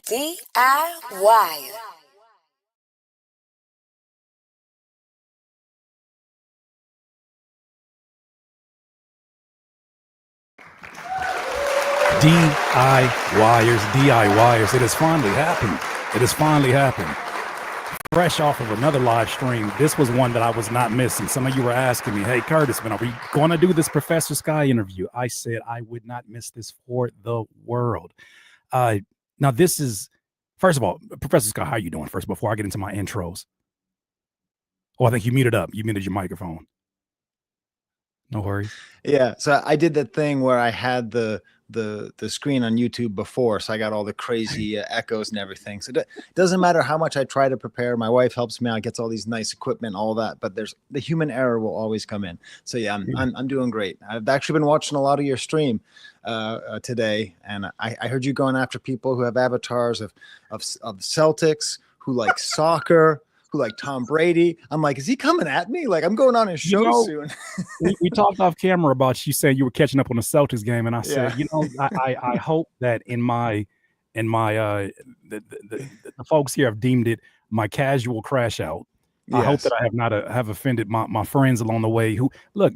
DIY. DIYers. It has finally happened. It has finally happened. Fresh off of another live stream, this was one that I was not missing. Some of you were asking me, hey, Curtis, man, are we going to do this Professor Skye interview? I said I would not miss this for the world. Now, this is, first of all, Professor Skye, how are you doing first before I get into my intros? Oh, I think you muted up. You muted your microphone. No worries. Yeah, so I did that thing where I had the screen on YouTube before, so I got all the crazy echoes and everything. So it doesn't matter how much I try to prepare. My wife helps me out, gets all these nice equipment, all that, but there's the human error will always come in. So yeah, I'm doing great. I've actually been watching a lot of your stream today, and I heard you going after people who have avatars of Celtics, who like soccer, who like Tom Brady. I'm like, is he coming at me? Like, I'm going on his show soon. we talked off camera about you saying you were catching up on the Celtics game, and I said, I hope that in my the folks here have deemed it my casual crash out. I hope that I have not have offended my friends along the way. Who look,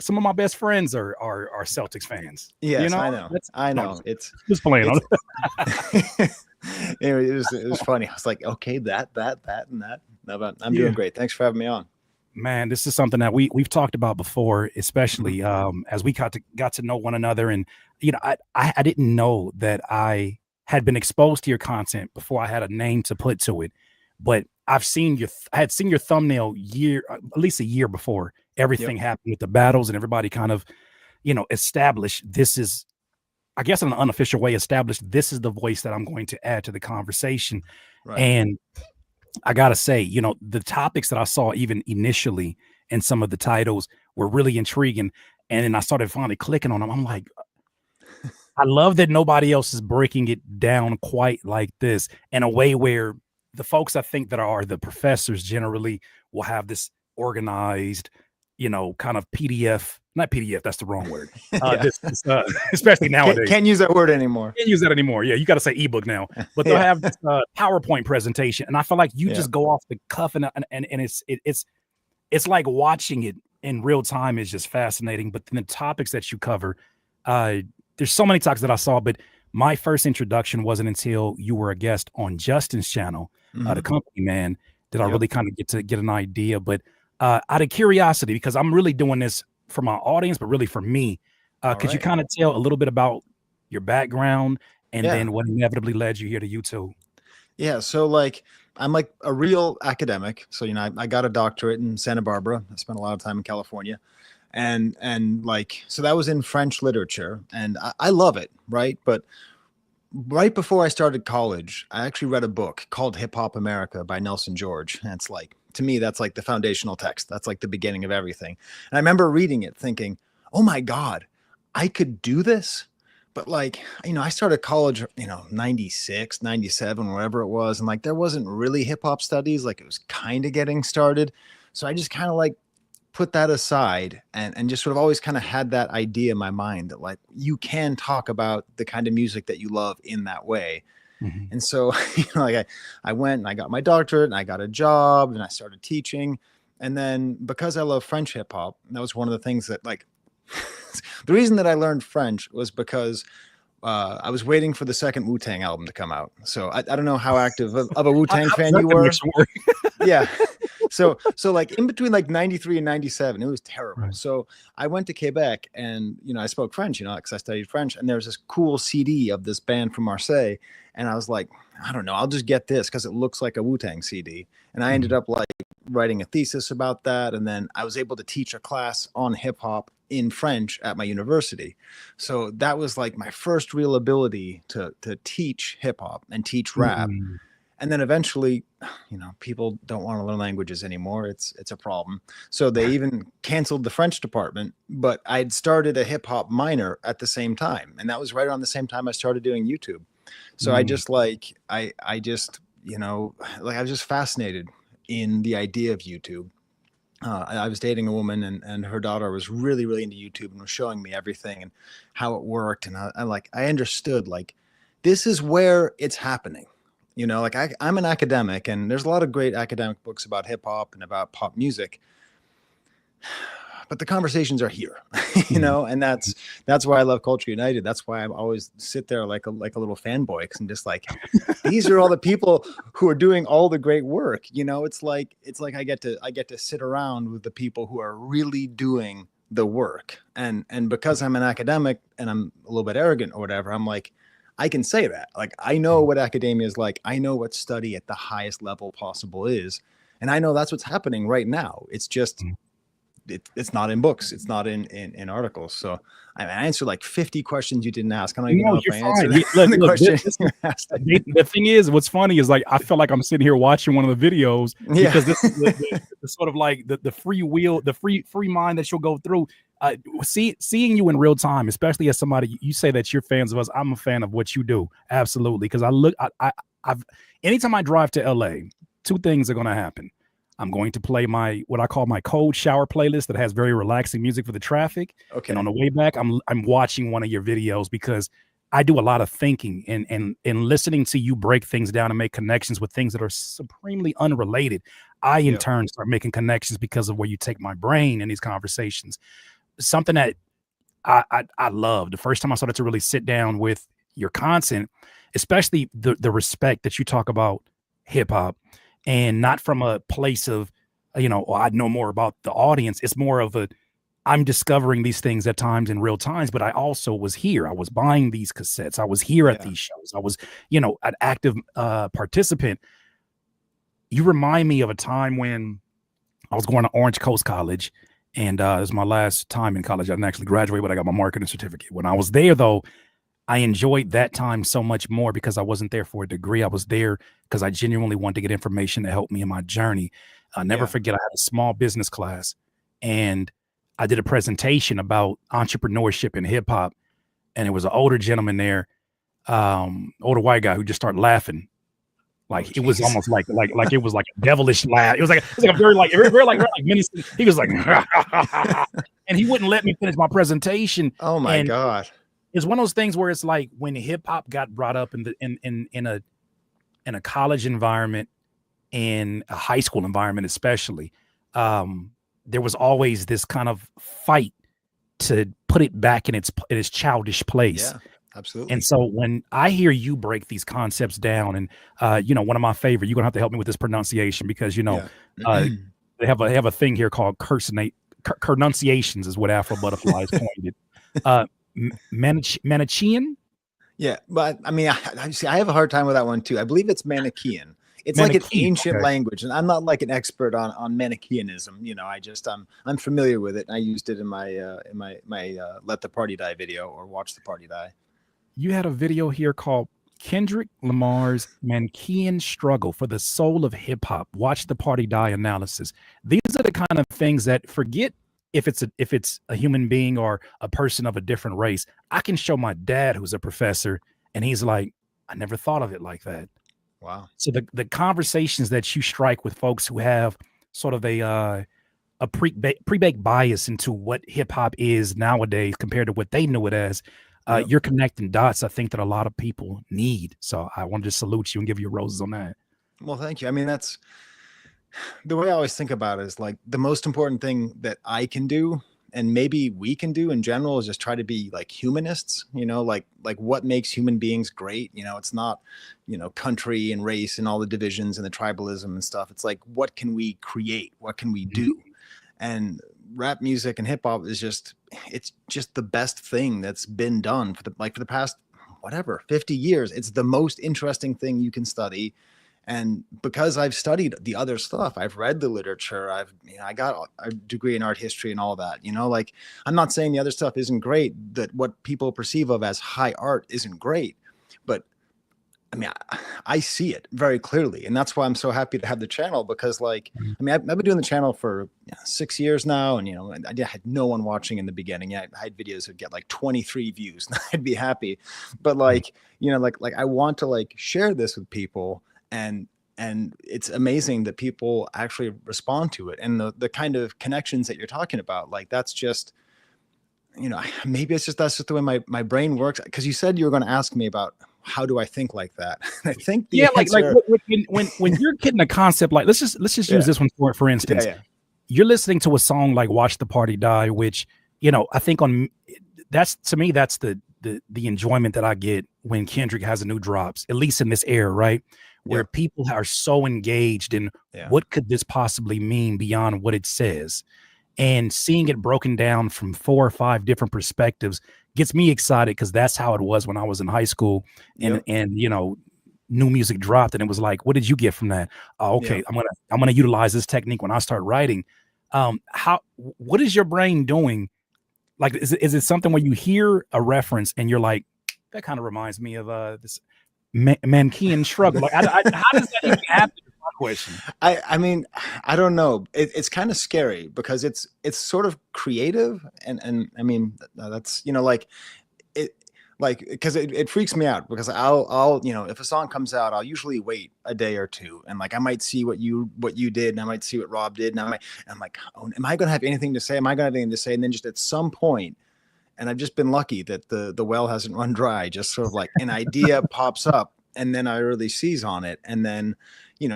some of my best friends are Celtics fans. Yes, I know. It's just playing on it. Anyway, it was funny. I was like, okay, that, and that. No, but I'm doing great. Thanks for having me on. Man, this is something that we've talked about before, especially as we got to know one another. And I didn't know that I had been exposed to your content before I had a name to put to it. But I had seen your thumbnail at least a year before everything happened with the battles, and everybody kind of, established this is, I guess in an unofficial way, established this is the voice that I'm going to add to the conversation. Right. And I got to say, the topics that I saw even initially and some of the titles were really intriguing. And then I started finally clicking on them. I'm like, I love that nobody else is breaking it down quite like this in a way where the folks I think that are the professors generally will have this organized, kind of PDF. Not PDF, that's the wrong word. Especially nowadays. Can't use that word anymore. Can't use that anymore. Yeah, you got to say ebook now. But they'll have this PowerPoint presentation, and I feel like you just go off the cuff, and it's like watching it in real time is just fascinating. But then the topics that you cover, there's so many topics that I saw, but my first introduction wasn't until you were a guest on Justin's channel, the Company Man, that I really kind of get an idea. But out of curiosity, because I'm really doing this for my audience, but really for me, could you kind of tell a little bit about your background and then what inevitably led you here to YouTube? Yeah, so I'm like a real academic. So I got a doctorate in Santa Barbara. I spent a lot of time in California, and so that was in French literature, and I love it, right? But right before I started college, I actually read a book called Hip Hop America by Nelson George, and it's like, to me, that's like the foundational text. That's like the beginning of everything. And I remember reading it thinking, oh my God, I could do this. But I started college, 96, 97, whatever it was. And there wasn't really hip hop studies. It was kind of getting started. So I just kind of put that aside and just sort of always kind of had that idea in my mind that you can talk about the kind of music that you love in that way. And so, I went and I got my doctorate and I got a job and I started teaching. And then because I love French hip hop, that was one of the things that the reason that I learned French was because I was waiting for the second Wu-Tang album to come out. So I don't know how active of a Wu-Tang fan you were. Yeah. So in between 93 and 97, it was terrible. Right. So I went to Quebec and, I spoke French, because I studied French, and there was this cool CD of this band from Marseille. And I was like, I don't know, I'll just get this because it looks like a Wu-Tang CD. And I ended up writing a thesis about that. And then I was able to teach a class on hip hop in French at my university. So that was my first real ability to teach hip hop and teach rap. And then eventually, people don't want to learn languages anymore. It's a problem. So they even canceled the French department, but I'd started a hip hop minor at the same time. And that was right around the same time I started doing YouTube. So I just I was just fascinated in the idea of YouTube. I was dating a woman and her daughter was really, really into YouTube and was showing me everything and how it worked. And I understood this is where it's happening. You know, like I'm an academic, and there's a lot of great academic books about hip hop and about pop music, but the conversations are here, you Mhm. know, and that's why I love Culture United. That's why I always sit there like a little fanboy, because I'm just like, these are all the people who are doing all the great work. You know, it's like I get to sit around with the people who are really doing the work, and because I'm an academic and I'm a little bit arrogant or whatever, I'm like, I can say that. Like, I know what academia is like. I know what study at the highest level possible is, and I know that's what's happening right now. It's just it's not in books. It's not in articles. So I answered like 50 questions you didn't ask. I don't even No, know if you're I fine. answered Look, the look. question This you is asked. the thing is, what's funny is like I feel like I'm sitting here watching one of the videos Yeah. because this is the sort of like the free will, the free mind that you'll go through. Seeing you in real time, especially as somebody you say that you're fans of us. I'm a fan of what you do, absolutely. Because I've anytime I drive to LA, two things are going to happen. I'm going to play my what I call my cold shower playlist that has very relaxing music for the traffic. And on Okay. the way back, I'm watching one of your videos because I do a lot of thinking and listening to you break things down and make connections with things that are supremely unrelated. I in Yep. turn start making connections because of where you take my brain in these conversations. Something that I love the first time I started to really sit down with your content, especially the respect that you talk about hip hop, and not from a place of oh, I know more about the audience. It's more of a I'm discovering these things at times in real times, but I also was here. I was buying these cassettes. I was here at Yeah. these shows. I was, an active participant. You remind me of a time when I was going to Orange Coast College, and it was my last time in college. I didn't actually graduate, but I got my marketing certificate. When I was there, though, I enjoyed that time so much more because I wasn't there for a degree. I was there because I genuinely wanted to get information to help me in my journey. I'll never Yeah. forget, I had a small business class, and I did a presentation about entrepreneurship in hip hop. And there was an older gentleman there, older white guy who just started laughing. Oh, Like it was jeez. almost like it was like a devilish laugh. It was like a very menacing. He was like, and he wouldn't let me finish my presentation. Oh my And God. it's one of those things where it's like when hip hop got brought up in a college environment, in a high school environment, especially, there was always this kind of fight to put it back in its childish place. Yeah, And absolutely. so when I hear you break these concepts down, and one of my favorite, you're gonna have to help me with this pronunciation because Yeah. uh, they have a thing here called pronunciations is what Afro Butterflies coined it. Uh, Manichean, Yeah, but I mean, I see. I have a hard time with that one too. I believe it's Manichaean. It's like an Manichean. ancient Okay, language, and I'm not like an expert on Manichaeanism. You know, I'm familiar with it, and I used it in my Let the Party Die video, or Watch the Party Die. you had a video here called Kendrick Lamar's Manichean Struggle for the Soul of Hip Hop. Watch the Party Die analysis. These are the kind of things that forget if it's a human being or a person of a different race. I can show my dad who's a professor, and he's like, I never thought of it like that. Wow. So the conversations that you strike with folks who have sort of a pre-baked bias into what hip hop is nowadays compared to what they knew it as. Yep. You're connecting dots, I think, that a lot of people need. So I wanted to salute you and give you roses on that. Well, thank you. I mean, that's the way I always think about it, is like the most important thing that I can do, and maybe we can do in general, is just try to be like humanists, you know, like what makes human beings great. You know, it's not, country and race and all the divisions and the tribalism and stuff. It's like, what can we create? What can we Mhm. do? And rap music and hip hop is it's just the best thing that's been done for the past whatever 50 years. It's the most interesting thing you can study, and because I've studied the other stuff, I've read the literature, I got a degree in art history and all that, like, I'm not saying the other stuff isn't great, that what people perceive of as high art isn't great, but I mean, I see it very clearly, and that's why I'm so happy to have the channel, because, like, Mhm. I mean, I've been doing the channel for 6 years now, and I had no one watching in the beginning. Yeah, I had videos that get like 23 views, and I'd be happy. But like, like I want to like share this with people, and it's amazing that people actually respond to it, and the kind of connections that you're talking about, like that's just maybe that's just the way my brain works. Because you said you were going to ask me about how do I think like that? I think the Yeah, answer, when you're getting a concept like let's just use yeah, this one for yeah, instance. yeah, You're listening to a song like "Watch the Party Die," which I think that's to me that's the enjoyment that I get when Kendrick has a new drops, at least in this era, right? Where yep, people are so engaged in yeah, what could this possibly mean beyond what it says, and seeing it broken down from 4 or 5 different perspectives gets me excited because that's how it was when I was in high school, and yep, new music dropped and it was like, what did you get from that? Oh, yeah. okay, I'm gonna utilize this technique when I start writing. How what is your brain doing? Like, is it something where you hear a reference and you're like, that kind of reminds me of this Mankian struggle? Like, how does that even happen? Is my question. I mean, I don't know. It's kind of scary because it's sort of creative, and I mean that's like it like because it freaks me out because I'll if a song comes out, I'll usually wait a day or two, and like I might see what you did, and I might see what Rob did, and I'm like, oh, am I gonna have anything to say? Am I gonna have anything to say? And then just at some point, and I've just been lucky that the well hasn't run dry. Just sort of like an idea pops up, and then I really seize on it, and then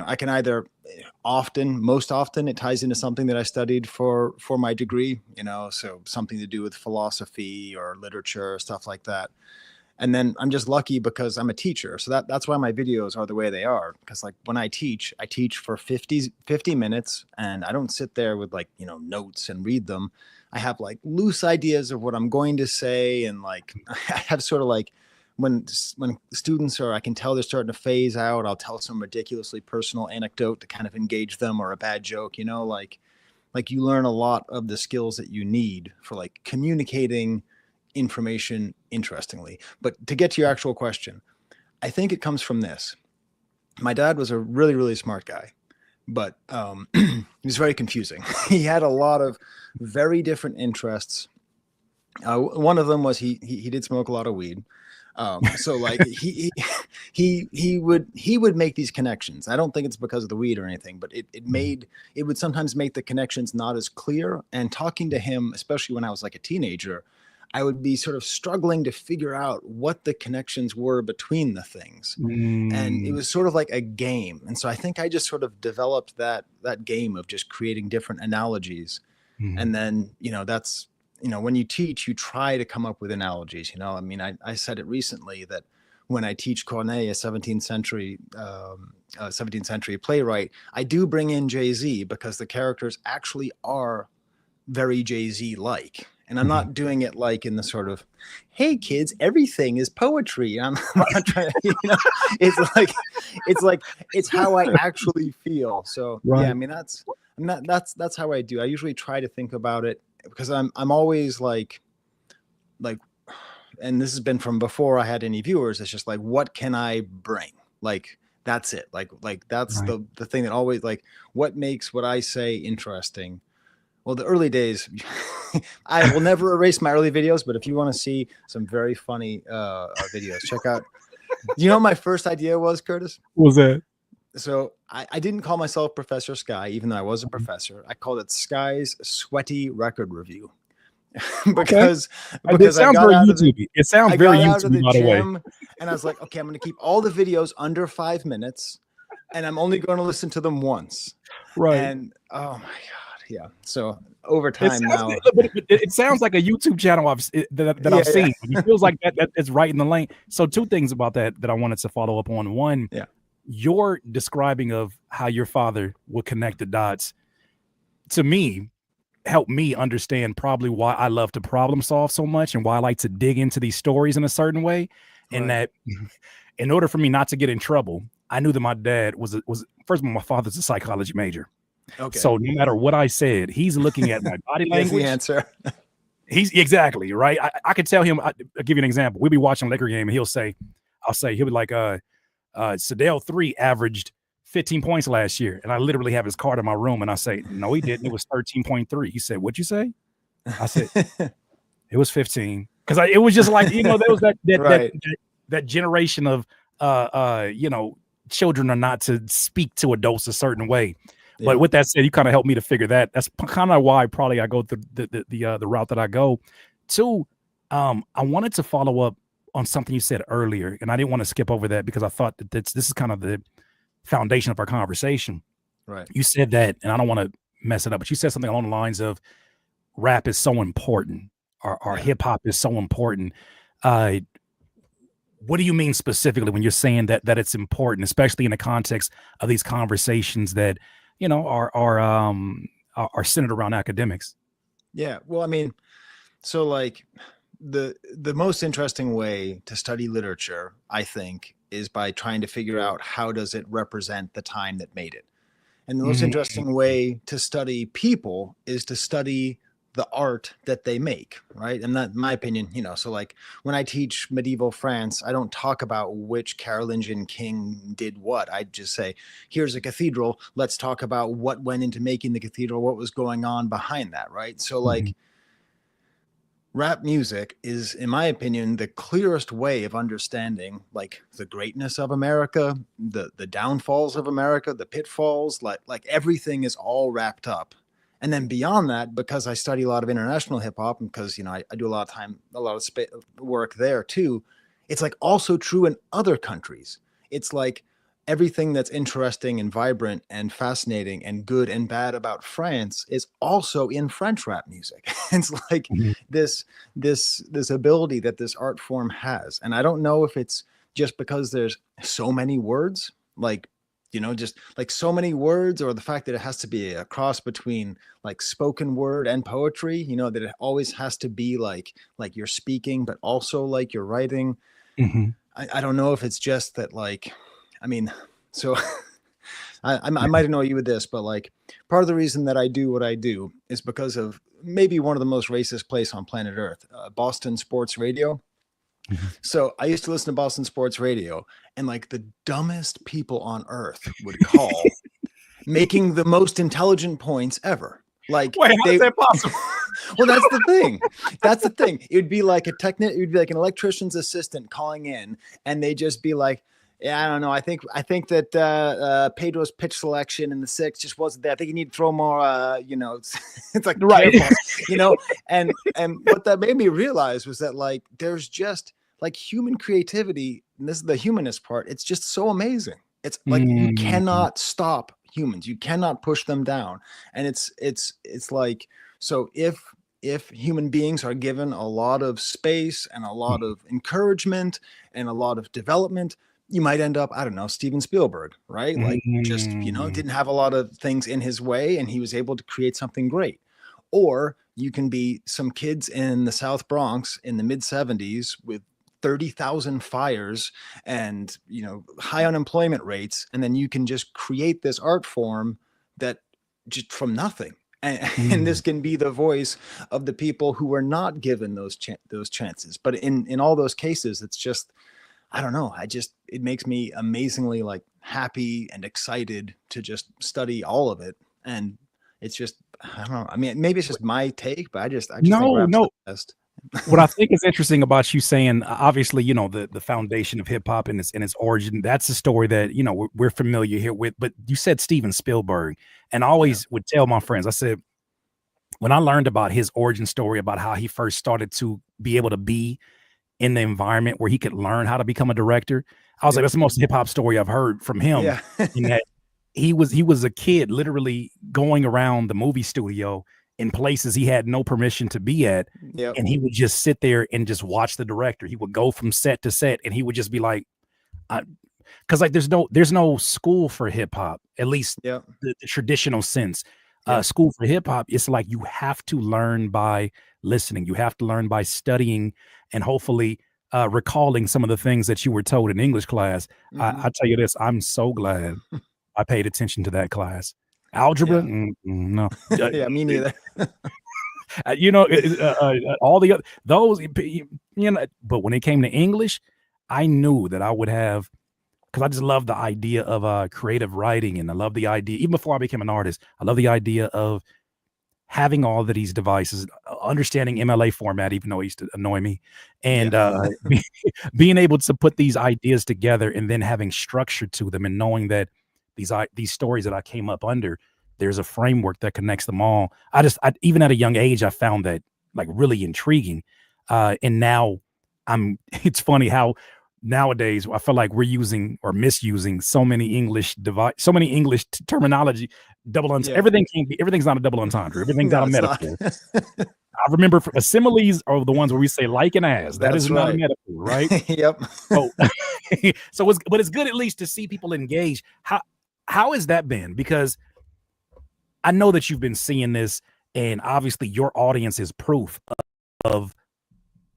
I can either most often it ties into something that I studied for my degree, so something to do with philosophy or literature, stuff like that. And then I'm just lucky because I'm a teacher, so that's why my videos are the way they are, because like when I teach for 50 minutes, and I don't sit there with like notes and read them. I have like loose ideas of what I'm going to say, and like I have sort of like when students I can tell they're starting to phase out, I'll tell some ridiculously personal anecdote to kind of engage them, or a bad joke, like you learn a lot of the skills that you need for like communicating information interestingly. But to get to your actual question, I think it comes from this. My dad was a really, really smart guy, but he was very confusing. He had a lot of very different interests. One of them was he did smoke a lot of weed. So like he would make these connections. I don't think it's because of the weed or anything, but it would sometimes make the connections not as clear. And talking to him, especially when I was like a teenager, I would be sort of struggling to figure out what the connections were between the things. And it Mm, was sort of like a game. And so I think I just sort of developed that game of just creating different analogies. mhm. And then, that's, when you teach, you try to come up with analogies. I mean, I said it recently that when I teach Corneille, a 17th century playwright, I do bring in Jay-Z because the characters actually are very Jay-Z like. And I'm Mhm. not doing it like in the sort of, hey kids, everything is poetry. I'm not trying to, it's like it's how I actually feel. So yeah, I Right. mean that's how I do. I usually try to think about it because I'm always like, and this has been from before I had any viewers. It's just like, what can I bring? Like that's it. Like that's Right. the thing that always, like, what makes what I say interesting. Well, the early days, I will never erase my early videos, but if you want to see some very funny videos, check out. Do you know what my first idea was, Curtis? What was that? So I didn't call myself Professor Skye, even though I was a professor. I called it Skye's Sweaty Record Review Okay. because It I sounds got very out of the YouTubey. It sounds I very got out of YouTubey, the by the way. gym, and I was like, okay, I'm going to keep all the videos under 5 minutes, and I'm only going to listen to them once. Right. And oh my God, yeah. So over It time sounds now, but it sounds like a YouTube channel that yeah, I've yeah, seen. It feels like that is right in the lane. So 2 things about that I wanted to follow up on. One, yeah, your describing of how your father would connect the dots, to me, helped me understand probably why I love to problem solve so much and why I like to dig into these stories in a certain way, and right. that in order for me not to get in trouble, I knew that my dad was first of all, my father's a psychology major. Okay. So no matter what I said, he's looking at my body He has the language. answer. He's exactly right. I could tell him. I'll give you an example. We'll be watching a Laker game, and he'll be like, Sadell 3 averaged 15 points last year, and I literally have his card in my room, and I say, no, he didn't. It was 13.3. He said, what'd you say? I said, it was 15, because it was just like there was Right. that generation of children are not to speak to adults a certain way. But Yeah. with that said, you kind of helped me to figure that. That's kind of why probably I go through the route that I go. Two, I wanted to follow up on something you said earlier, and I didn't want to skip over that because I thought that this is kind of the foundation of our conversation. Right. You said that, and I don't want to mess it up, but you said something along the lines of rap is so important, or Yeah. hip hop is so important. Uh, what do you mean specifically when you're saying that it's important, especially in the context of these conversations that are centered around academics? Yeah. Well, I mean, so like the most interesting way to study literature, I think, is by trying to figure out how does it represent the time that made it. And the most Mhm. interesting way to study people is to study the art that they make, right? And that, in my opinion, so like when I teach medieval France, I don't talk about which Carolingian king did what. I just say, here's a cathedral. Let's talk about what went into making the cathedral, what was going on behind that, right? So, Mhm. like, rap music is, in my opinion, the clearest way of understanding like the greatness of America, the downfalls of America, the pitfalls, like everything is all wrapped up. And then beyond that, because I study a lot of international hip hop, and because I do a lot of work there too, it's like also true in other countries. It's like everything that's interesting and vibrant and fascinating and good and bad about France is also in French rap music. It's like Mhm. this ability that this art form has. And I don't know if it's just because there's so many words, like just like so many words, or the fact that it has to be a cross between like spoken word and poetry, that it always has to be like you're speaking but also like you're writing. Mhm. I don't know if it's just that, like, I mean, so I might annoy you with this, but like part of the reason that I do what I do is because of maybe one of the most racist place on planet Earth, Boston sports radio. Mhm. So I used to listen to Boston sports radio, and like the dumbest people on earth would call, making the most intelligent points ever. Like Wait, how is they, that possible? well, that's the thing. That's the thing. It would be like it would be like an electrician's assistant calling in, and they just be like, "Yeah, I don't know. I think that Pedro's pitch selection in the six just wasn't there. I think you need to throw more. It's like Right. careful, you know." And what that made me realize was that like there's just like human creativity, and this is the humanist part. It's just so amazing. It's like you Mhm. cannot stop humans. You cannot push them down, and it's like, so if human beings are given a lot of space and a lot of encouragement and a lot of development, you might end up, I don't know, Steven Spielberg, right? Like just, Mhm. didn't have a lot of things in his way and he was able to create something great. Or you can be some kids in the South Bronx in the mid 70s with 30,000 fires and, high unemployment rates. And then you can just create this art form that just from nothing. And Mhm. this can be the voice of the people who were not given those chances. But in all those cases, it's just, I don't know. It makes me amazingly like happy and excited to just study all of it. And it's just, I don't know. I mean, maybe it's just my take, but I just think No, rap's the no. best. What I think is interesting about you saying, obviously, the foundation of hip hop and its origin. That's a story that we're familiar here with. But you said Steven Spielberg, and I Yeah. always would tell my friends. I said when I learned about his origin story, about how he first started to be able to be in the environment where he could learn how to become a director, I was like, Yep. that's the most hip hop story I've heard from him. Yeah. In that he was a kid literally going around the movie studio in places he had no permission to be at, Yep. and he would just sit there and just watch the director. He would go from set to set, and he would just be like, because like there's no school for hip hop, at least Yep. the traditional sense. Yep. School for hip hop, it's like you have to learn by listening. You have to learn by studying and hopefully recalling some of the things that you were told in English class. Hmm. I tell you this, I'm so glad I paid attention to that class. Algebra, Yeah. no. Yeah. Me neither. All the other those, but when it came to English, I knew that I would have, because I just love the idea of creative writing, and I love the idea, even before I became an artist, I love the idea of having all of these devices, understanding MLA format, even though it used to annoy me, Yeah. and being able to put these ideas together and then having structure to them, and knowing that these stories that I came up under, there's a framework that connects them all. Even at a young age, I found that like really intriguing, and now I'm it's funny how nowadays I feel like we're using or misusing so many English terminology, Yeah. everything's not a double entendre. Everything's not No, a it's not. metaphor. I remember similes are the ones where we say like and as. That is That's not a right. metaphor, right? Yep. So, but it's good at least to see people engage. How has that been? Because I know that you've been seeing this, and obviously your audience is proof of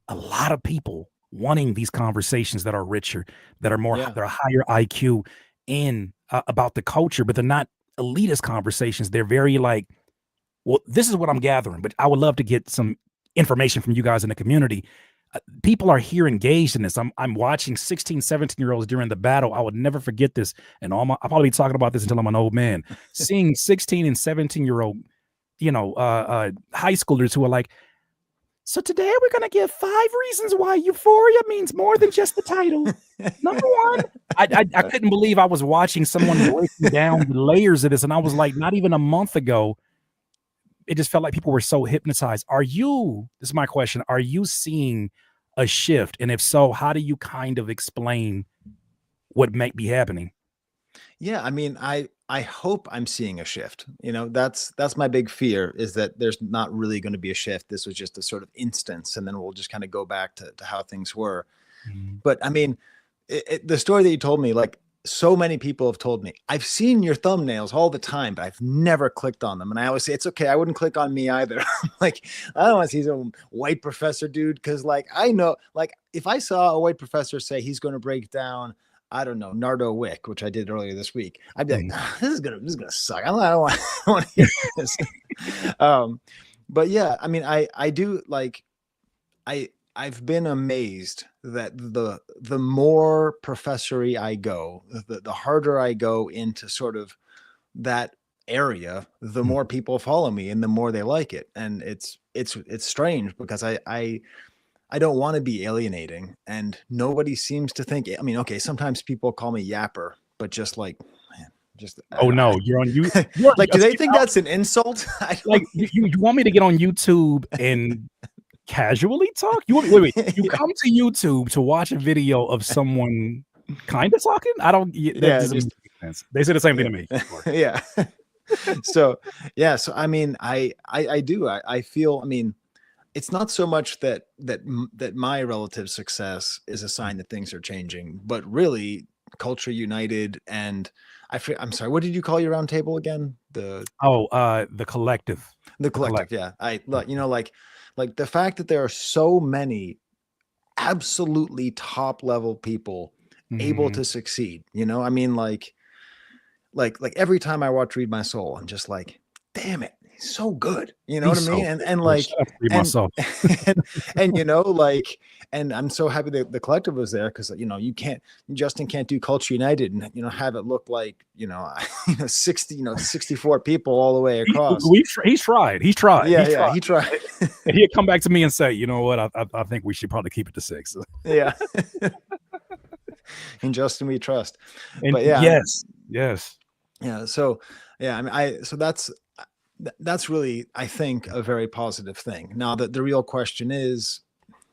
a lot of people wanting these conversations that are richer, Yeah. that are higher IQ in about the culture, but they're not elitist conversations. They're very like, well, this is what I'm gathering, but I would love to get some information from you guys in the community. People are here engaged in this. I'm watching 16, 17-year-olds during the battle. I would never forget this. And I'll probably be talking about this until I'm an old man. Seeing 16 and 17-year-old, high schoolers who are like, so today we're going to give 5 reasons why euphoria means more than just the title. Number one, I couldn't believe I was watching someone breaking down the layers of this. And I was like, not even a month ago, it just felt like people were so hypnotized. This is my question, are you seeing a shift? And if so, how do you kind of explain what might be happening? Yeah, I mean, I hope I'm seeing a shift. That's my big fear, is that there's not really going to be a shift. This was just a sort of instance, and then we'll just kind of go back to how things were. Mhm. But I mean, the story that you told me, like, so many people have told me, I've seen your thumbnails all the time, but I've never clicked on them. And I always say, it's okay, I wouldn't click on me either. Like, I don't want to see some white professor dude, because, like, I know, like, if I saw a white professor say he's going to break down, I don't know, Nardo Wick, which I did earlier this week, I'd be like, Mhm. this is gonna suck. I don't want to hear this. um, but yeah, I mean, I do, like, I've been amazed that the more professory I go, the harder I go into sort of that area, the Mhm. more people follow me and the more they like it. And it's strange, because I don't want to be alienating, and nobody seems to think. I mean, okay, sometimes people call me yapper, but just like, man, just Oh no, like, do they think that's an insult? I like don't. you want me to get on YouTube and casually talk? You want me, wait, you Yeah, come to YouTube to watch a video of someone kind of talking? I don't, that yeah, doesn't just make sense. They say the same thing yeah, to me. Sure. yeah. So yeah, so I mean, I do. I feel. I mean, it's not so much that my relative success is a sign that things are changing, but really culture united. And I'm sorry, what did you call your round table again? Oh, the collective. The The collective. collective. Yeah. I look, like the fact that there are so many absolutely top level people able Mhm. to succeed. I mean, like every time I watch Read My Soul, I'm just like, damn it, he's so good. You know what He's I so mean? And good, and bro. like Shout out to Free and Myself. and like, and I'm so happy that the collective was there, because Justin can't do Culture United and have it look like 60 64 people all the way across. He's tried. He's tried. Yeah, He's yeah, tried. he tried. And he'd come back to me and say, you know what? I think we should probably keep it to 6. Yeah. In Justin we trust. And But yeah, yes, yes. yeah. So yeah, I mean, so that's really, I think, a very positive thing. Now, that the real question is,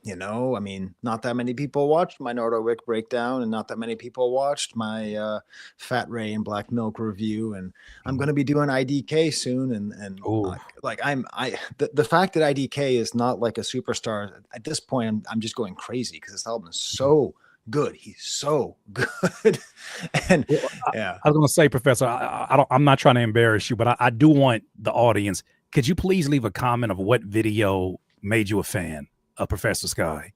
I mean, not that many people watched my Nardo Wick breakdown, and not that many people watched my Fat Ray and Black Milk review. And I'm going to be doing IDK soon, and Oh, the fact that IDK is not like a superstar at this point, I'm just going crazy, because this album is so good. He's so good. And well, yeah. I was gonna say, Professor, I'm not trying to embarrass you, but I do want the audience. Could you please leave a comment of what video made you a fan of Professor Skye?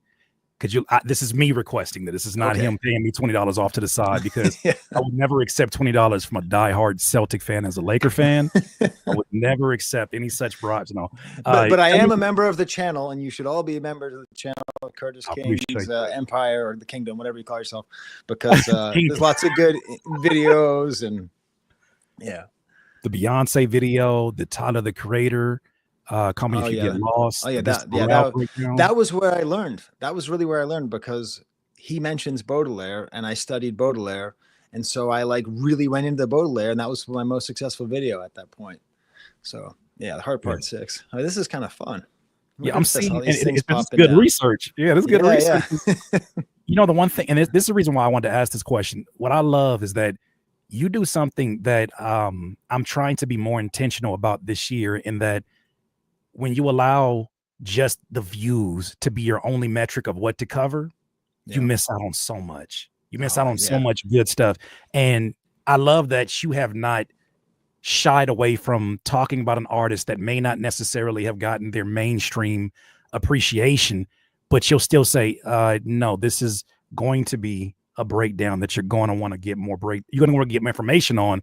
Could you? This is me requesting that. This is not Okay. him paying me $20 off to the side, because Yeah. I would never accept $20 from a diehard Celtic fan as a Laker fan. I would never accept any such bribes. No, But I send me am a member of the channel, and you should all be members of the channel, Curtis I King's appreciate that. Empire, or the Kingdom, whatever you call yourself, because King- there's lots of good videos. And yeah. the Beyonce video, the Tyler the Creator, Call Me Oh If You Get yeah. Oh Lost, yeah. the Mr. That yeah Morale that breakdown. that was where I learned. That was really where I learned, because he mentions Baudelaire, and I studied Baudelaire, and so I like really went into Baudelaire, and that was my most successful video at that point. So yeah, the hard Yeah. part 6. I mean, this is kind of fun. Yeah, Look I'm at this, seeing, all and these things this is popping good down. research. Yeah, this is good Yeah, research. yeah. You know, the one thing, and this is the reason why I wanted to ask this question. What I love is that you do something that I'm trying to be more intentional about this year, in that when you allow just the views to be your only metric of what to cover, you Yeah. miss out on so much. You miss Oh out on so yeah. much good stuff. And I love that you have not shied away from talking about an artist that may not necessarily have gotten their mainstream appreciation, but you'll still say, no, this is going to be a breakdown that you're going to want to get more you're going to want to get more information on.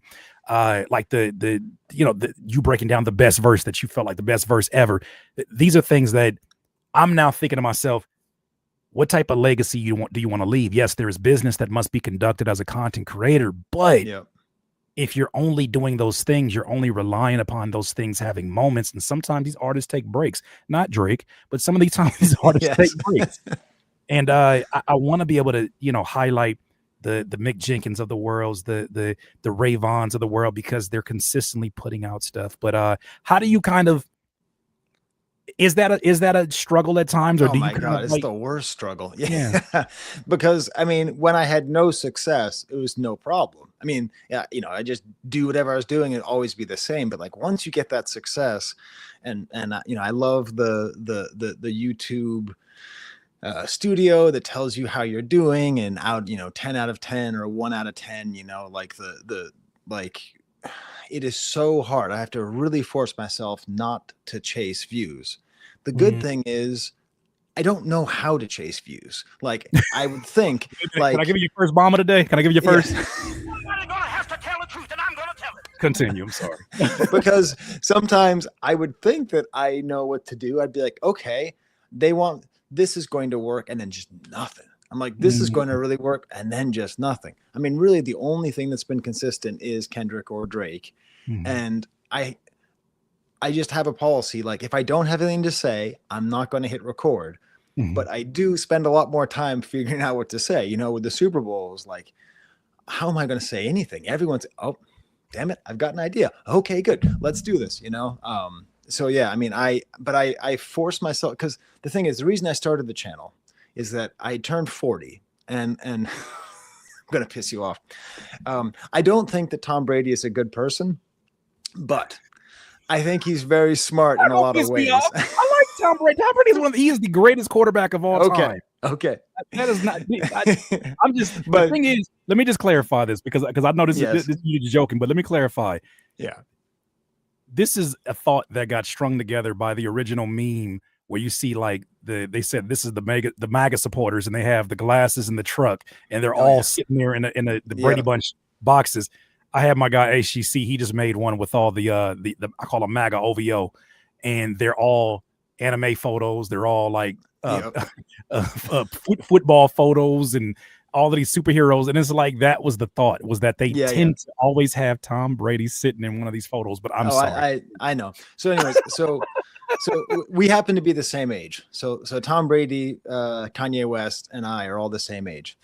Like you breaking down the best verse that you felt like the best verse ever. These are things that I'm now thinking to myself, what type of legacy do you want to leave? Yes, there is business that must be conducted as a content creator, but Yeah. if you're only doing those things, you're only relying upon those things having moments. And sometimes these artists take breaks, not Drake, but some of these times these artists take Yes. breaks. And I want to be able to, highlight the Mick Jenkins of the worlds, the Ray Vons of the world, because they're consistently putting out stuff. But how do you kind of, is that a struggle at times, or Oh do you my kind of God, it's like, the worst struggle. yeah, Yeah. Because I mean, when I had no success, it was no problem. I mean, yeah, I just do whatever I was doing and always be the same. But like once you get that success, and I love the YouTube studio that tells you how you're doing, and out 10 out of 10 or 1 out of 10, like the like it is so hard. I have to really force myself not to chase views. The good mm, thing is I don't know how to chase views. Like I would think, can I give like, you your first bomb of the day? Can I give you your first? yes. Somebody gonna have to tell the truth, and I'm gonna tell it. Continue. I'm sorry. Because sometimes I would think that I know what to do. I'd be like, okay, they want this is going to work, and then just nothing. I'm like, this is going to Mm, really work, and then just nothing. I mean, really, the only thing that's been consistent is Kendrick or Drake, mm, and I just have a policy like if I don't have anything to say, I'm not going to hit record. mm. But I do spend a lot more time figuring out what to say. With the Super Bowls, like, how am I going to say anything? Everyone's, oh, damn it, I've got an idea. Okay, good, let's do this. So yeah, I mean, I force myself, because the thing is, the reason I started the channel is that I turned 40, and I'm gonna piss you off. I don't think that Tom Brady is a good person, but I think he's very smart in a Don't lot of piss me ways. off. I like Tom Brady. Tom Brady is he is the greatest quarterback of all Okay, time. okay. That is not. I'm just. The But thing is, let me just clarify this, because I know yes, this you're joking, but let me clarify. yeah. This is a thought that got strung together by the original meme, where you see like they said this is the MAGA supporters, and they have the glasses in the truck, and they're Oh all yeah, sitting there in the Brady yeah. Bunch boxes. I have my guy HGC. He just made one with all the I call them MAGA OVO, and they're all anime photos. They're all like Yep. football photos and all of these superheroes. And it's like that was the thought, was that they Yeah, yeah. tend to always have Tom Brady sitting in one of these photos. But I'm Oh, sorry. I know. So, anyways, so we happen to be the same age. So Tom Brady, Kanye West, and I are all the same age.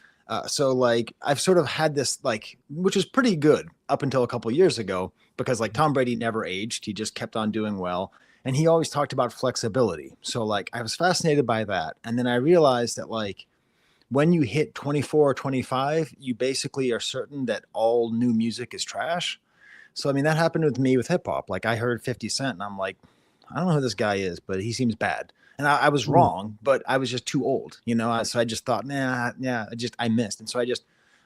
So like I've sort of had this like, which is pretty good up until a couple years ago, because like Tom Brady never aged. He just kept on doing well. And he always talked about flexibility. So like I was fascinated by that. And then I realized that like when you hit 24 or 25, you basically are certain that all new music is trash. So I mean that happened with me with hip hop. Like I heard 50 Cent and I'm like, I don't know who this guy is, but he seems bad. And I was Mm, wrong, but I was just too old, So I just thought, nah, yeah, I missed. And so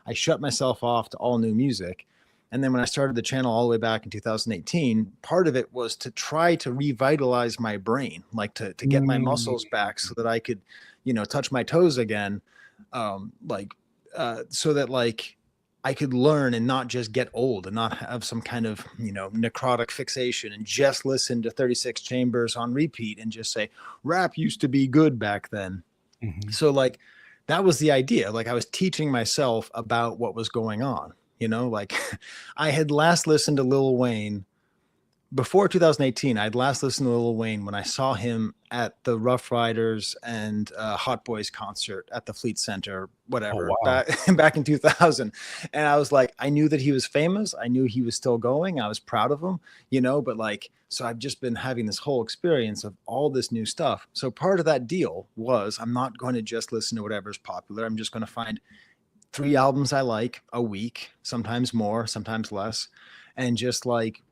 I shut myself off to all new music. And then when I started the channel all the way back in 2018, part of it was to try to revitalize my brain, like to get my muscles back so that I could, touch my toes again. Like, so that like I could learn and not just get old and not have some kind of, necrotic fixation and just listen to 36 Chambers on repeat and just say rap used to be good back then. mhm. So like that was the idea. Like I was teaching myself about what was going on, like I had last listened to Lil Wayne before 2018, I'd last listened to Lil Wayne when I saw him at the Rough Riders and Hot Boys concert at the Fleet Center, Oh whatever, wow. back in 2000. And I was like, I knew that he was famous. I knew he was still going. I was proud of him, but like, so I've just been having this whole experience of all this new stuff. So part of that deal was I'm not going to just listen to whatever's popular. I'm just going to find 3 albums I like a week, sometimes more, sometimes less, and just like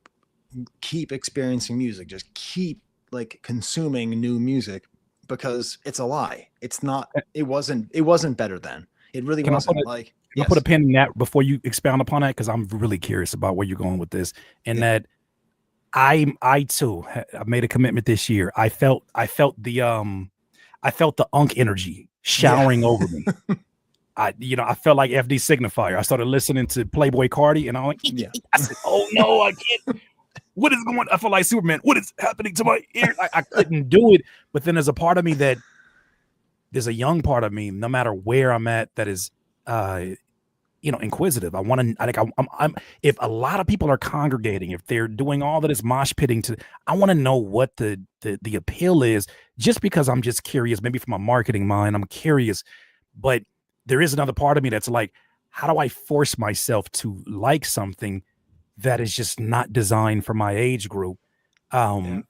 keep experiencing music, just keep like consuming new music, because it's a lie. It's not, it wasn't better then. It really Can I put wasn't. a Like, can I put a yes. pin in that before you expound upon that? Because I'm really curious about where you're going with this. And Yeah. that I too I've made a commitment this year. I felt the unk energy showering over me. I felt like FD Signifier. I started listening to Playboy Cardi, and I'm like, Yeah. I said, "Oh no, I can't." What is going? I feel like Superman. What is happening to my ear? I couldn't do it. But then there's a part of me there's a young part of me, no matter where I'm at, that is, inquisitive. I want to. I'm. If a lot of people are congregating, if they're doing all that is mosh pitting I want to know what the appeal is. Just because I'm just curious, maybe from a marketing mind, I'm curious. But there is another part of me that's like, how do I force myself to like something that is just not designed for my age group? Like,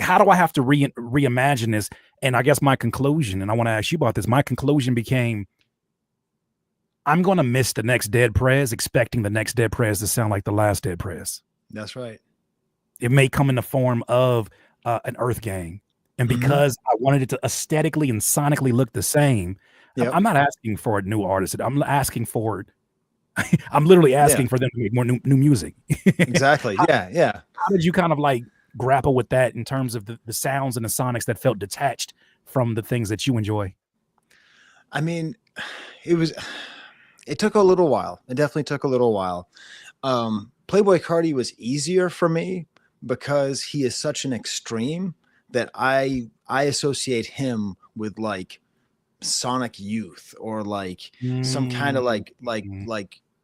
how do I have to reimagine this? And I guess my conclusion, and I want to ask you about this, my conclusion became, I'm going to miss the next Dead Prez, expecting the next Dead Prez to sound like the last Dead Prez. That's right. It may come in the form of an Earth Gang. And because I wanted it to aesthetically and sonically look the same, Yep. I'm not asking for a new artist. I'm asking for I'm literally asking for them to make more new music. Exactly. Yeah. How did you kind of like grapple with that in terms of the sounds and the sonics that felt detached from the things that you enjoy? I mean, it took a little while. It definitely took a little while. Playboy Cardi was easier for me because he is such an extreme that I associate him with like Sonic Youth or like some kind of like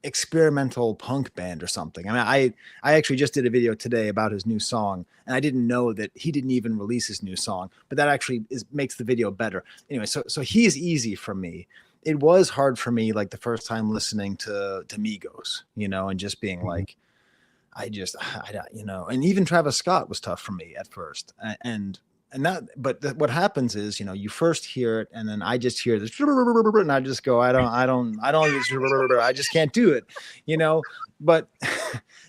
experimental punk band or something. I mean, I actually just did a video today about his new song, and I didn't know that he didn't even release his new song, but that actually makes the video better. Anyway, so he's easy for me. It was hard for me like the first time listening to Migos, and just being like, I and even Travis Scott was tough for me at first. But what happens is, you first hear it, and then I just hear this, and I just go, I just can't do it, but,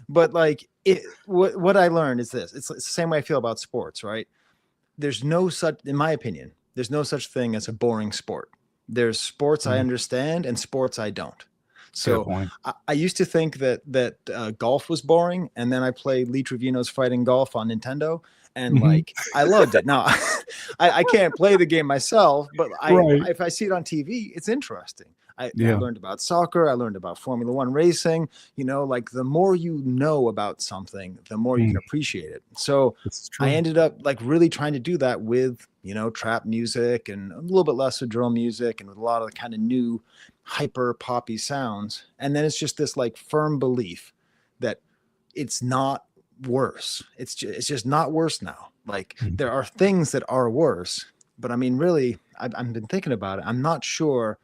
but like what I learned is this, it's the same way I feel about sports, right? There's no such, in my opinion, there's no such thing as a boring sport. There's sports I understand and sports I don't. So I used to think that golf was boring, and then I played Lee Trevino's Fighting Golf on Nintendo, and like I loved it. Now I can't play the game myself, but if I see it on TV, it's interesting. I learned about soccer. I learned about Formula One racing. Like the more you know about something, the more you can appreciate it. So I ended up like really trying to do that with, trap music and a little bit less with drill music and with a lot of the kind of new hyper poppy sounds. And then it's just this like firm belief that it's not worse. It's just not worse now. Like there are things that are worse, but I mean, really, I've been thinking about it. I'm not sure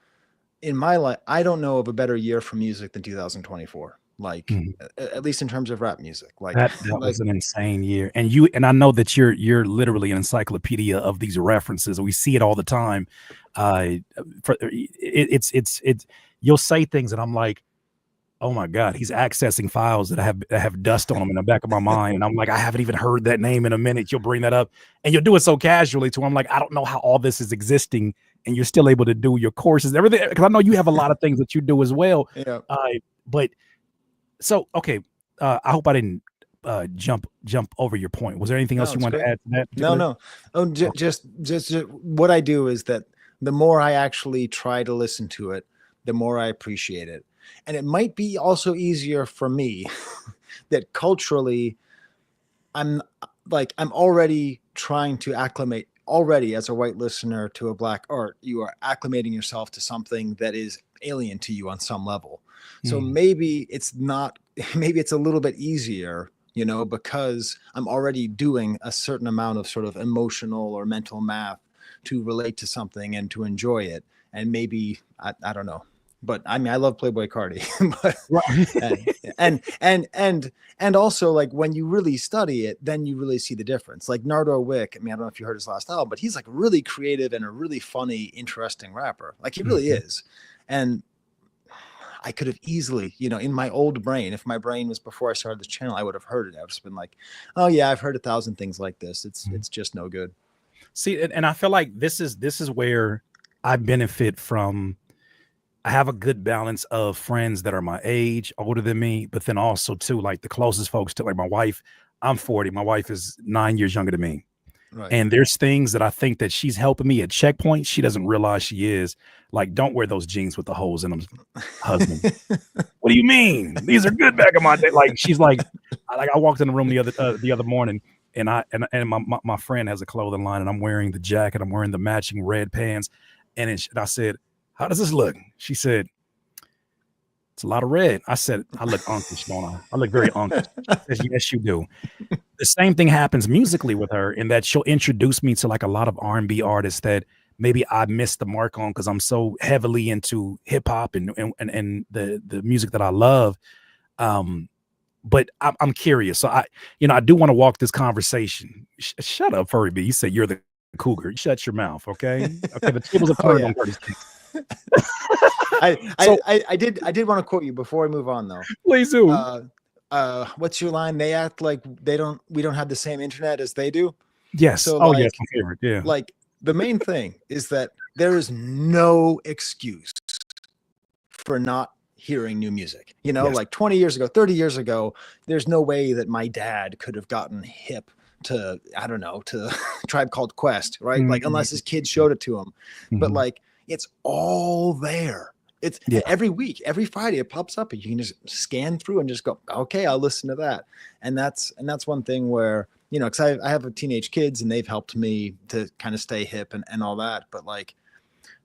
in my life. I don't know of a better year for music than 2024. Like at least in terms of rap music. Like that was an insane year. And I know that you're literally an encyclopedia of these references. We see it all the time. It's you'll say things and I'm like, oh my God, he's accessing files that have dust on them in the back of my mind. And I'm like, I haven't even heard that name in a minute. You'll bring that up and you'll do it so casually too. I'm like, I don't know how all this is existing and you're still able to do your courses, everything. Cause I know you have a lot of things that you do as well. Yeah. But so, okay. I hope I didn't jump over your point. Was there anything else you wanted to add to that? No. Oh, just what I do is that the more I actually try to listen to it, the more I appreciate it. And it might be also easier for me that culturally I'm already trying to acclimate already as a white listener to a black art. You are acclimating yourself to something that is alien to you on some level. So maybe it's a little bit easier you know, because I'm already doing a certain amount of sort of emotional or mental math to relate to something and to enjoy it. And maybe I don't know, but I mean, I love Playboy Cardi, but Right. and also like when you really study it, then you really see the difference. Like Nardo Wick, I mean, I don't know if you heard his last album, but he's like really creative and a really funny, interesting rapper. Like he really is. And I could have easily, you know, in my old brain, if my brain was before I started this channel, I would have heard it. I've just been like, oh yeah, I've heard 1,000 things like this. It's just no good. See, and I feel like this is where I benefit from. I have a good balance of friends that are my age, older than me, but then also too, like the closest folks to like my wife. I'm 40. My wife is 9 years younger than me. Right. And there's things that I think that she's helping me at checkpoint. She doesn't realize she is. Like, don't wear those jeans with the holes in them, husband. What do you mean? These are good back in my day. Like, she's like I walked in the room the other morning, and my friend has a clothing line, and I'm wearing the jacket. I'm wearing the matching red pants, and I said, "How does this look?" She said, "It's a lot of red." I said, "I look unkish, don't I? I look very unkish." She says, "Yes, you do." The same thing happens musically with her in that she'll introduce me to like a lot of R&B artists that maybe I missed the mark on because I'm so heavily into hip hop and the music that I love. But I'm curious. So I do want to walk this conversation. Shut up, Furry B. You say you're the cougar. Shut your mouth, okay? Okay, the tables are turned on 36. I did want to quote you before I move on though. Please do. What's your line? They act like we don't have the same internet as they do. Yes. So Oh, like, yes, my favorite. Yeah. Like the main thing is that there is no excuse for not hearing new music. You know, Yes. like 20 years ago, 30 years ago, there's no way that my dad could have gotten hip to, I don't know, to Tribe Called Quest, right? Like unless his kids showed it to him. But like it's all there. It's every week, every Friday it pops up and you can just scan through and just go, okay, I'll listen to that. And that's one thing where, you know, because I have teenage kids and they've helped me to kind of stay hip and all that. But like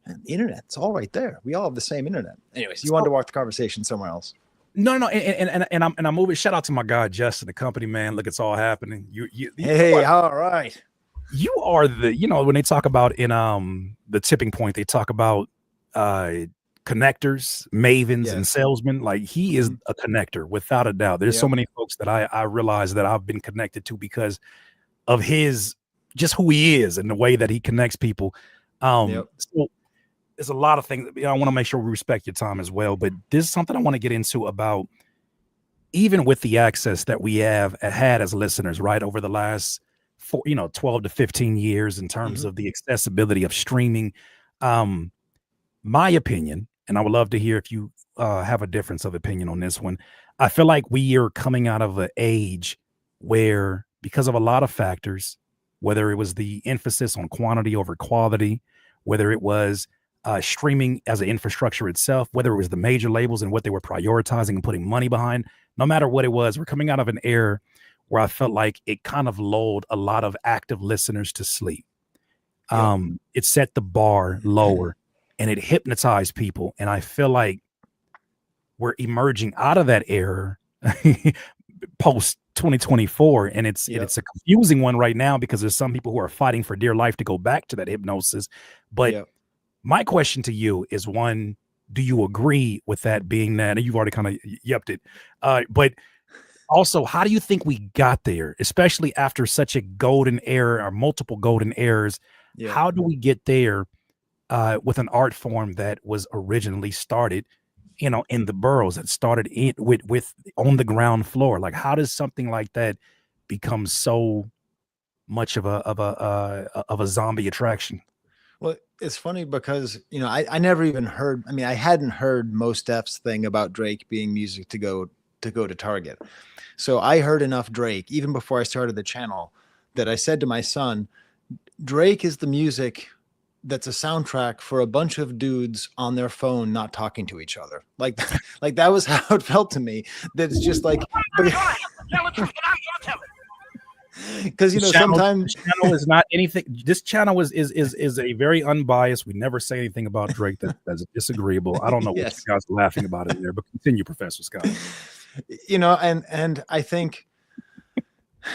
the internet, it's all right there. We all have the same internet. Anyways, you wanted to walk the conversation somewhere else. No, and I'm moving. Shout out to my guy Justin, the company man. Look, it's all happening. Hey, all right. You are when they talk about in the tipping point, they talk about connectors, mavens, and salesmen. Like he is a connector without a doubt. There's so many folks that I realize that I've been connected to because of his just who he is and the way that he connects people. So there's a lot of things. I want to make sure we respect your time as well. But this is something I want to get into about even with the access that we have had as listeners, right, over the last 12 to 15 years in terms of the accessibility of streaming. My opinion, and I would love to hear if you have a difference of opinion on this one. I feel like we are coming out of an age where, because of a lot of factors, whether it was the emphasis on quantity over quality, whether it was streaming as an infrastructure itself, whether it was the major labels and what they were prioritizing and putting money behind, no matter what it was, we're coming out of an era where I felt like it kind of lulled a lot of active listeners to sleep. It set the bar lower and it hypnotized people. And I feel like we're emerging out of that era post 2024. And it's a confusing one right now because there's some people who are fighting for dear life to go back to that hypnosis. But my question to you is one, do you agree with that being that? And you've already kind of yepped it. But also, how do you think we got there, especially after such a golden era or multiple golden eras? How do we get there with an art form that was originally started, in the boroughs, that started with on the ground floor? Like, how does something like that become so much of a zombie attraction? Well, it's funny because, I never even heard, I hadn't heard Mos Def's thing about Drake being music to go to Target. So I heard enough Drake even before I started the channel that I said to my son, Drake is the music that's a soundtrack for a bunch of dudes on their phone not talking to each other. Like that was how it felt to me. That it's just like, because sometimes this channel is not anything. This channel is a very unbiased. We never say anything about Drake that's disagreeable. I don't know what you guys are laughing about in there, but continue, Professor Scott. And I think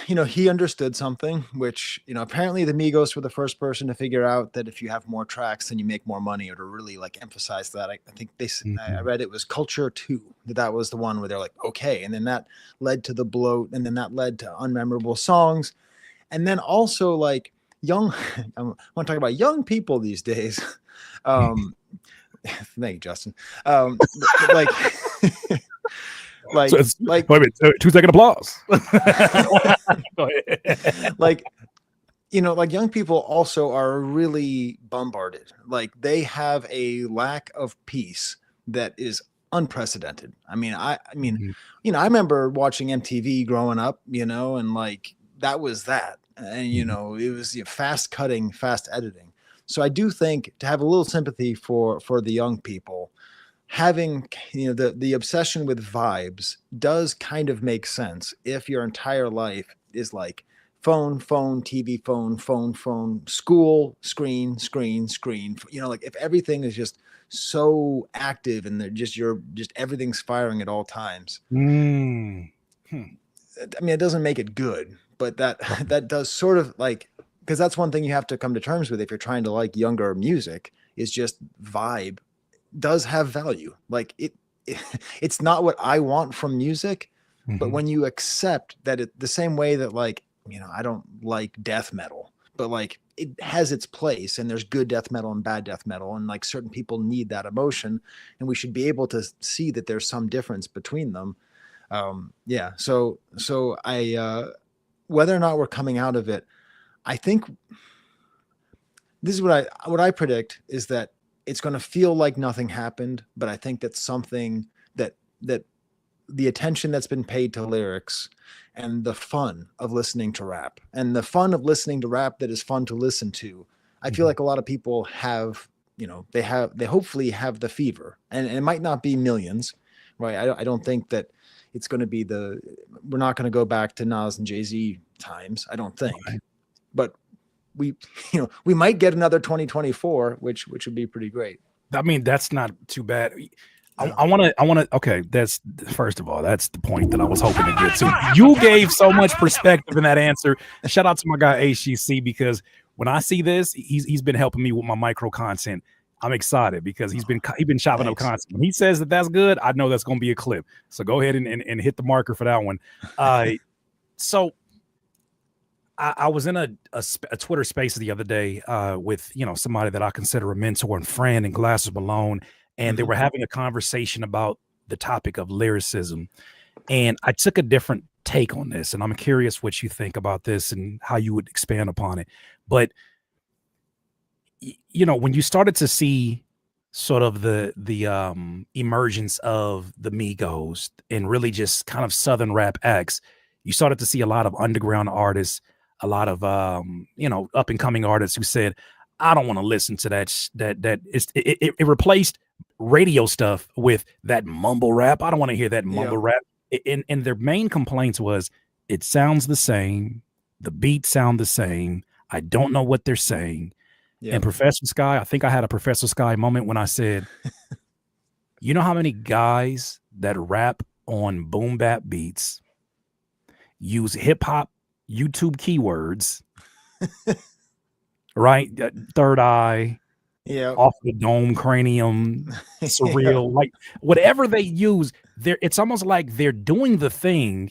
he understood something, which, apparently the Migos were the first person to figure out that if you have more tracks, then you make more money, or to really like emphasize that. I think I Mhm. read it was Culture 2, that was the one where they're like, okay. And then that led to The Bloat. And then that led to Unmemorable Songs. And then also like young, I want to talk about young people these days. Um, Thank you, Justin. But like, So it's like, wait a minute, 2-second applause. Go ahead. like, like young people also are really bombarded. Like they have a lack of peace that is unprecedented. I mean, Mhm. I remember watching MTV growing up, and like that was that. And Mhm. it was fast cutting, fast editing. So I do think to have a little sympathy for the young people, having the obsession with vibes does kind of make sense if your entire life is like phone, TV, phone, school, screen. Like if everything is just so active and they're just everything's firing at all times. Mm. Hmm. I mean, it doesn't make it good, but that that does sort of like, because that's one thing you have to come to terms with if you're trying to like younger music, is just vibe does have value. Like it's not what I want from music, but Mhm. when you accept that, it the same way that like, I don't like death metal, but like it has its place, and there's good death metal and bad death metal, and like certain people need that emotion, and we should be able to see that there's some difference between them. Yeah. So I whether or not we're coming out of it, I think this is what I predict is that it's going to feel like nothing happened, but I think that something that the attention that's been paid to lyrics and the fun of listening to rap and the fun of listening to rap that is fun to listen to, I feel Mhm. like a lot of people have, they hopefully have the fever, and it might not be millions, right? I don't think that it's going to be we're not going to go back to Nas and Jay-Z times, I don't think, Right. but we we might get another 2024, which would be pretty great. I mean, that's not too bad. Yeah. I want to. Okay, that's first of all, that's the point that I was hoping to get Somebody's to. gonna have to You tell the gave truth, so and I'm much gonna tell it. perspective in that answer. Shout out to my guy HGC, because when I see this, he's been helping me with my micro content. I'm excited because he's been chopping up Thanks. content. When he says that that's good, I know that's going to be a clip. So go ahead and hit the marker for that one. So I was in a Twitter space the other day with somebody that I consider a mentor and friend, and Glasses Malone, and they Mhm. were having a conversation about the topic of lyricism, and I took a different take on this, and I'm curious what you think about this and how you would expand upon it. But when you started to see sort of the emergence of the Migos and really just kind of Southern rap acts, you started to see a lot of underground artists, a lot of up and coming artists who said, I don't want to listen to it replaced radio stuff with that mumble rap. I don't want to hear that Yeah. mumble rap. And their main complaints was, it sounds the same, the beats sound the same, I don't know what they're saying. Yeah. And Professor Skye, I think I had a Professor Skye moment when I said, you know how many guys that rap on boom bap beats use hip hop YouTube keywords, right? Third eye, Yeah. off the dome, cranium, Yeah. surreal, like whatever they use, it's almost like they're doing the thing.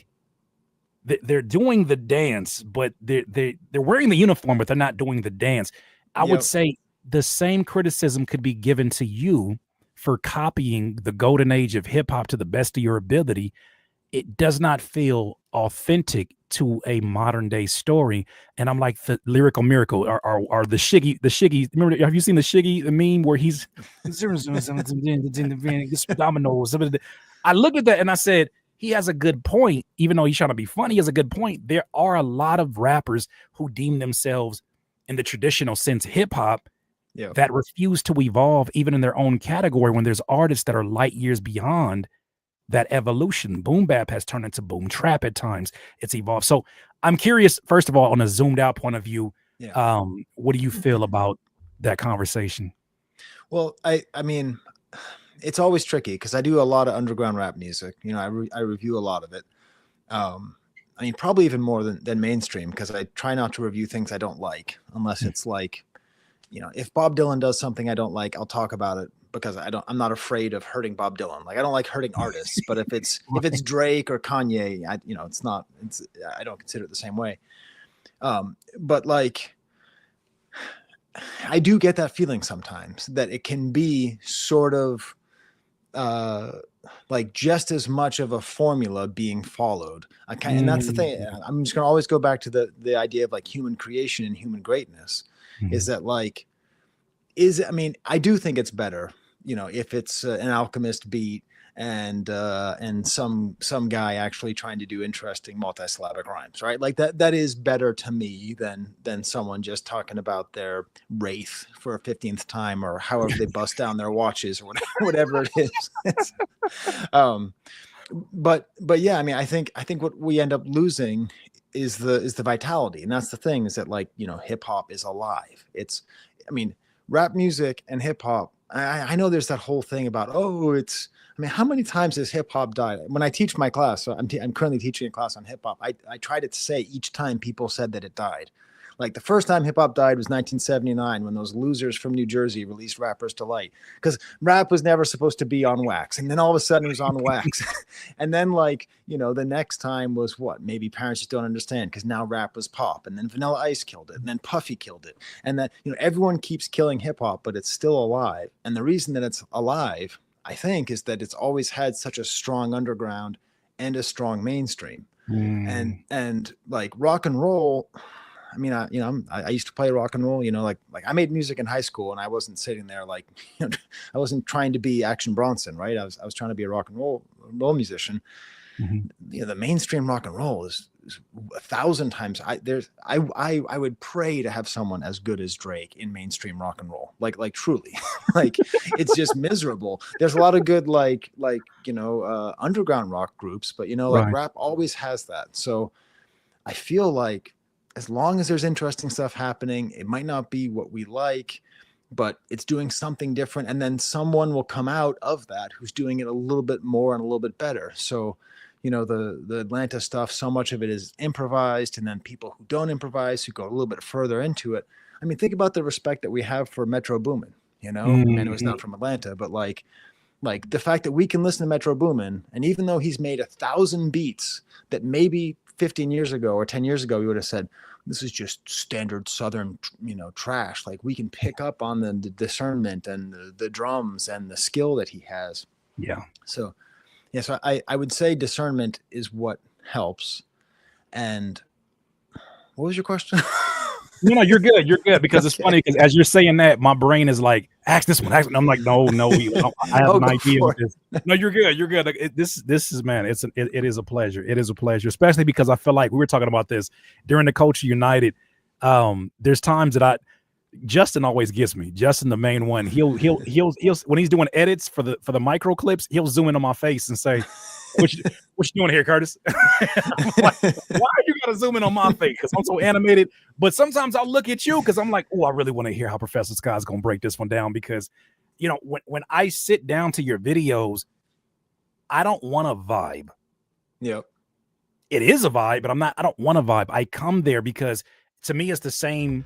They're doing the dance, but they're wearing the uniform, but they're not doing the dance. I would Yep. say the same criticism could be given to you for copying the golden age of hip hop to the best of your ability. It does not feel authentic to a modern day story. And I'm like, the lyrical miracle are the Shiggy. Remember, have you seen the Shiggy, the meme where he's dominoes? I looked at that and I said, he has a good point. Even though he's trying to be funny, he has a good point. There are a lot of rappers who deem themselves in the traditional sense hip hop Yep. that refuse to evolve even in their own category, when there's artists that are light years beyond that evolution. Boom bap has turned into boom trap at times. It's evolved. So I'm curious, first of all, on a zoomed out point of view, Yeah. what do you feel about that conversation? Well, I mean, it's always tricky because I do a lot of underground rap music. I review a lot of it. Um, I mean, probably even more than mainstream, because I try not to review things I don't like, unless it's like, if Bob Dylan does something I don't like, I'll talk about it because I'm not afraid of hurting Bob Dylan. Like, I don't like hurting artists, but if it's Drake or Kanye, I don't consider it the same way. But like, I do get that feeling sometimes that it can be sort of like just as much of a formula being followed. And that's the thing. I'm just going to always go back to the idea of like human creation and human greatness. Is that like, I mean, I do think it's better, if it's an Alchemist beat and some guy actually trying to do interesting multisyllabic rhymes, right? Like that is better to me than someone just talking about their Wraith for a 15th time, or however they bust down their watches, or whatever it is. But yeah, I mean, I think what we end up losing is the vitality. And that's the thing, is that like, hip hop is alive. I mean, rap music and hip hop, I know there's that whole thing about, I mean, how many times has hip hop died? When I teach my class, so I'm currently teaching a class on hip hop. I try to say each time people said that it died. Like, the first time hip hop died was 1979, when those losers from New Jersey released Rapper's Delight, because rap was never supposed to be on wax. And then all of a sudden it was on wax. And then like, the next time was what? Maybe Parents Just Don't Understand, because now rap was pop. And then Vanilla Ice killed it. And then Puffy killed it. And that, everyone keeps killing hip hop, but it's still alive. And the reason that it's alive, I think, is that it's always had such a strong underground and a strong mainstream. And like rock and roll, I mean, I used to play rock and roll, like I made music in high school, and I wasn't sitting there like, I wasn't trying to be Action Bronson, right? I was trying to be a rock and roll musician. The mainstream rock and roll is 1,000 times. I would pray to have someone as good as Drake in mainstream rock and roll, like truly. Like, it's just miserable. There's a lot of good underground rock groups, but like rap always has that. So I feel like, as long as there's interesting stuff happening, it might not be what we like, but it's doing something different. And then someone will come out of that who's doing it a little bit more and a little bit better. So, the Atlanta stuff, so much of it is improvised. And then people who don't improvise, who go a little bit further into it. I mean, think about the respect that we have for Metro Boomin, and it was not from Atlanta, but like the fact that we can listen to Metro Boomin, and even though he's made 1,000 beats that maybe 15 years ago or 10 years ago, we would have said, this is just standard Southern, trash. Like, we can pick up on the discernment and the drums and the skill that he has. Yeah. So I would say discernment is what helps. And what was your question? No, you're good. You're good, because it's funny, because as you're saying that, my brain is like, ask this one. I'm like, no, I have an idea of this. No, you're good. You're good. Like, this is, man, it is a pleasure. It is a pleasure, especially because I feel like we were talking about this during the Culture United. There's times that Justin always gets me. Justin, the main one, he'll when he's doing edits for the micro clips, he'll zoom in on my face and say, what you doing here, Curtis? I'm like, why are you gotta zoom in on my face? Because I'm so animated. But sometimes I'll look at you because I'm like, I really want to hear how Professor Skye's gonna break this one down. Because when I sit down to your videos, I don't want a vibe. Yep. It is a vibe, but I don't want a vibe. I come there because, to me, it's the same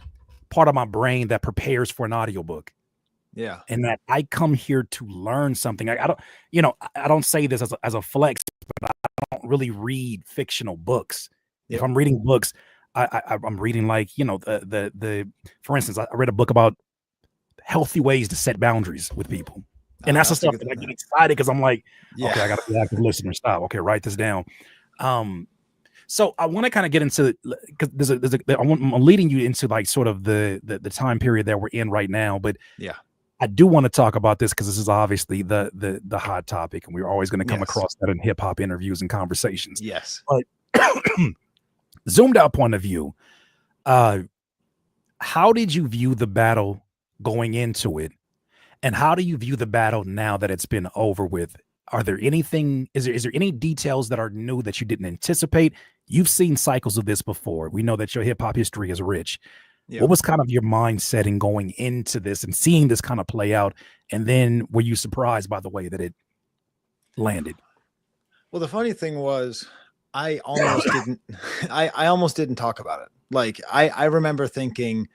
part of my brain that prepares for an audiobook. Yeah. And that I come here to learn something. I don't say this as a flex, but I don't really read fictional books. Yep. If I'm reading books, I'm reading like, for instance, I read a book about healthy ways to set boundaries with people. And that's the stuff that I get excited, because I'm like, okay, I got to be an active listener. Stop. Okay, write this down. So I want to kind of get into, because I'm leading you into like sort of the time period that we're in right now. But yeah, I do want to talk about this because this is obviously the hot topic, and we're always going to come across that in hip hop interviews and conversations. Yes. But zoomed out point of view, how did you view the battle going into it, and how do you view the battle now that it's been over with? Is there any details that are new that you didn't anticipate? You've seen cycles of this before. We know that your hip hop history is rich. Yeah. What was kind of your mindset in going into this and seeing this kind of play out? And then were you surprised by the way that it landed? Well, the funny thing was, I almost didn't I almost didn't talk about it. Like I remember thinking,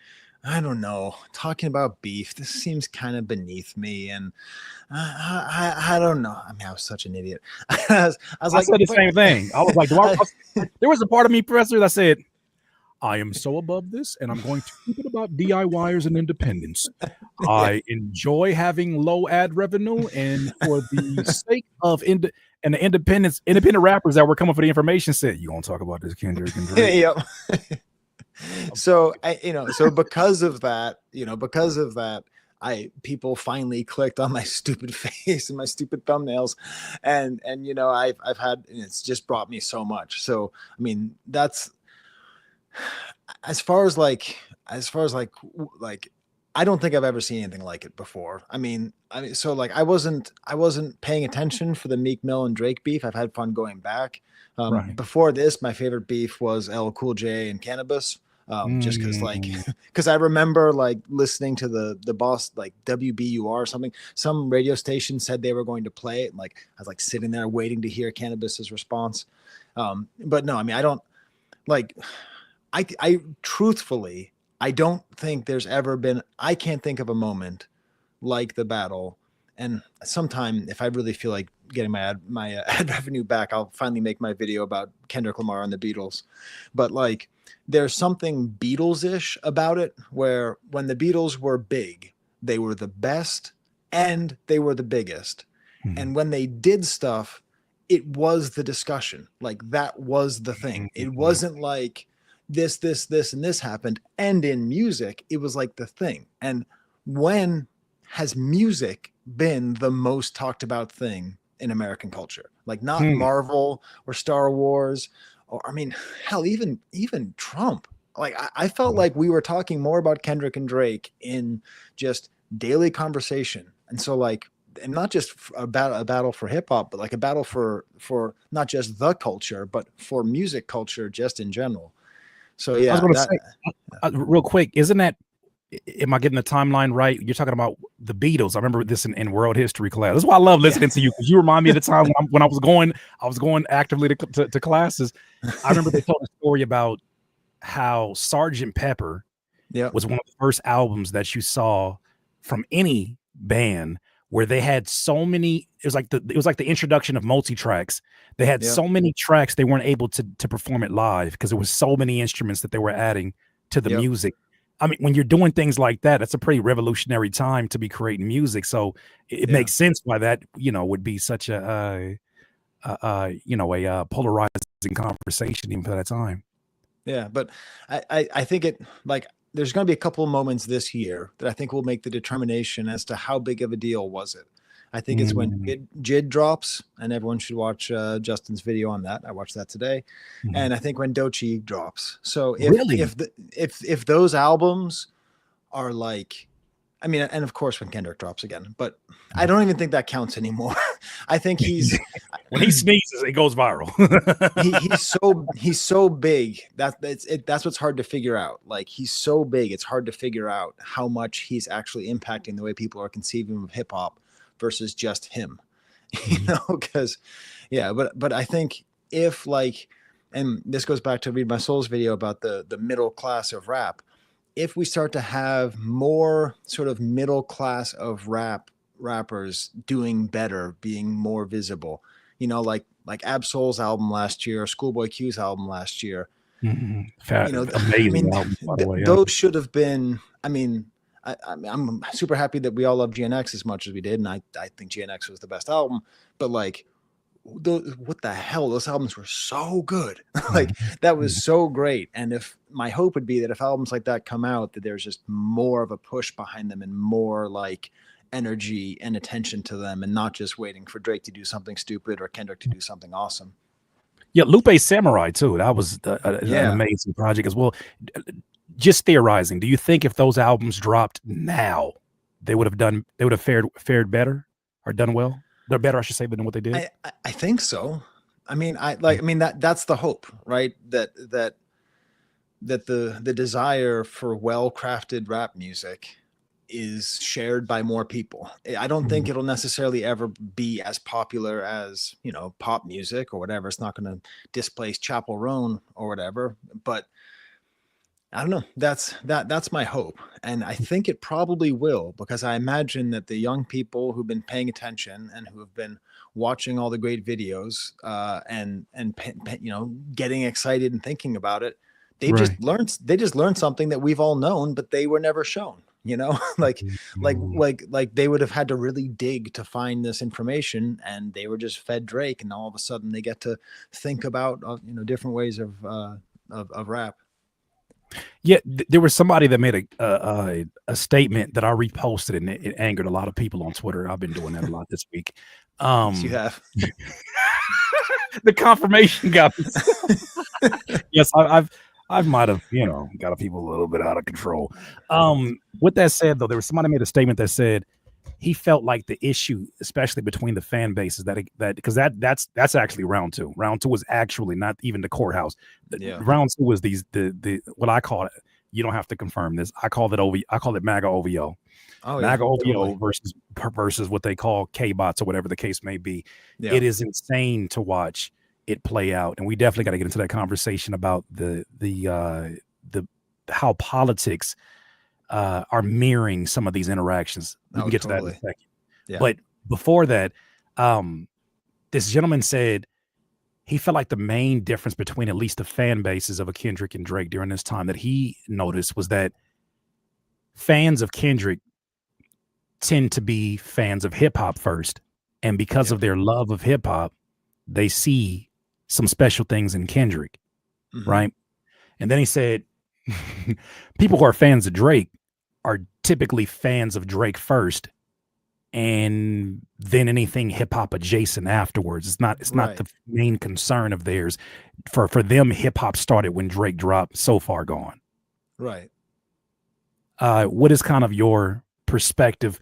I don't know, talking about beef, this seems kind of beneath me. And I don't know. I mean, I was such an idiot. I was I like, said the but same thing. I was like, do I, there was a part of me, Professor, that said, I am so above this, and I'm going to keep it about DIYers and independents. yeah, I enjoy having low ad revenue, and for the sake of and the independent rappers that were coming for the information said, you gonna talk about this Kendrick and Drake? yeah. So so because of that, I people finally clicked on my stupid face and my stupid thumbnails, and I've had, and it's just brought me so much. So I mean, that's as far as like I don't think I've ever seen anything like it before. I mean, so like I wasn't paying attention for the Meek Mill and Drake beef. I've had fun going back. Right. Before this, my favorite beef was L Cool J and Cannabis. Just because like Mm. because I remember like listening to the boss, like WBUR or something, some radio station said they were going to play it, and like I was like sitting there waiting to hear Cannabis's response. But no, I mean, I don't like I truthfully, I don't think there's ever been, I can't think of a moment like the battle. And sometime, if I really feel like getting my ad revenue back, I'll finally make my video about Kendrick Lamar and the Beatles. But like, there's something Beatles-ish about it, where when the Beatles were big, they were the best and they were the biggest. Mhm. And when they did stuff, it was the discussion. Like that was the thing. It wasn't like this, and this happened. And in music, it was like the thing. And when has music been the most talked about thing in American culture? Like not Hmm. Marvel or Star Wars, or I mean, hell, even Trump. Like I felt like we were talking more about Kendrick and Drake in just daily conversation. And so like, and not just a battle for hip hop, but like a battle for not just the culture, but for music culture just in general. So I was yeah, going to that say, real quick, isn't that? Am I getting the timeline right? You're talking about the Beatles. I remember this in world history class. That's why I love listening to you, because you remind me of the time when I was going actively to classes. I remember they told a story about how Sergeant Pepper yeah, was one of the first albums that you saw from any band where they had so many. It was like the introduction of multi-tracks. They had yeah, so many tracks they weren't able to perform it live because there was so many instruments that they were adding to the yeah, music. I mean, when you're doing things like that, it's a pretty revolutionary time to be creating music. So it yeah. makes sense why that would be such a polarizing conversation even for that time. Yeah, but I think it like there's going to be a couple of moments this year that I think will make the determination as to how big of a deal was it. I think it's when Mm, Jid drops, and everyone should watch Justin's video on that. I watched that today, mhm. and I think when Doechii drops. So Really? if those albums are like, I mean, and of course when Kendrick drops again, but I don't even think that counts anymore. I think When he sneezes, it goes viral. he's so big that's what's hard to figure out. Like he's so big, it's hard to figure out how much he's actually impacting the way people are conceiving of hip hop versus just him. Mhm. Because yeah, but I think if like, and this goes back to Read My Soul's video about the middle class of rap. If we start to have more sort of middle class of rappers doing better, being more visible, like Absol's album last year, Schoolboy Q's album last year, Mhm. I Amazing mean, album, by the way. Yeah. those should have been. I mean, I'm super happy that we all love GNX as much as we did, and I think GNX was the best album. But like, what the hell? Those albums were so good. Like Mhm. that was Mhm. so great. And if my hope would be that if albums like that come out, that there's just more of a push behind them and more like energy and attention to them, and not just waiting for Drake to do something stupid or Kendrick to do something awesome. Yeah, Lupe Samurai too. That was an Yeah. amazing project as well. Just theorizing, do you think if those albums dropped now, they would have fared better or done well? They're better, I should say, than what they did. I think so. I mean that's the hope, right? That the desire for well-crafted rap music is shared by more people. I don't think it'll necessarily ever be as popular as, you know, pop music or whatever. It's not going to displace Chapel Roan or whatever, but I don't know. That's my hope. And I think it probably will, because I imagine that the young people who've been paying attention and who have been watching all the great videos, and you know, getting excited and thinking about it, they Right. just learned something that we've all known, but they were never shown, you know, like they would have had to really dig to find this information, and they were just fed Drake, and all of a sudden they get to think about, you know, different ways of rap. Yeah, there was somebody that made a statement that I reposted, and it angered a lot of people on Twitter. I've been doing that a lot this week. Yes, you have. The confirmation got me. Yes, I might have, you know, got people a little bit out of control. With that said, though, there was somebody made a statement that said he felt like the issue, especially between the fan bases, that because that's actually round two. Round two was actually not even the courthouse. Yeah. Round two was the what I call it. You don't have to confirm this. I call it MAGA OVO. Oh, MAGA yeah, OVO totally. versus what they call K-bots or whatever the case may be. Yeah. It is insane to watch it play out, and we definitely got to get into that conversation about the how politics are mirroring some of these interactions. We can get to that in a second. Yeah. But before that, this gentleman said he felt like the main difference between at least the fan bases of a Kendrick and Drake during this time that he noticed was that fans of Kendrick tend to be fans of hip hop first. And because of their love of hip hop, they see some special things in Kendrick. Mm-hmm. Right. And then he said, people who are fans of Drake are typically fans of Drake first, and then anything hip hop adjacent afterwards. It's not Right. the main concern of theirs. For them, hip hop started when Drake dropped So Far Gone. Right. What is kind of your perspective?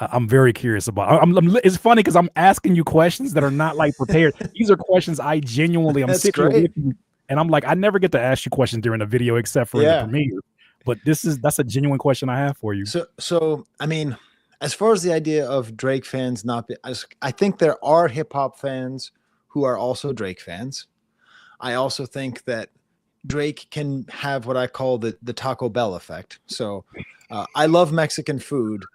I'm very curious about. It's funny because I'm asking you questions that are not like prepared. These are questions I genuinely I'm That's sitting great. with you, and I'm like, I never get to ask you questions during a video except for in the premiere. But that's a genuine question I have for you. So I mean, as far as the idea of Drake fans not be, I think there are hip hop fans who are also Drake fans. I also think that Drake can have what I call the Taco Bell effect. So I love Mexican food,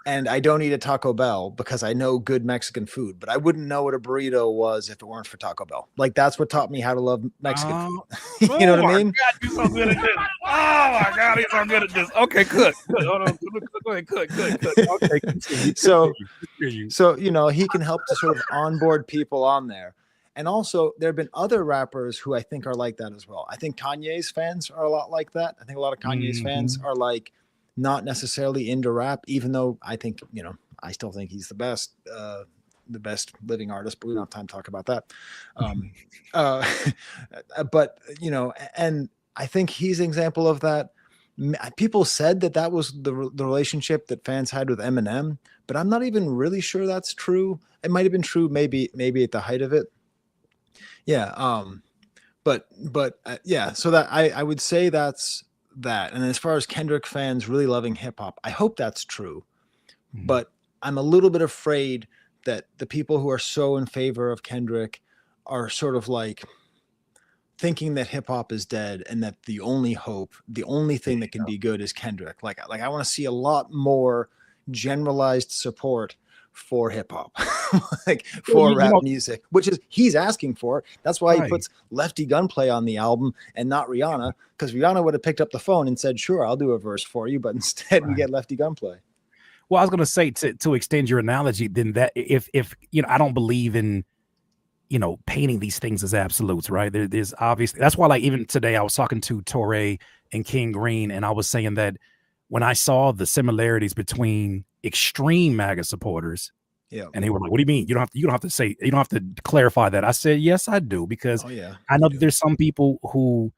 and I don't eat a Taco Bell because I know good Mexican food, but I wouldn't know what a burrito was if it weren't for Taco Bell. Like, that's what taught me how to love Mexican food. You know what I mean? God, you're so good at this. Oh my God, he's so good at this. Okay, good. Hold on. Go ahead. Good. Okay, continue. So, you know, he can help to sort of onboard people on there. And also, there have been other rappers who I think are like that as well. I think Kanye's fans are a lot like that. I think a lot of Kanye's fans are like not necessarily into rap, even though I think, you know, I still think he's the best living artist, but we don't have time to talk about that. But, you know, and I think he's an example of that. People said that was the relationship that fans had with Eminem, but I'm not even really sure that's true. It might have been true maybe at the height of it. Yeah. But yeah, so that I would say that's that. And as far as Kendrick fans really loving hip hop, I hope that's true. But I'm a little bit afraid that the people who are so in favor of Kendrick are sort of like thinking that hip hop is dead and that the only hope, the only thing that can be good is Kendrick. Like I want to see a lot more generalized support for hip hop, like for rap music, which is he's asking for. That's why he puts Lefty Gunplay on the album and not Rihanna, because Rihanna would have picked up the phone and said, "Sure, I'll do a verse for you," but instead we get Lefty Gunplay. Well, I was going to say to extend your analogy, then that if you know, I don't believe in, you know, painting these things as absolutes, right? There's obviously, that's why, like, even today I was talking to Torre and King Green, and I was saying that when I saw the similarities between extreme MAGA supporters, and they were like, "What do you mean? You don't have to clarify that." I said, "Yes, I do, because I know that there's some people who,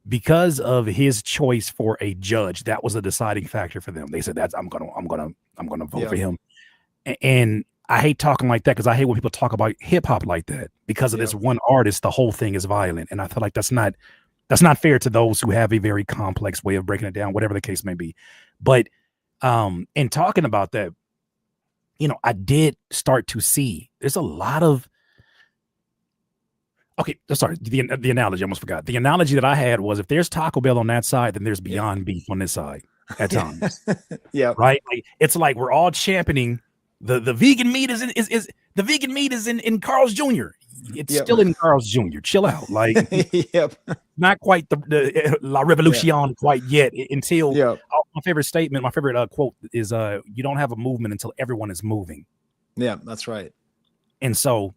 because of his choice for a judge, that was a deciding factor for them. They said I'm gonna vote for him." And I hate talking like that because I hate when people talk about hip hop like that. Because of this one artist, the whole thing is violent, and I feel like that's not fair to those who have a very complex way of breaking it down, whatever the case may be. But And talking about that, I did start to see there's a lot of, okay, sorry, the analogy, I almost forgot. The analogy that I had was if there's Taco Bell on that side, then there's Beyond Beef on this side at times. Yeah. Right? Like, it's like we're all championing the vegan meat is the vegan meat is in Carl's Jr. It's still in Carl's Jr. Chill out. Like, Yep. not quite the La Revolution quite yet until my favorite statement, my favorite quote is you don't have a movement until everyone is moving. Yeah, that's right. And so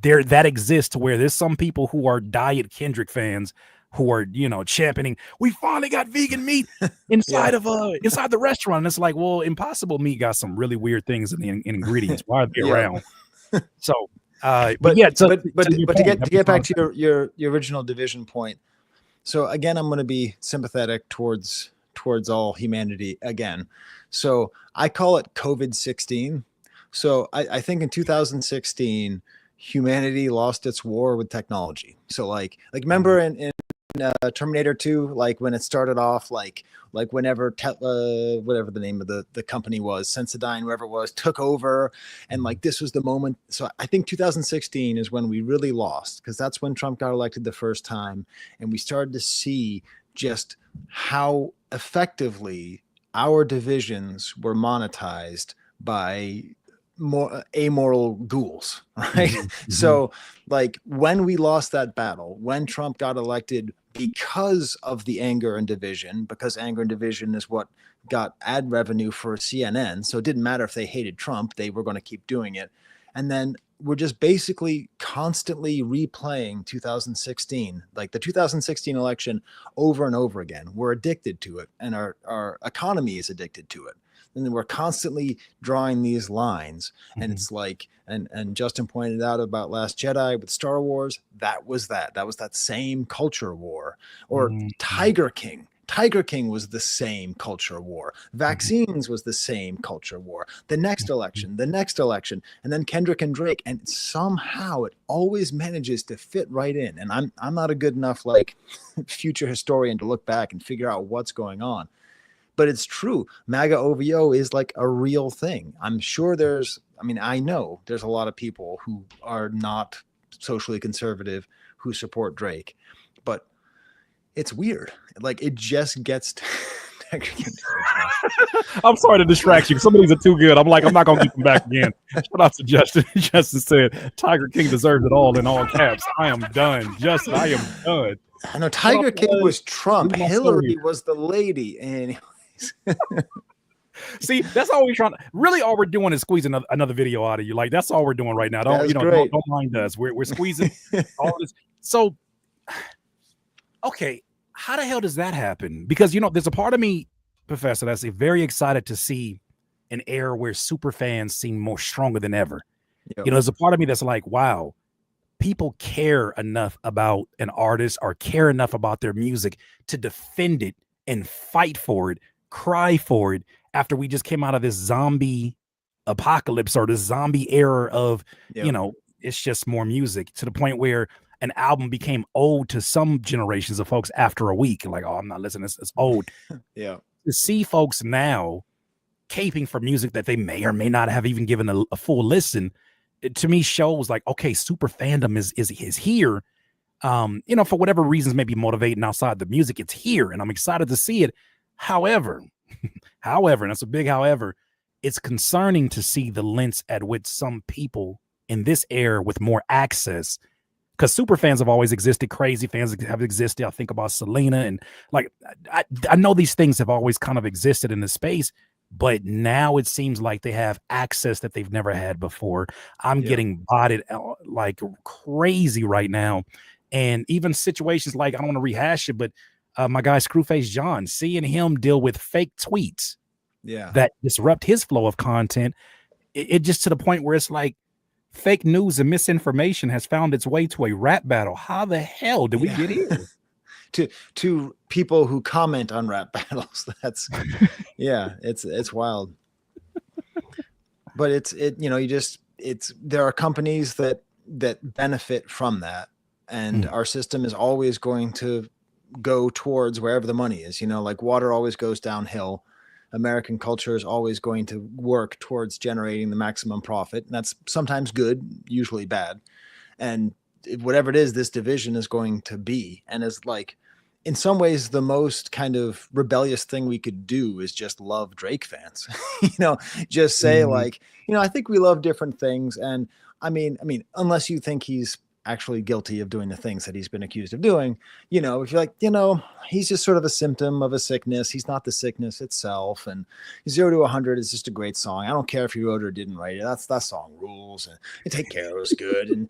there that exists to where there's some people who are diet Kendrick fans who are, championing, we finally got vegan meat inside of inside the restaurant. And it's like, well, Impossible Meat got some really weird things in the ingredients. Why are they around? So but to get back to your original division point. So again, I'm going to be sympathetic towards all humanity again. So I call it COVID-16. So I think in 2016, humanity lost its war with technology. So like remember in Terminator 2, like when it started off, like whenever whatever the name of the company was, Sensodyne, whoever it was, took over, and like this was the moment. So I think 2016 is when we really lost, because that's when Trump got elected the first time, and we started to see just how effectively our divisions were monetized by more amoral ghouls, right? Mm-hmm. So like when we lost that battle, when Trump got elected because of the anger and division, because anger and division is what got ad revenue for CNN. So it didn't matter if they hated Trump, they were going to keep doing it. And then we're just basically constantly replaying 2016, like the 2016 election over and over again. We're addicted to it, and our economy is addicted to it. And then we're constantly drawing these lines. And it's like, and Justin pointed out about Last Jedi with Star Wars, that was that same culture war. Or Tiger King. Tiger King was the same culture war. Vaccines was the same culture war. The next election, and then Kendrick and Drake. And somehow it always manages to fit right in. And I'm not a good enough like future historian to look back and figure out what's going on. But it's true. MAGA OVO is like a real thing. I'm sure I know there's a lot of people who are not socially conservative who support Drake, but it's weird. Like it just gets I'm sorry to distract you. Some of these are too good. I'm like, I'm not going to keep them back again. Shout out to Justin. Justin said, Tiger King deserves it all in all caps. I am done. Justin, I am done. I know Tiger King was Trump. Hillary was the lady. And see, that's all we're trying. Really, all we're doing is squeezing another video out of you. Like that's all we're doing right now. Don't mind us. We're squeezing all this. So, okay, how the hell does that happen? Because there's a part of me, Professor, that's very excited to see an era where super fans seem more stronger than ever. Yep. There's a part of me that's like, wow, people care enough about an artist or care enough about their music to defend it and fight for it. Cry for it after we just came out of this zombie apocalypse or this zombie era of it's just more music, to the point where an album became old to some generations of folks after a week. Like, oh, I'm not listening, it's old. Yeah. To see folks now caping for music that they may or may not have even given a full listen, it to me shows like, okay, super fandom is here. For whatever reasons, maybe motivating outside the music, it's here, and I'm excited to see it. However, and that's a big however, it's concerning to see the lengths at which some people in this era with more access, because super fans have always existed, crazy fans have existed. I think about Selena, and like I know these things have always kind of existed in the space, but now it seems like they have access that they've never had before. I'm getting botted like crazy right now. And even situations like, I don't want to rehash it, but my guy Screwface John, seeing him deal with fake tweets that disrupt his flow of content, it just to the point where it's like fake news and misinformation has found its way to a rap battle. How the hell did we get here? to people who comment on rap battles. That's it's wild. But there are companies that benefit from that. And our system is always going to go towards wherever the money is, like water always goes downhill. American culture is always going to work towards generating the maximum profit. And that's sometimes good, usually bad. And whatever it is, this division is going to be, and is like, in some ways, the most kind of rebellious thing we could do is just love Drake fans, just say like, I think we love different things. And I mean, unless you think he's actually guilty of doing the things that he's been accused of doing, if you're like, he's just sort of a symptom of a sickness. He's not the sickness itself. And 0 to 100 is just a great song. I don't care if he wrote it or didn't write it. That song rules, and Take Care was good. And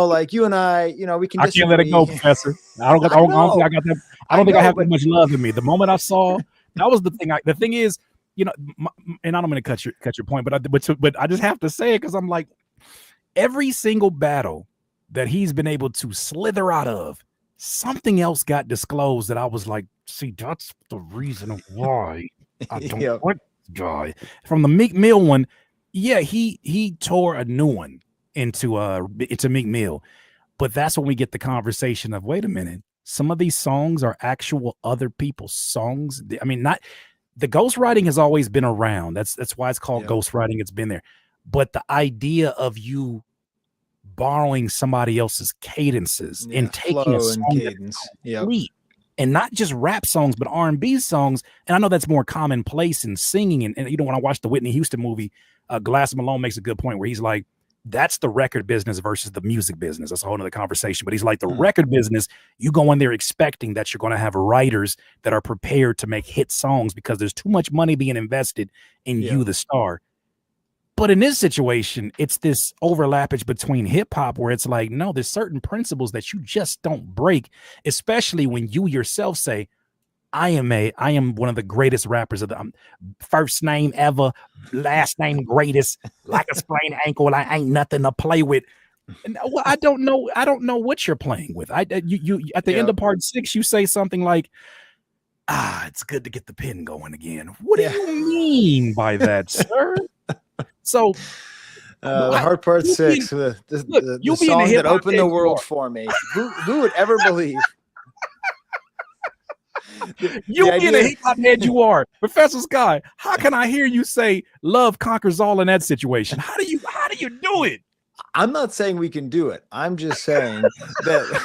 like you and I, we can. I can't let it go, Professor. I don't think I got that. I don't think I have that much love in me. The moment I saw, that was the thing. The thing is, and I don't mean to cut your point, but I just have to say it because I'm like, every single battle that he's been able to slither out of, something else got disclosed that I was like, see, that's the reason why I don't want this guy. From the Meek Mill one, yeah, he tore a new one into Meek Mill, but that's when we get the conversation of, wait a minute, some of these songs are actual other people's songs. I mean, not the ghostwriting has always been around. That's why it's called ghostwriting. It's been there, but the idea of you borrowing somebody else's cadences and taking a song cadence, and not just rap songs, but R&B songs. And I know that's more commonplace in singing. And when I watched the Whitney Houston movie, Glass Malone makes a good point where he's like, that's the record business versus the music business. That's a whole other conversation. But he's like, the record business, you go in there expecting that you're going to have writers that are prepared to make hit songs because there's too much money being invested in you, the star. But in this situation, it's this overlappage between hip hop where it's like, no, there's certain principles that you just don't break, especially when you yourself say, I am one of the greatest rappers of the first name ever, last name greatest, like a sprained ankle. I ain't nothing to play with. And I don't know what you're playing with. You at the end of part 6, you say something like, it's good to get the pen going again. What do you mean by that, sir? So the hard part 6, the song that opened the world for me. Who would ever believe? You being a hip hop head you are, Professor Skye, how can I hear you say love conquers all in that situation? How do you do it? I'm not saying we can do it. I'm just saying that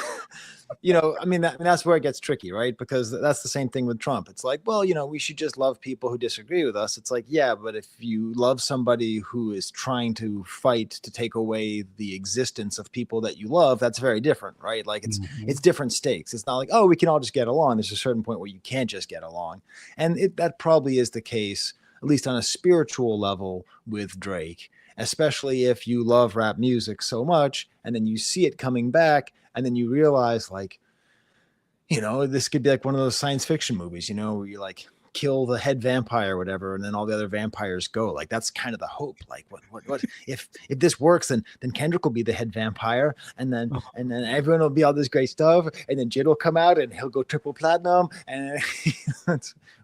that's where it gets tricky, right? Because that's the same thing with Trump. It's like, well, we should just love people who disagree with us. It's like, yeah, but if you love somebody who is trying to fight to take away the existence of people that you love, that's very different, right? Like it's different stakes. It's not like, oh, we can all just get along. There's a certain point where you can't just get along. And that probably is the case, at least on a spiritual level, with Drake, especially if you love rap music so much and then you see it coming back. And then you realize, like, this could be like one of those science fiction movies, where you like kill the head vampire or whatever, and then all the other vampires go. Like, that's kind of the hope. Like, what if this works, then Kendrick will be the head vampire, and then everyone will be all this great stuff, and then Jid will come out and he'll go triple platinum, and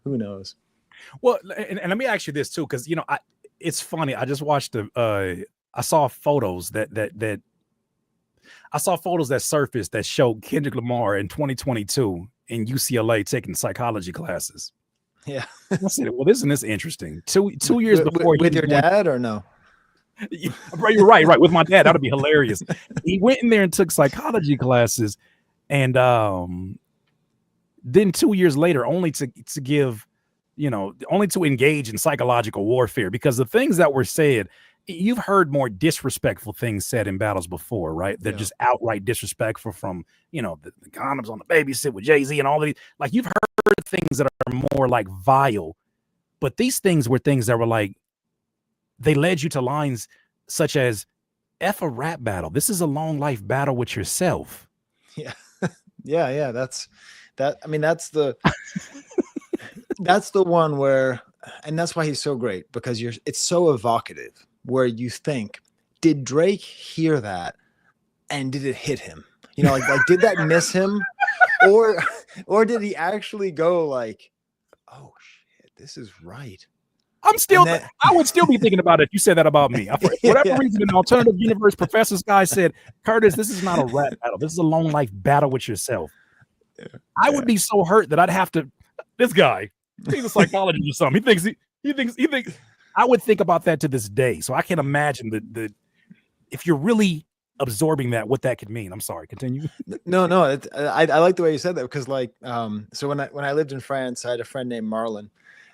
who knows? Well, and let me ask you this too, because it's funny. I just watched I saw photos that surfaced that showed Kendrick Lamar in 2022 in UCLA taking psychology classes. Yeah. I said, well, isn't this interesting? Two years before. With your dad or no? You're right. With my dad, that'd be hilarious. He went in there and took psychology classes, and then 2 years later, only to give, only to engage in psychological warfare, because the things that were said, you've heard more disrespectful things said in battles before, right? They're just outright disrespectful, from, the condoms on the babysit with Jay-Z and all these. Like, you've heard things that are more like vile, but these things were things that were like, they led you to lines such as, F a rap battle. This is a long life battle with yourself. Yeah. Yeah. That's the one where, and that's why he's so great, because it's so evocative, where you think, did Drake hear that and did it hit him? Like did that miss him, or did he actually go like, oh shit, this is right? I would still be thinking about it if you said that about me. For whatever reason, in an alternative universe, Professor Skye said, Curtis, this is not a rap battle. This is a long life battle with yourself. I would be so hurt that I'd have to, this guy, he's a psychologist or something. He thinks You think I would think about that to this day. So I can imagine the if you're really absorbing that, what that could mean. I'm sorry, continue. No, I like the way you said that because like so when I lived in France, I had a friend named Marlon,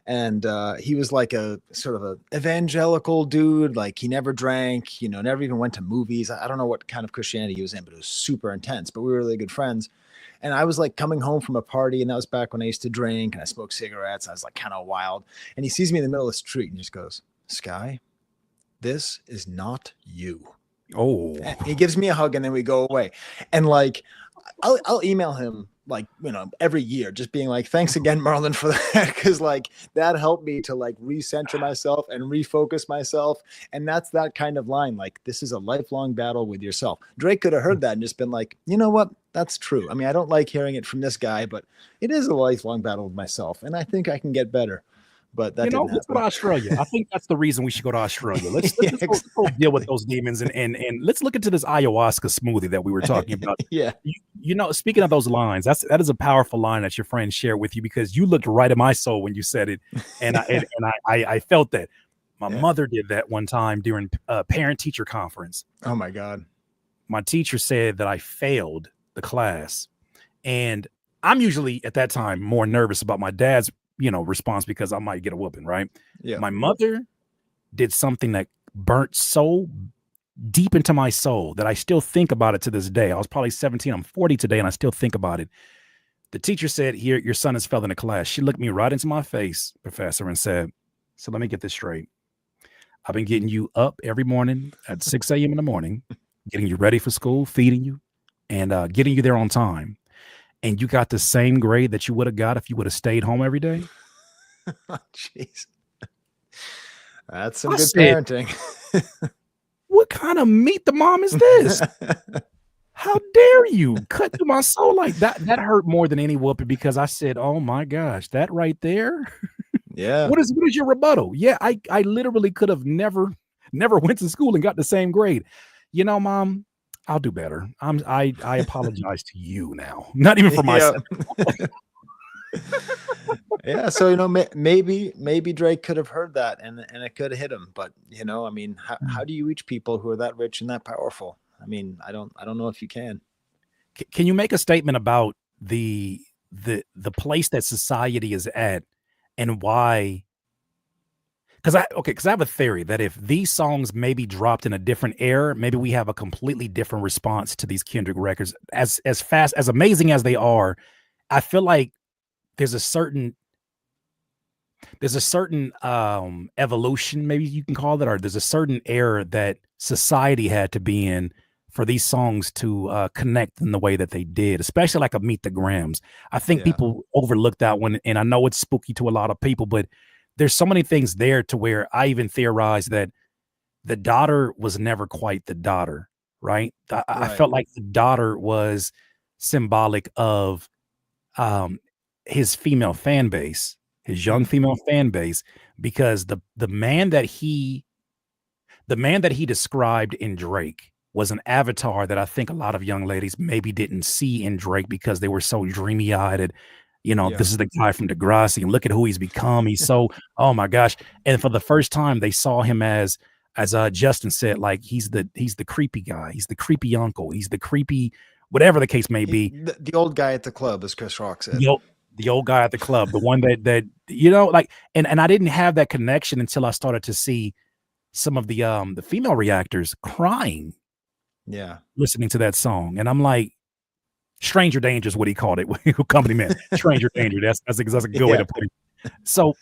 and he was like a sort of a evangelical dude. Like he never drank, never even went to movies. I don't know what kind of Christianity he was in, but it was super intense. But we were really good friends. And I was like coming home from a party, and that was back when I used to drink and I smoked cigarettes. I was like kind of wild. And he sees me in the middle of the street and just goes, Skye, this is not you. Oh, And he gives me a hug and then we go away. And like, I'll email him like, every year, just being like, thanks again, Marlon, for that. Cause like that helped me to like recenter myself and refocus myself. And that's that kind of line. Like, this is a lifelong battle with yourself. Drake could have heard that and just been like, you know what? That's true. I mean, I don't like hearing it from this guy, but it is a lifelong battle with myself. And I think I can get better. But that didn't let's go happen. to Australia. I think that's the reason we should go to Australia. Let's Yeah, let's go deal with those demons and let's look into this ayahuasca smoothie that we were talking about. Yeah. Speaking of those lines, that is a powerful line that your friend shared with you because you looked right in my soul when you said it, and I felt that. My mother did that one time during a parent-teacher conference. Oh my God. My teacher said that I failed the class, and I'm usually at that time more nervous about my dad's response because I might get a whooping, right? Yeah. My mother did something that burnt so deep into my soul that I still think about it to this day. I was probably 17. I'm 40 today, and I still think about it. The teacher said, "Here, your son has failed in a class." She looked me right into my face, professor, and said, "So let me get this straight. I've been getting you up every morning at 6 a.m. in the morning, getting you ready for school, feeding you, and getting you there on time. And you got the same grade that you would have got if you would have stayed home every day." Jeez. That's some I good said, parenting. "What kind of meet the mom is this? How dare you cut through my soul like that?" That hurt more than any whooping because I said, "Oh my gosh, that right there." Yeah. What is your rebuttal? Yeah, I literally could have never went to school and got the same grade. Mom, I'll do better. I apologize to you now, not even for myself. Yeah. So, maybe Drake could have heard that and it could have hit him. But, I mean, how do you reach people who are that rich and that powerful? I mean, I don't know if you can. Can you make a statement about the place that society is at and why? Because I have a theory that if these songs maybe dropped in a different era, maybe we have a completely different response to these Kendrick records. As fast, as amazing as they are, I feel like there's a certain evolution, maybe you can call it, or there's a certain era that society had to be in for these songs to connect in the way that they did, especially like a Meet the Grams. I think people overlook that one, and I know it's spooky to a lot of people, but there's so many things there to where I even theorize that the daughter was never quite the daughter, right? I felt like the daughter was symbolic of his female fan base, his young female fan base, because the man that he described in Drake was an avatar that I think a lot of young ladies maybe didn't see in Drake because they were so dreamy eyed and this is the guy from Degrassi and look at who he's become. He's so, oh my gosh. And for the first time they saw him as Justin said, like he's the creepy guy. He's the creepy uncle. He's the creepy, whatever the case may be. The old guy at the club, as Chris Rock said. The old guy at the club, the one that like, and I didn't have that connection until I started to see some of the female reactors crying. Yeah. Listening to that song. And I'm like, stranger danger is what he called it. Company man, stranger danger. That's a good way to put it. So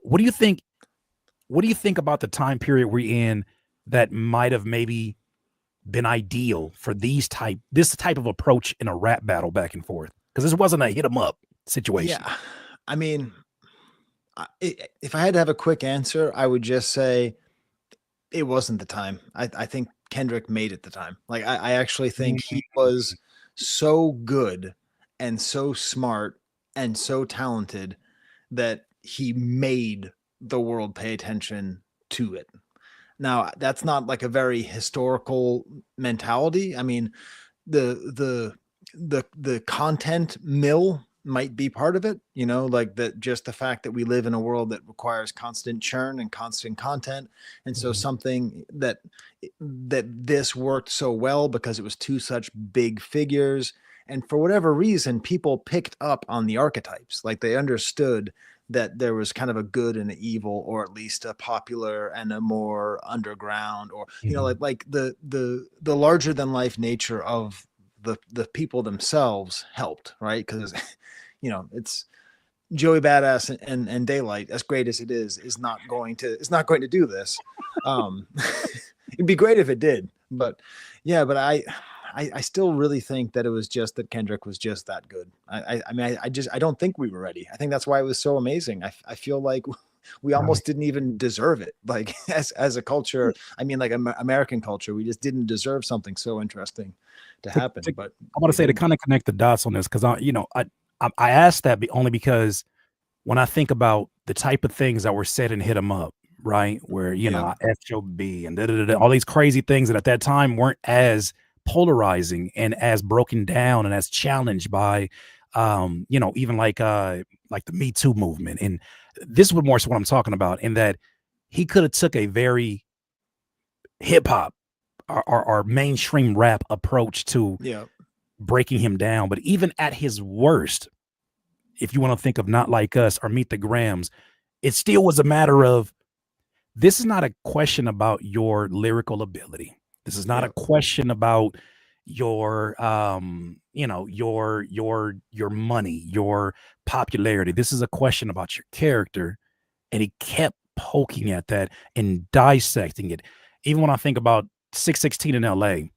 what do you think about the time period we're in that might have maybe been ideal for this type of approach in a rap battle back and forth? Because this wasn't a hit 'em up situation. Yeah. I mean, if I had to have a quick answer, I would just say it wasn't the time. I think Kendrick made it the time. Like I actually think he was so good and so smart and so talented that he made the world pay attention to it. Now, that's not like a very historical mentality. I mean, the content mill might be part of it, you know, like that, just the fact that we live in a world that requires constant churn and constant content. And so Mhm. something that this worked so well because it was two such big figures. And for whatever reason, people picked up on the archetypes. Like they understood that there was kind of a good and an evil, or at least a popular and a more underground, or, you know, Mhm. like the larger than life nature of the people themselves helped, right? Because you know, it's Joey Badass and Daylight, as great as it is not going to do this. Um, it'd be great if it did, but yeah, but I still really think that it was just that Kendrick was just that good. I mean, I don't think we were ready. I think that's why it was so amazing. I feel like we Right. almost didn't even deserve it. Like as a culture, I mean, like American culture, we just didn't deserve something so interesting to happen. But I want to we say to did. kind of connect the dots on this because I asked that only because when I think about the type of things that were said and hit 'em up, right? Where, Yeah. I FOB and da, da, da, da, all these crazy things that at that time weren't as polarizing and as broken down and as challenged by, even like the Me Too movement. And this was more so what I'm talking about in that he could have took a very hip hop or mainstream rap approach to Yeah. breaking him down. But even at his worst, if you want to think of Not Like Us or Meet the Grams, it still was a matter of this is not a question about your lyrical ability. This is not a Yeah. question about your your money, your popularity. This is a question about your character. And he kept poking at that and dissecting it. Even when I think about 616 in LA,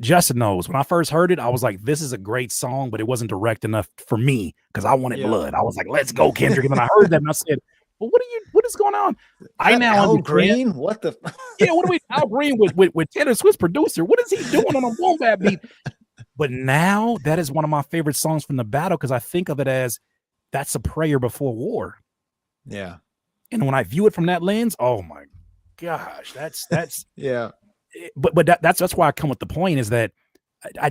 Justin knows when I first heard it, I was like, this is a great song, but it wasn't direct enough for me because I wanted Yeah. blood. I was like, let's go, Kendrick. And then I heard that and I said, well, what is going on? I That now Al understand. Green? What the? Yeah, what are we Al Green with Taylor Swift's producer? What is he doing on a boom bap beat? But now that is one of my favorite songs from the battle because I think of it as that's a prayer before war. Yeah. And when I view it from that lens, oh my gosh, that's Yeah. but that's why I come with the point is that I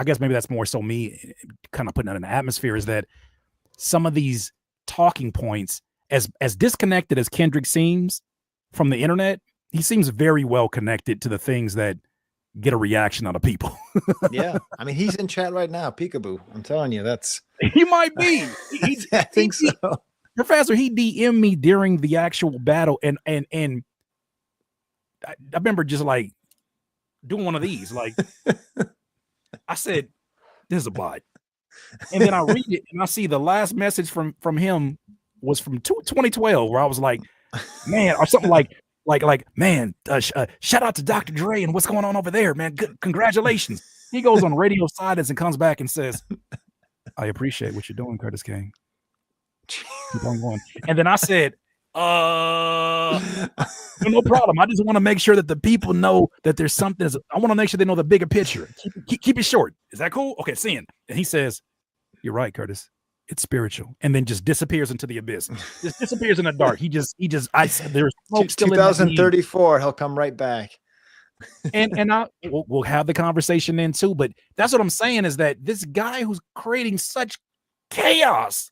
guess maybe that's more so me kind of putting it in the atmosphere is that some of these talking points, as disconnected as Kendrick seems from the internet, he seems very well connected to the things that get a reaction out of people. Yeah. I mean, he's in chat right now. Peekaboo. I'm telling you, that's. He might be. I think so. Professor, he DM'd me during the actual battle, and I remember just like doing one of these. Like I said, this is a bot. And then I read it and I see the last message from him was from 2012, where I was like, man, or something like man, shout out to Dr. Dre and what's going on over there, man. Good, congratulations. He goes on radio silence and comes back and says, I appreciate what you're doing, Curtis King. Keep on going. And then I said, no problem. I just want to make sure that the people know that there's something. I want to make sure they know the bigger picture. Keep it short. Is that cool? Okay, seeing. And he says, you're right, Curtis. It's spiritual. And then just disappears into the abyss. Just disappears in the dark. I said there's smoke still in 2034, he'll come right back. and we'll have the conversation then too. But that's what I'm saying is that this guy who's creating such chaos,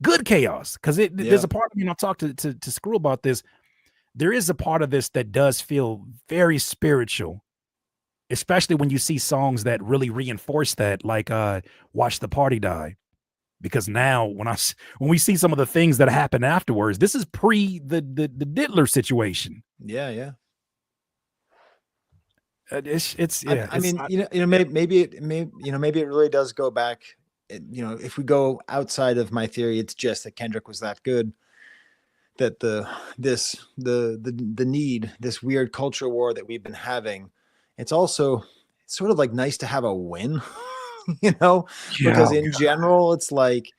good chaos, because there's a part of me, and I'll talk to Screw about this. There is a part of this that does feel very spiritual, especially when you see songs that really reinforce that, like Watch the Party Die. Because now when we see some of the things that happen afterwards, this is pre the Diddler situation. Yeah. It's I mean, maybe it really does go back. If we go outside of my theory, it's just that Kendrick was that good. That the need, this weird culture war that we've been having, it's also sort of like nice to have a win, because in general, it's like,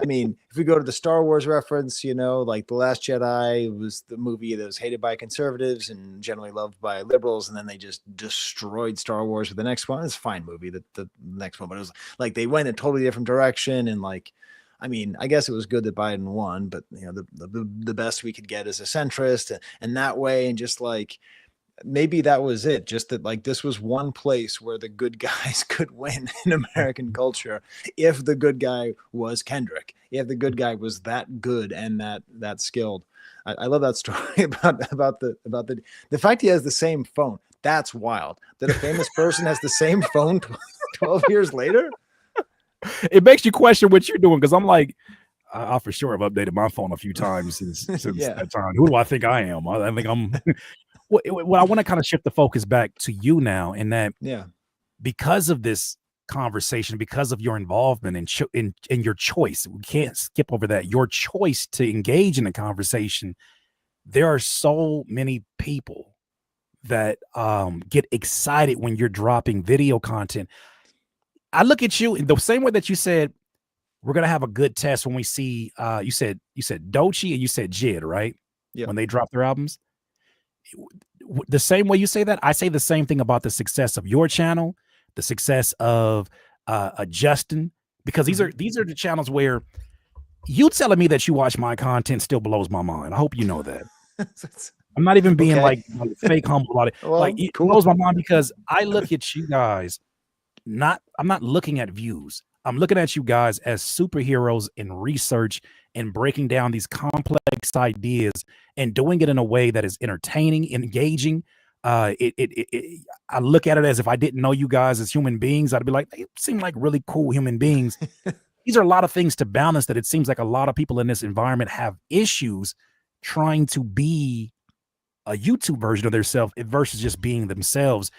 I mean, if we go to the Star Wars reference, like The Last Jedi was the movie that was hated by conservatives and generally loved by liberals, and then they just destroyed Star Wars with the next one. It's a fine movie, the next one, but it was like they went a totally different direction, and like, I mean, I guess it was good that Biden won, but the best we could get is a centrist, and that way, and just like, maybe that was it. Just that like this was one place where the good guys could win in American culture. If the good guy was Kendrick, if the good guy was that good and that skilled. I love that story about the fact he has the same phone. That's wild. That a famous person has the same phone 12 years later. It makes you question what you're doing, because I'm like, I for sure have updated my phone a few times since Yeah. that time. Who do I think I am? I think I'm. Well, I want to kind of shift the focus back to you now, in that Yeah. because of this conversation, because of your involvement in your choice, we can't skip over that. Your choice to engage in a conversation. There are so many people that get excited when you're dropping video content. I look at you in the same way that you said we're gonna have a good test when we see you said Doechii and you said Jid, right? Yeah. When they drop their albums. The same way you say that, I say the same thing about the success of your channel, the success of Justin, because these are the channels where you telling me that you watch my content still blows my mind. I hope you know that. I'm not even being like fake humble about it. Well, like it blows my mind because I look at you guys. I'm not looking at views. I'm looking at you guys as superheroes in research and breaking down these complex ideas and doing it in a way that is entertaining, engaging. I look at it as if I didn't know you guys as human beings. I'd be like, they seem like really cool human beings. These are a lot of things to balance that it seems like a lot of people in this environment have issues trying to be a YouTube version of themselves versus just being themselves.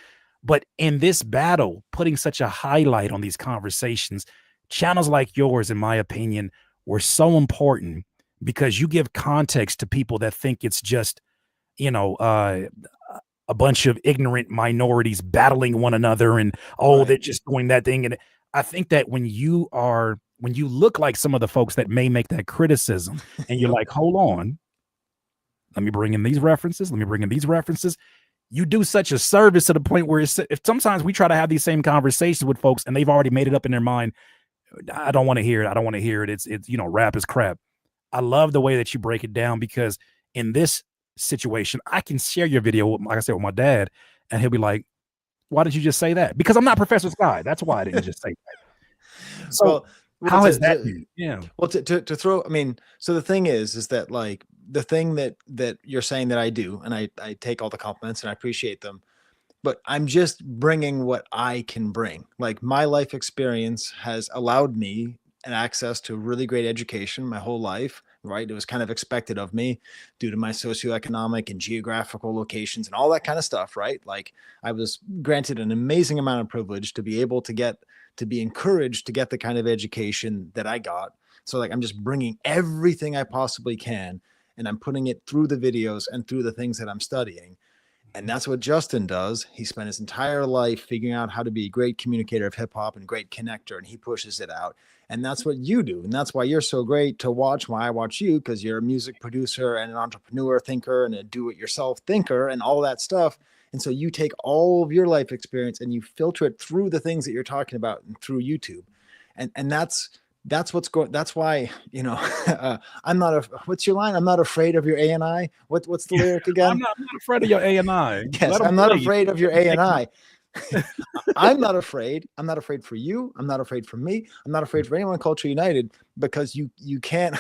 But in this battle, putting such a highlight on these conversations, channels like yours, in my opinion, were so important because you give context to people that think it's just, a bunch of ignorant minorities battling one another and, they're just doing that thing. And I think that when you look like some of the folks that may make that criticism and you're like, hold on, let me bring in these references. You do such a service to the point where if sometimes we try to have these same conversations with folks and they've already made it up in their mind. I don't want to hear it. It's rap is crap. I love the way that you break it down, because in this situation, I can share your video, like I said, with my dad, and he'll be like, why did you just say that? Because I'm not Professor Skye. That's why I didn't just say that. So well, how has that been? Yeah. Well, to throw, I mean, so the thing is that like the thing that you're saying that I do, and I take all the compliments and I appreciate them, but I'm just bringing what I can bring. Like my life experience has allowed me an access to really great education my whole life, right? It was kind of expected of me due to my socioeconomic and geographical locations and all that kind of stuff, right? Like I was granted an amazing amount of privilege to be able to be encouraged to get the kind of education that I got. So like I'm just bringing everything I possibly can, and I'm putting it through the videos and through the things that I'm studying. And that's what Justin does. He spent his entire life figuring out how to be a great communicator of hip hop and great connector, and he pushes it out. And that's what you do. And that's why you're so great to watch, why I watch you, because you're a music producer and an entrepreneur thinker and a do-it-yourself thinker and all that stuff. And so you take all of your life experience and you filter it through the things that you're talking about and through YouTube. And that's what's going. That's why, I'm not a. What's your line? I'm not afraid of your A and I. What's the lyric again? I'm not afraid of your A and I. Yes, I'm not afraid of your A and I. I'm not afraid. I'm not afraid for you. I'm not afraid for me. I'm not afraid for anyone in Culture United, because you can't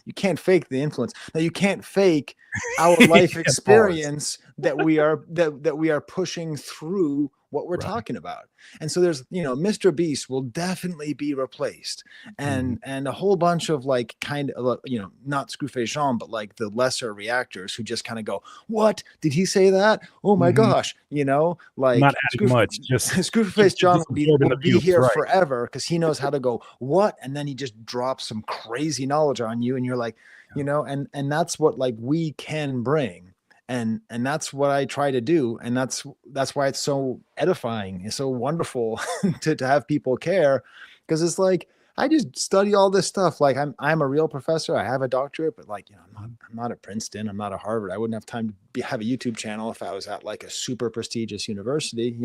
you can't fake the influence. Now you can't fake our life experience that we are pushing through what we're talking about. And so there's, Mr. Beast will definitely be replaced, and a whole bunch of like kind of, not Screwface Jean, but like the lesser reactors who just kind of go, what did he say that? Oh my gosh, like not adding much, just Screwface John will be here right forever because he knows how to go what, and then he just drops some crazy knowledge on you, and you're like, and that's what like we can bring. And that's what I try to do. And that's why it's so edifying. It's so wonderful to have people care, because it's like, I just study all this stuff. Like I'm a real professor. I have a doctorate, but like, I'm not at Princeton. I'm not at Harvard. I wouldn't have time to have a YouTube channel if I was at like a super prestigious university,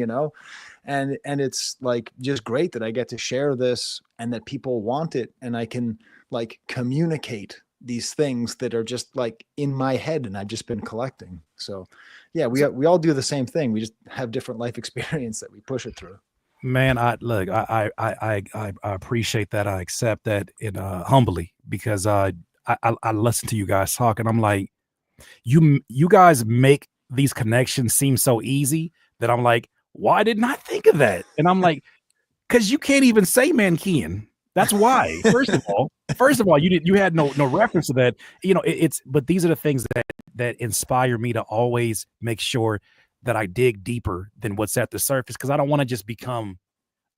and it's like just great that I get to share this and that people want it. And I can like communicate these things that are just like in my head and I've just been collecting. So yeah, we all do the same thing. We just have different life experience that we push it through. Man, I appreciate that. I accept that in humbly, because I listen to you guys talk and I'm like, you guys make these connections seem so easy that I'm like, why didn't I think of that? And I'm like, because you can't even say Mankian. That's why. First of all, you had no reference to that. But these are the things that inspire me to always make sure that I dig deeper than what's at the surface, because I don't want to just become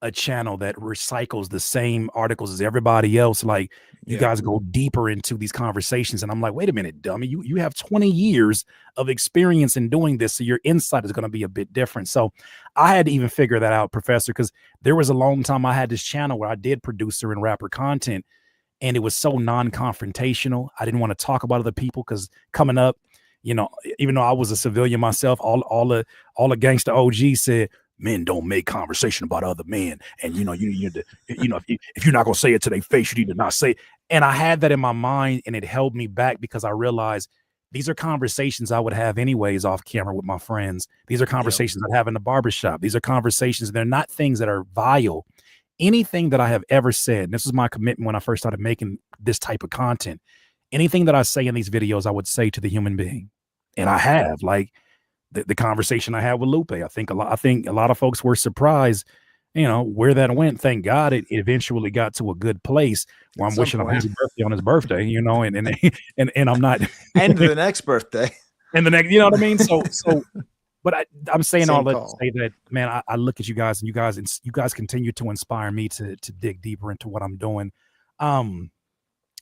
a channel that recycles the same articles as everybody else. Like, you guys go deeper into these conversations, and I'm like, wait a minute, dummy, you have 20 years of experience in doing this, so your insight is going to be a bit different. So I had to even figure that out, Professor, because there was a long time I had this channel where I did producer and rapper content, and it was so non-confrontational. I didn't want to talk about other people, because coming up, even though I was a civilian myself, all the gangster OGs said, men don't make conversation about other men, and if you're not gonna say it to their face, you need to not say it. And I had that in my mind, and it held me back, because I realized these are conversations I would have anyways off camera with my friends. These are conversations I have in the barbershop. These are conversations, they're not things that are vile. Anything that I have ever said, and this was my commitment when I first started making this type of content, anything that I say in these videos, I would say to the human being. And I have, like, the conversation I had with Lupe. I think a lot of folks were surprised, where that went. Thank God it eventually got to a good place where I'm wishing him happy birthday on his birthday, and I'm not and the next birthday. And the next, you know what I mean? So but I'm saying all that to call. say that, man, I look at you guys, and you guys continue to inspire me to dig deeper into what I'm doing.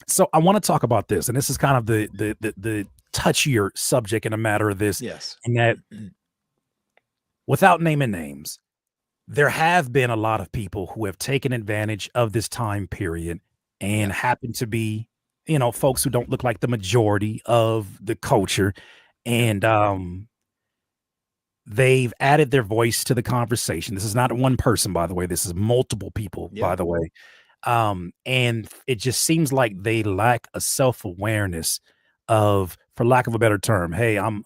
So I want to talk about this, and this is kind of the touchier subject in a matter of this. Yes. And that, without naming names, there have been a lot of people who have taken advantage of this time period and happen to be, folks who don't look like the majority of the culture. And they've added their voice to the conversation. This is not one person, by the way. This is multiple people, by the way. And it just seems like they lack a self-awareness of, for lack of a better term, hey, I'm,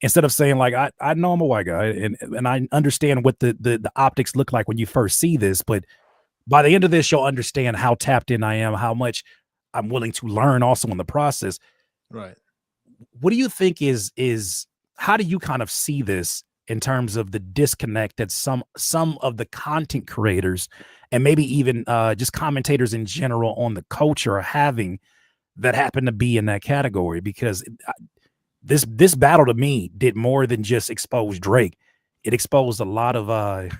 instead of saying like, I know I'm a white guy, and I understand what the optics look like when you first see this, but by the end of this, you'll understand how tapped in I am, how much I'm willing to learn also in the process. Right. What do you think is how do you kind of see this in terms of the disconnect that some of the content creators, and maybe even just commentators in general on the culture, are having, that happen to be in that category? Because this battle to me did more than just expose Drake. It exposed a lot of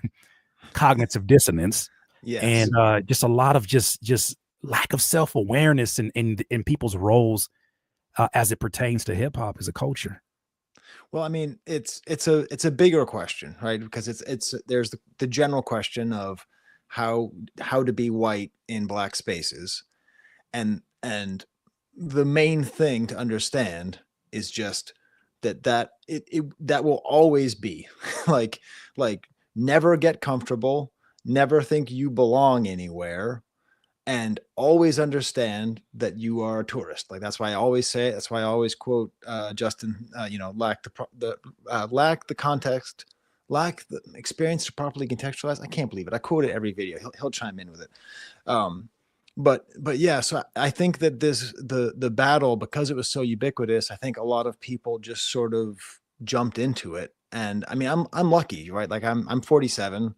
cognitive dissonance, and just a lot of just lack of self-awareness in people's roles as it pertains to hip hop as a culture. Well, I mean, it's a bigger question, right? Because there's the general question of how to be white in black spaces, and the main thing to understand is just that will always be like never get comfortable, never think you belong anywhere, and always understand that you are a tourist. Like, that's why I always say it. That's why I always quote Justin, lack the context, lack the experience to properly contextualize. I can't believe it. I quote it every video. He'll chime in with it. But yeah, so I think that the battle, because it was so ubiquitous, I think a lot of people just sort of jumped into it. And I mean, I'm lucky, right? Like, I'm 47.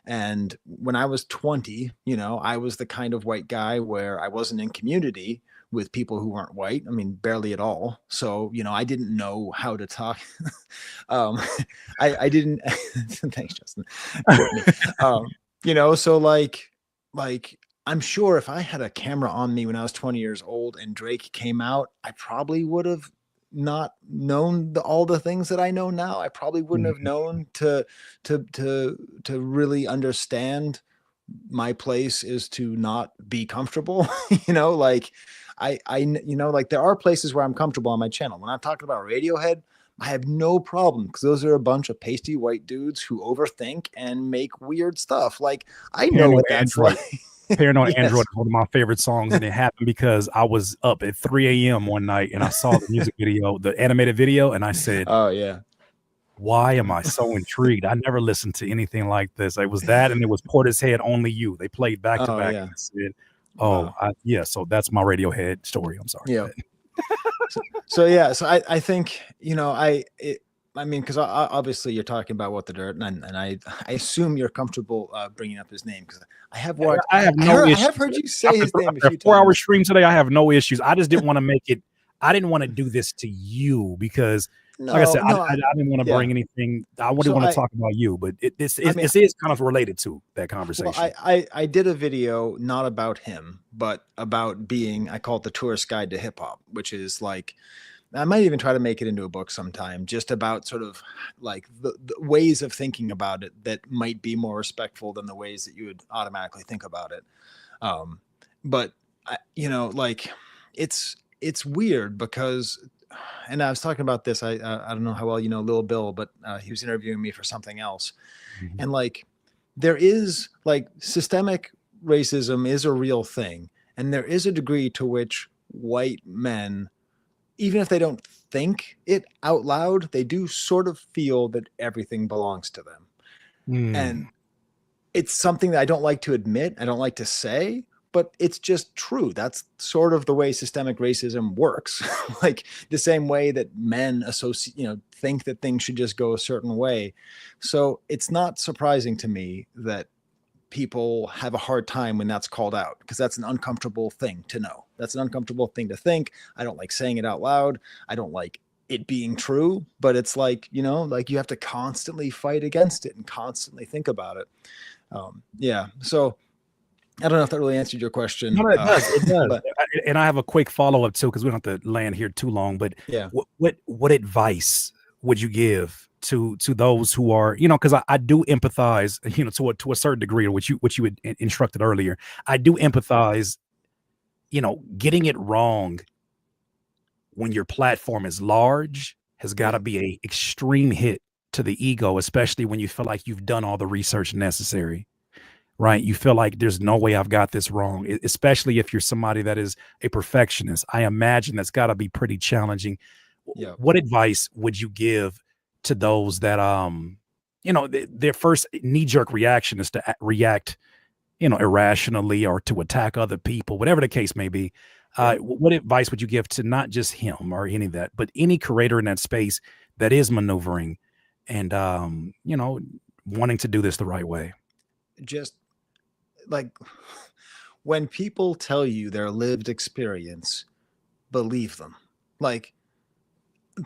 And when I was 20, I was the kind of white guy where I wasn't in community with people who weren't white. I mean, barely at all. So, I didn't know how to talk. I didn't. Thanks, Justin. So like I'm sure if I had a camera on me when I was 20 years old and Drake came out, I probably would have not known all the things that I know now. I probably wouldn't have known to really understand my place is to not be comfortable. Like like there are places where I'm comfortable on my channel. When I'm talking about Radiohead, I have no problem, because those are a bunch of pasty white dudes who overthink and make weird stuff. Like, I know what that's like. Paranoid Yes. Android is one of my favorite songs, and it happened because I was up at 3 a.m. one night and I saw the music video, the animated video, and I said, Oh yeah. why am I so intrigued? I never listened to anything like this. It was that, and it was Portishead Only You. They played back to Oh back. yeah. And I said, Wow. yeah. So that's my Radiohead story. I'm sorry. Yeah. So yeah, so I think, I mean, because obviously you're talking about What the Dirt, and I assume you're comfortable bringing up his name, because I have watched, I have no I issues. have heard you say his name a After few a 4-hour times. stream today, I have no issues. I just didn't want to make it. I didn't want to do this to you because, like I said, I didn't want to bring anything. I wouldn't want to talk about you, but this is kind of related to that conversation. Well, I did a video not about him, but about I call it the tourist guide to hip hop, which is like, I might even try to make it into a book sometime, just about sort of like the ways of thinking about it that might be more respectful than the ways that you would automatically think about it. But like it's weird because, and I was talking about this. I don't know how well you know Lil Bill, but he was interviewing me for something else, and like there is like systemic racism is a real thing, and there is a degree to which white men, even if they don't think it out loud, they do sort of feel that everything belongs to them. And it's something that I don't like to admit, I don't like to say, but it's just true. That's sort of the way systemic racism works. Like the same way that men think that things should just go a certain way. So it's not surprising to me that people have a hard time when that's called out, because that's an uncomfortable thing to know. That's an uncomfortable thing to think. I don't like saying it out loud. I don't like it being true, but it's like, like you have to constantly fight against it and constantly think about it. Yeah. So I don't know if that really answered your question. No, it does. It does. But, and I have a quick follow-up too, because we don't have to land here too long, but yeah, what advice would you give to those who are, because I do empathize, to a certain degree, which you had instructed earlier. I do empathize, getting it wrong when your platform is large has got to be a extreme hit to the ego, especially when you feel like you've done all the research necessary, right? You feel like there's no way I've got this wrong, especially if you're somebody that is a perfectionist. I imagine that's got to be pretty challenging. Yeah. What advice would you give to those that, their first knee-jerk reaction is to react, irrationally or to attack other people, whatever the case may be? What advice would you give to not just him or any of that, but any creator in that space that is maneuvering and, wanting to do this the right way? Just like when people tell you their lived experience, believe them. Like,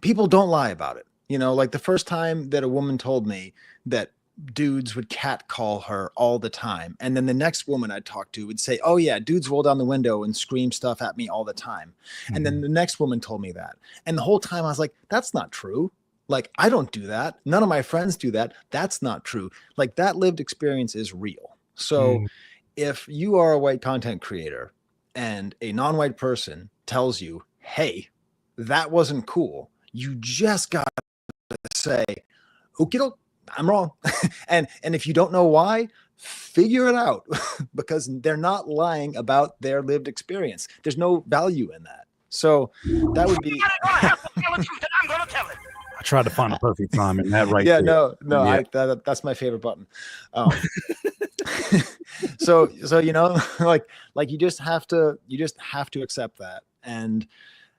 people don't lie about it. Like the first time that a woman told me that dudes would catcall her all the time, and then the next woman I'd talk to would say, oh yeah, dudes roll down the window and scream stuff at me all the time. And then the next woman told me that, and the whole time I was like, that's not true. Like, I don't do that. None of my friends do that. That's not true. Like, that lived experience is real. So if you are a white content creator and a non-white person tells you, hey, that wasn't cool, you just got to say, okay, I'm wrong. and if you don't know why, figure it out, because they're not lying about their lived experience. There's no value in that. So that would be I tried to find a perfect time in that right yeah, there. no, Yeah. that's my favorite button. So like you just have to accept that. And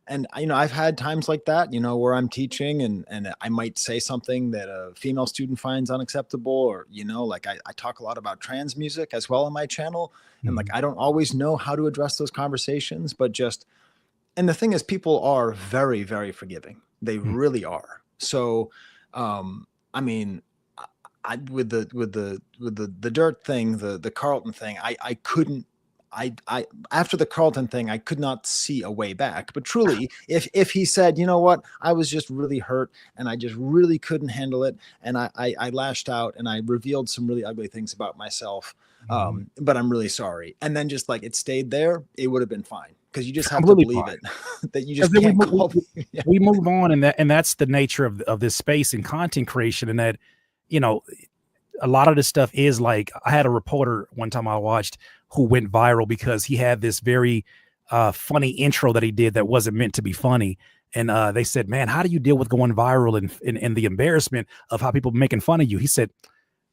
I've had times like that, where I'm teaching and I might say something that a female student finds unacceptable, or, like I talk a lot about trans music as well on my channel. And like, I don't always know how to address those conversations, but and the thing is, people are very, very forgiving. They really are. So, I mean, with the dirt thing, the Carlton thing, I couldn't, after the Carlton thing, I could not see a way back. But truly, if he said, you know what, I was just really hurt and I just really couldn't handle it, and I lashed out and I revealed some really ugly things about myself, but I'm really sorry, and then just like it stayed there, it would have been fine, because you just have to believe it. That you just can't we move on, and that's the nature of this space and content creation, and that, a lot of this stuff is like, I had a reporter one time I watched who went viral because he had this very funny intro that he did that wasn't meant to be funny. And they said, man, how do you deal with going viral and the embarrassment of how people making fun of you? He said,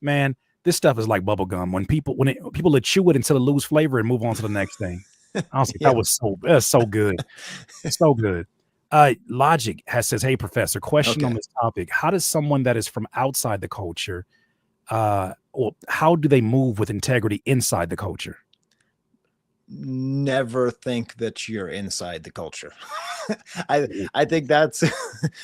man, this stuff is like bubble gum. When people will chew it until it lose flavor and move on to the next thing. I was like, Yeah. that was so good. So good. Logic says, hey, professor, question on this topic. How does someone that is from outside the culture, or how do they move with integrity inside the culture? Never think that you're inside the culture. I think that's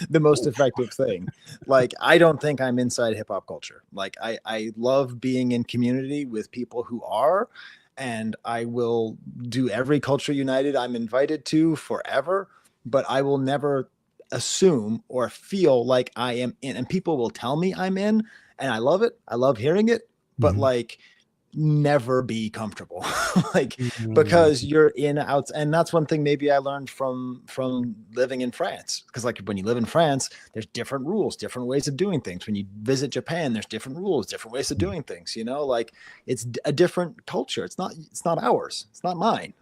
the most effective thing. Like, I don't think I'm inside hip hop culture. Like, I love being in community with people who are, and I will do every Culture United I'm invited to forever, but I will never assume or feel like I am in, and people will tell me I'm in, and I love it. I love hearing it, but like, never be comfortable. Like, because you're in outs. And that's one thing maybe I learned from living in France, because like when you live in France, there's different rules, different ways of doing things. When you visit Japan, there's different rules, different ways of doing things, you know, like it's a different culture. It's not ours, it's not mine.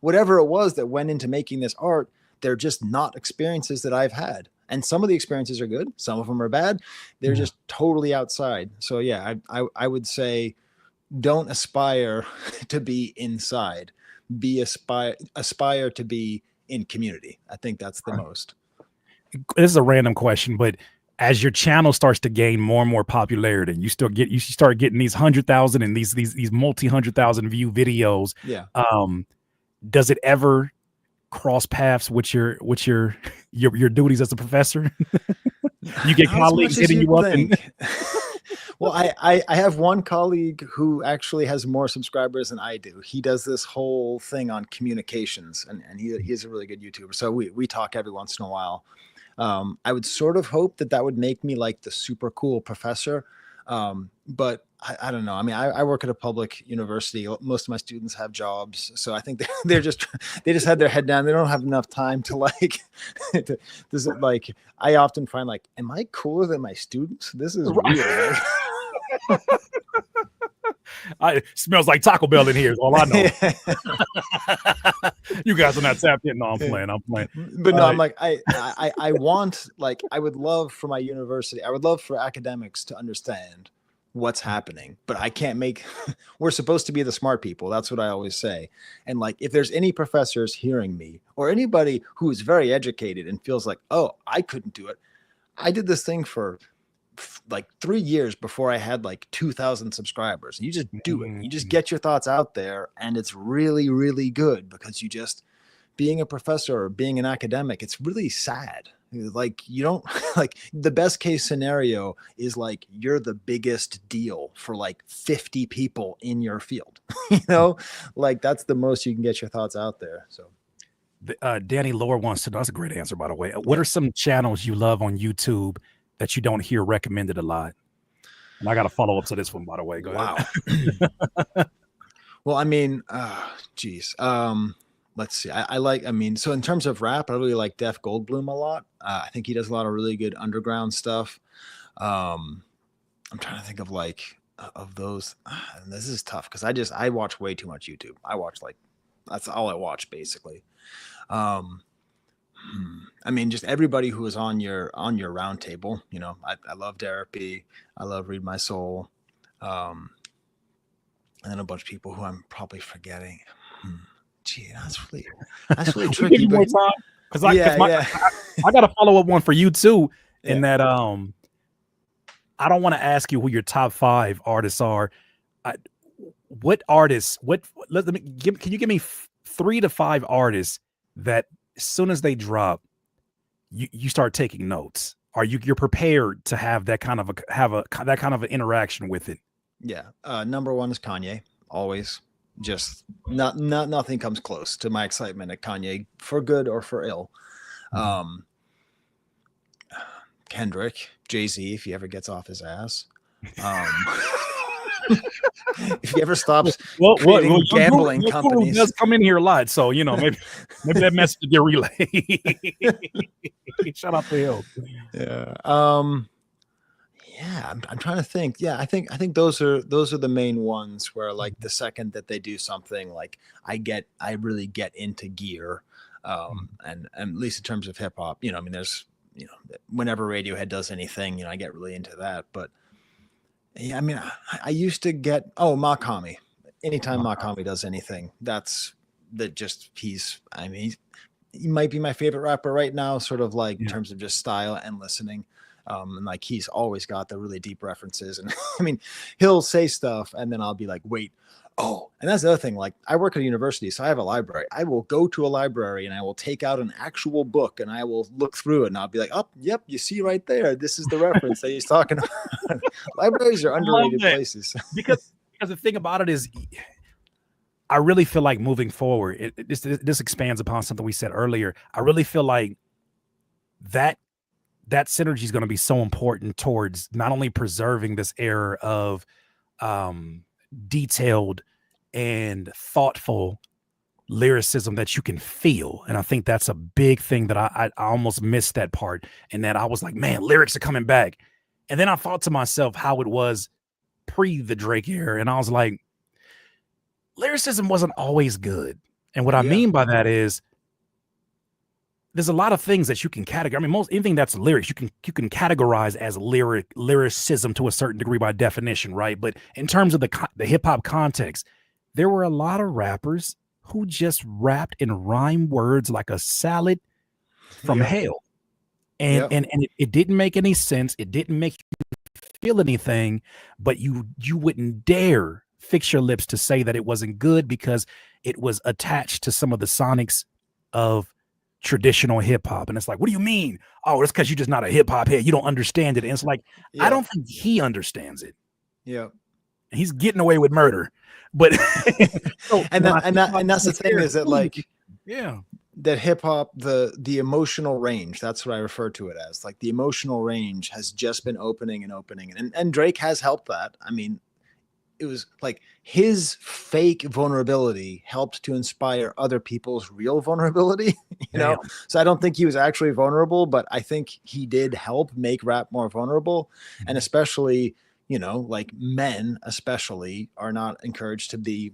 Whatever it was that went into making this art, they're just not experiences that I've had. And some of the experiences are good, some of them are bad. They're just totally outside. So yeah, I would say, don't aspire to be inside. Aspire to be in community. I think that's the most. This is a random question, but as your channel starts to gain more and more popularity, you start getting these 100,000 and these multi 100,000 view videos. Yeah. Does it ever cross paths with your duties as a professor? You get colleagues hitting you up and well, I have one colleague who actually has more subscribers than I do. He does this whole thing on communications, and he's a really good YouTuber. So we talk every once in a while. I would sort of hope that would make me like the super cool professor. But I don't know. I mean, I work at a public university. Most of my students have jobs. So I think they just had their head down. They don't have enough time to like, I often find like, am I cooler than my students? This is weird. It smells like Taco Bell in here is all I know. You guys are not tapped in. No, I'm playing. But no, I'm like, I want, like, I would love for my university, I would love for academics to understand what's happening, but I can't make, we're supposed to be the smart people. That's what I always say. And like, if there's any professors hearing me or anybody who is very educated and feels like, oh, I couldn't do it. I did this thing for like 3 years before I had like 2,000 subscribers. You just do it. You just get your thoughts out there, and it's really, really good, because you just, being a professor or being an academic, it's really sad. Like, you don't, like, the best case scenario is like you're the biggest deal for like 50 people in your field. You know, like that's the most you can get your thoughts out there. So Danny Lohr wants to know, that's a great answer, by the way. What are some channels you love on YouTube that you don't hear recommended a lot? And I got a follow up to this one, by the way. Go ahead. Well, I mean, geez. Let's see. So in terms of rap, I really like Def Goldblum a lot. I think he does a lot of really good underground stuff. I'm trying to think of of those. And this is tough because I watch way too much YouTube. That's all I watch basically. I mean, just everybody who is on your round table. You know, I love Derek B. I love Read My Soul. And then a bunch of people who I'm probably forgetting. Gee, that's really tricky. Because I got a follow up one for you too. In that, I don't want to ask you who your top 5 artists are. What artists? Can you give me 3 to 5 artists that as soon as they drop, you start taking notes? Are you're prepared to have that kind of an interaction with it? Yeah. Number 1 is Kanye. Always. Just nothing comes close to my excitement at Kanye, for good or for ill. Kendrick, Jay-Z, if he ever gets off his ass. If he ever stops creating gambling companies. Does come in here a lot, so you know, maybe that message get relayed. Shout out to him. Yeah. Yeah, I'm trying to think. Yeah, I think those are the main ones where like the second that they do something, like I really get into gear, and at least in terms of hip hop, I mean, there's whenever Radiohead does anything, I get really into that. But yeah, I mean, I used to get Makami. Anytime Makami does anything, that just I mean, he might be my favorite rapper right now, sort of like in Yeah. terms of just style and listening. And like he's always got the really deep references. And I mean, he'll say stuff and then I'll be like, wait, oh, and that's the other thing. Like I work at a university, so I have a library. I will go to a library and I will take out an actual book and I will look through it and I'll be like, oh, yep, you see right there. This is the reference that he's talking about. Libraries are I love underrated that. places. because the thing about it is, I really feel like moving forward, this expands upon something we said earlier. I really feel like that synergy is going to be so important towards not only preserving this era of detailed and thoughtful lyricism that you can feel. And I think that's a big thing that I almost missed that part. And that I was like, man, lyrics are coming back. And then I thought to myself how it was pre the Drake era. And I was like, lyricism wasn't always good. And what I mean by that is there's a lot of things that you can categorize. I mean, anything that's lyrics, you can categorize as lyricism to a certain degree by definition, right? But in terms of the hip hop context, there were a lot of rappers who just rapped and rhyme words like a salad from hell, and it didn't make any sense. It didn't make you feel anything, but you wouldn't dare fix your lips to say that it wasn't good because it was attached to some of the sonics of traditional hip hop. And it's like, what do you mean? Oh, it's because you're just not a hip hop head. You don't understand it. And it's like, I don't think he understands it. Yeah. He's getting away with murder. But and that's the thing is that like, yeah, that hip hop, the emotional range, that's what I refer to it as. Like the emotional range has just been opening and opening. And Drake has helped that. I mean, it was like his fake vulnerability helped to inspire other people's real vulnerability, you know? So I don't think he was actually vulnerable, but I think he did help make rap more vulnerable. And especially, like men especially are not encouraged to be,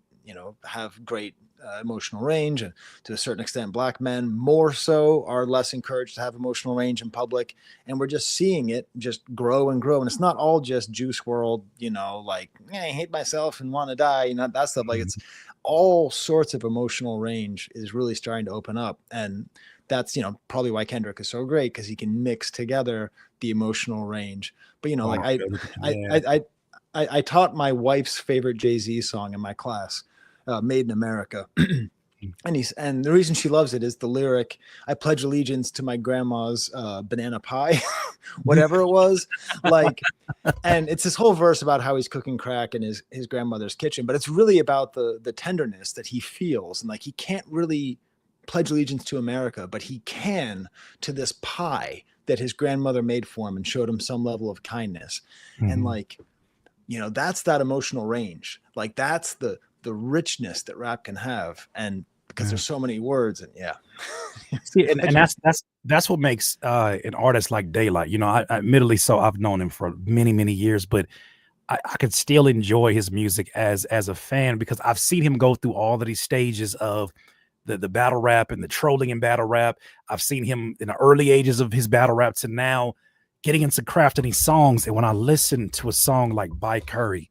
have great emotional range, and to a certain extent black men more so are less encouraged to have emotional range in public, and we're just seeing it just grow and grow. And it's not all just Juice World, like I hate myself and want to die, that stuff. Like it's all sorts of emotional range is really starting to open up, and that's probably why Kendrick is so great, because he can mix together the emotional range. But like I taught my wife's favorite Jay-Z song in my class, Made in America. And the reason she loves it is the lyric, I pledge allegiance to my grandma's banana pie, whatever it was. Like, and it's this whole verse about how he's cooking crack in his grandmother's kitchen, but it's really about the tenderness that he feels. And like, he can't really pledge allegiance to America, but he can to this pie that his grandmother made for him and showed him some level of kindness. And like, that's that emotional range. Like that's the richness that rap can have, and because there's so many words. And and that's what makes an artist like Daylight. I admittedly, so I've known him for many years, but I could still enjoy his music as a fan, because I've seen him go through all of these stages of the battle rap and the trolling in battle rap. I've seen him in the early ages of his battle rap to now getting into crafting these songs. And when I listen to a song like By Curry,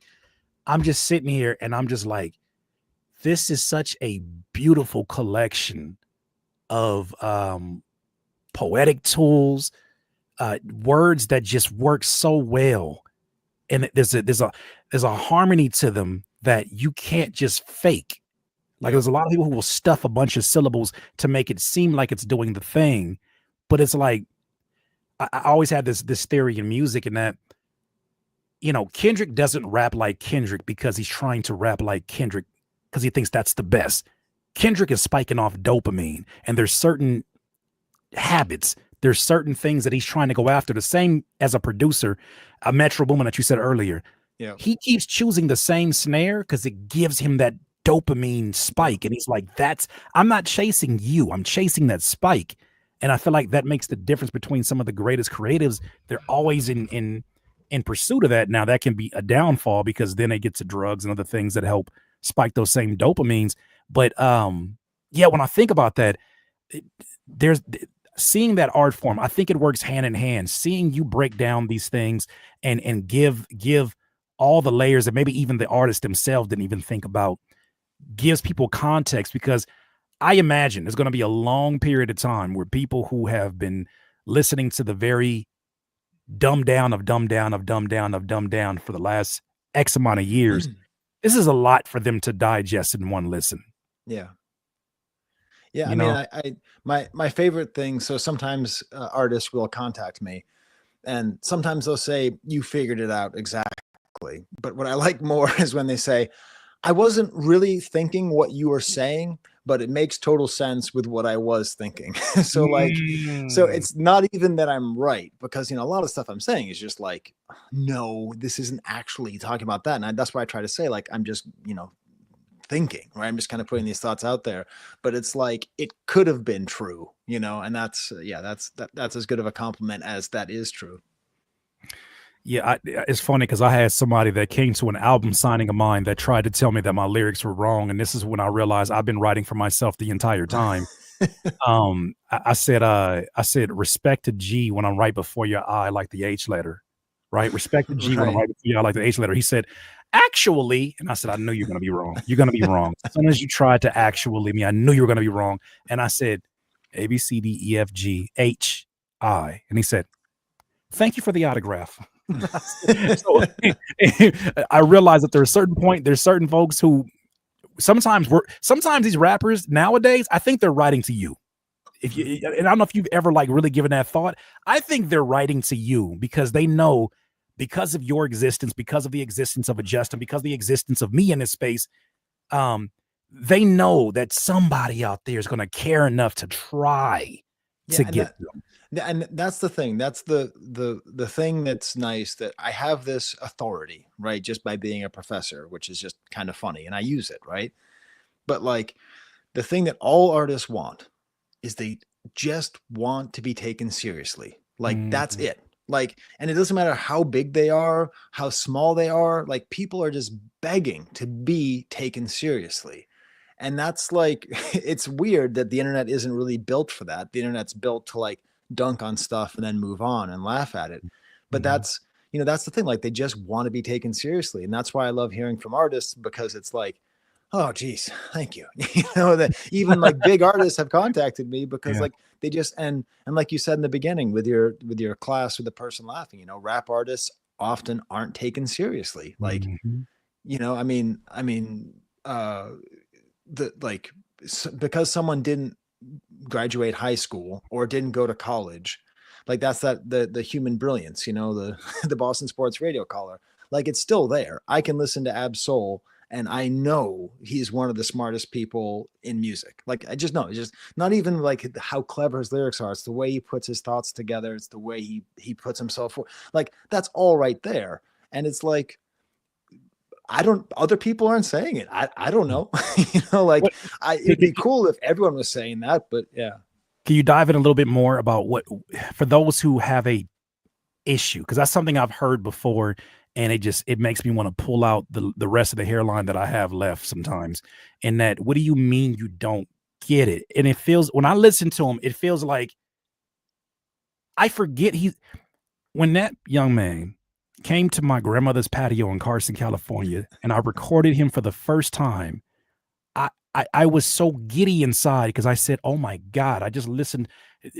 I'm just sitting here and I'm just like, this is such a beautiful collection of poetic tools, words that just work so well, and there's a harmony to them that you can't just fake. Like there's a lot of people who will stuff a bunch of syllables to make it seem like it's doing the thing, but it's like I always had this theory in music, and that Kendrick doesn't rap like Kendrick because he's trying to rap like Kendrick because he thinks that's the best. Kendrick is spiking off dopamine, and there's certain habits, there's certain things that he's trying to go after. The same as a producer, a Metro Boomin that you said earlier. Yeah, he keeps choosing the same snare because it gives him that dopamine spike, and he's like, I'm not chasing you, I'm chasing that spike. And I feel like that makes the difference between some of the greatest creatives. They're always in in pursuit of that. Now that can be a downfall because then they get to drugs and other things that help spike those same dopamines. But yeah, when I think about that, there's seeing that art form, I think it works hand in hand. Seeing you break down these things and give all the layers that maybe even the artists themselves didn't even think about, gives people context, because I imagine there's going to be a long period of time where people who have been listening to the very dumbed down of dumbed down of dumbed down of dumbed down for the last X amount of years, this is a lot for them to digest in one listen. Yeah. Yeah. You know? My favorite thing. So sometimes artists will contact me and sometimes they'll say, you figured it out exactly. But what I like more is when they say, I wasn't really thinking what you were saying, but it makes total sense with what I was thinking. So it's not even that I'm right, because, you know, a lot of stuff I'm saying is just like, no, this isn't actually talking about that. And that's why I try to say, like, I'm just, you know, thinking, right? I'm just kind of putting these thoughts out there, but it's like, it could have been true, you know? And that's as good of a compliment as that is true. Yeah, it's funny because I had somebody that came to an album signing of mine that tried to tell me that my lyrics were wrong, and this is when I realized I've been writing for myself the entire time. I said respect to G when I'm right before your I, like the H letter, right? Respect to G when I'm right before your I, like the H letter. He said, actually, and I said, I knew you're going to be wrong. You're going to be wrong. As soon as you tried to actually me, I knew you were going to be wrong. And I said, A, B, C, D, E, F, G, H, I. And he said, thank you for the autograph. So I realized that there's certain folks who sometimes these rappers nowadays, I think they're writing to you. And I don't know if you've ever like really given that thought. I think they're writing to you because they know, because of your existence, because of the existence of Justin, because of the existence of me in this space, they know that somebody out there is going to care enough to try to get them. And that's the thing. That's the thing that's nice, that I have this authority, right? Just by being a professor, which is just kind of funny, and I use it, right? But like, the thing that all artists want is they just want to be taken seriously. Like, that's it. Like, and it doesn't matter how big they are, how small they are, like, people are just begging to be taken seriously. And that's like, it's weird that the internet isn't really built for that. The internet's built to like dunk on stuff and then move on and laugh at it. But that's, you know, that's the thing. Like, they just want to be taken seriously. And that's why I love hearing from artists, because it's like, oh geez, thank you. You know, that even like big artists have contacted me because like they just, and like you said in the beginning with your class with the person laughing, you know, rap artists often aren't taken seriously. Like, you know, because someone didn't graduate high school or didn't go to college, like that's the human brilliance, you know, the Boston Sports Radio caller, like it's still there. I can listen to Ab Soul and I know he's one of the smartest people in music. Like, I just know, it's just not even like how clever his lyrics are. It's the way he puts his thoughts together. It's the way he puts himself for, like, that's all right there. And it's like, other people aren't saying it. I don't know. You know, like it'd be cool if everyone was saying that, but yeah. Can you dive in a little bit more about what, for those who have a issue? Because that's something I've heard before, and it makes me want to pull out the rest of the hairline that I have left sometimes. And that, what do you mean you don't get it? And it feels, when I listen to him, it feels like I forget when that young man came to my grandmother's patio in Carson, California, and I recorded him for the first time. I was so giddy inside because I said, oh my God, I just listened.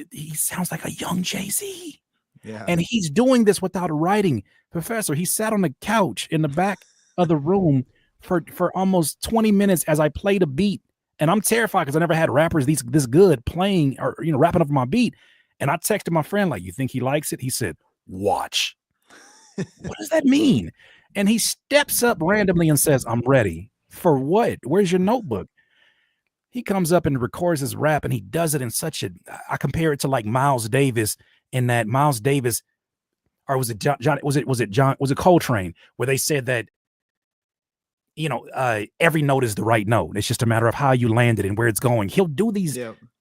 He sounds like a young Jay-Z. Yeah. And he's doing this without writing. Professor, he sat on the couch in the back of the room for almost 20 minutes as I played a beat. And I'm terrified because I never had rappers this good playing or, you know, rapping up my beat. And I texted my friend, like, you think he likes it? He said, watch. What does that mean? And he steps up randomly and says, I'm ready. For what? Where's your notebook? He comes up and records his rap, and he does it in such I compare it to like Miles Davis, in that Miles Davis, or was it John, was it Coltrane, where they said that, you know, every note is the right note. It's just a matter of how you land it and where it's going. He'll do these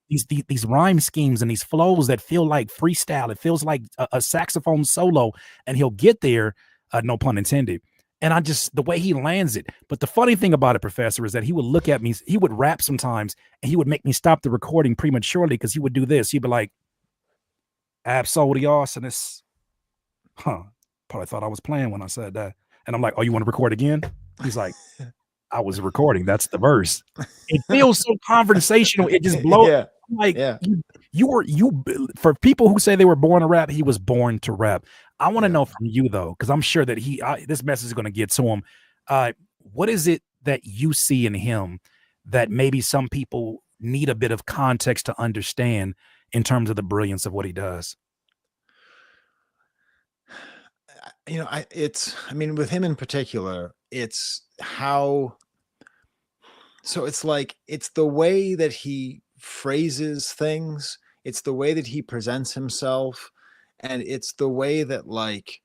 these rhyme schemes and these flows that feel like freestyle. It feels like a saxophone solo, and he'll get there, no pun intended. And I just the way he lands it. But the funny thing about it, Professor, is that he would look at me. He would rap sometimes, and he would make me stop the recording prematurely because he would do this. He'd be like, "Absolutely awesomeness." Huh? Probably thought I was playing when I said that. And I'm like, "Oh, you want to record again?" He's like, "I was recording. That's the verse." It feels so conversational. It just blows. Yeah. Like Yeah. for people who say they were born to rap, he was born to rap. I want to Yeah. know from you though, because I'm sure that this message is going to get to him. What is it that you see in him that maybe some people need a bit of context to understand in terms of the brilliance of what he does? I mean, with him in particular, it's how, so it's like, it's the way that he phrases things, it's the way that he presents himself, and it's the way that, like,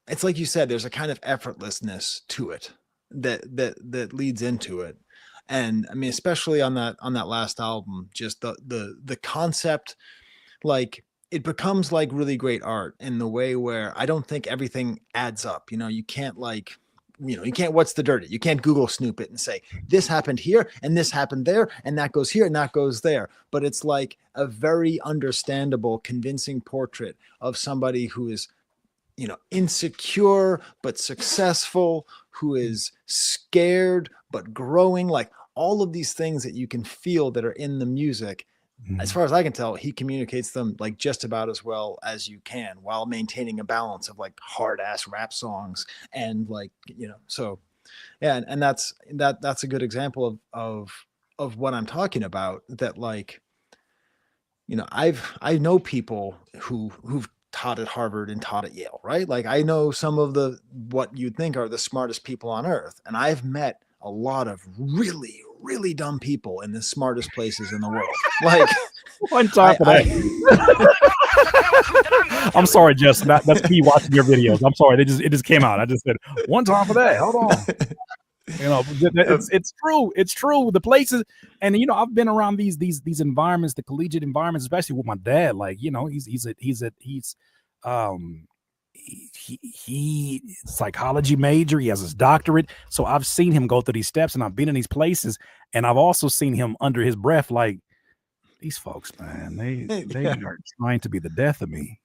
it's like you said, there's a kind of effortlessness to it that leads into it. And I mean, especially on that last album, just the concept, like, it becomes like really great art in the way where I don't think everything adds up. You can't, like, you can't, what's the dirty? You can't Google snoop it and say this happened here and this happened there and that goes here and that goes there. But it's like a very understandable, convincing portrait of somebody who is, insecure but successful, who is scared but growing, like all of these things that you can feel that are in the music. As far as I can tell, he communicates them like just about as well as you can, while maintaining a balance of like hard ass rap songs and, like, so yeah. And that's a good example of what I'm talking about. That, like, I know people who've taught at Harvard and taught at Yale, right? Like, I know some of what you'd think are the smartest people on earth, and I've met a lot of really, really dumb people in the smartest places in the world. Like, On top of that, I'm sorry, Justin. That's me watching your videos. I'm sorry. It just came out. I just said one top of that. Hold on. It's true. It's true. The places, and I've been around these environments, the collegiate environments, especially with my dad. Like, he's psychology major. He has his doctorate. So I've seen him go through these steps, and I've been in these places, and I've also seen him under his breath, like, these folks, man, they are trying to be the death of me.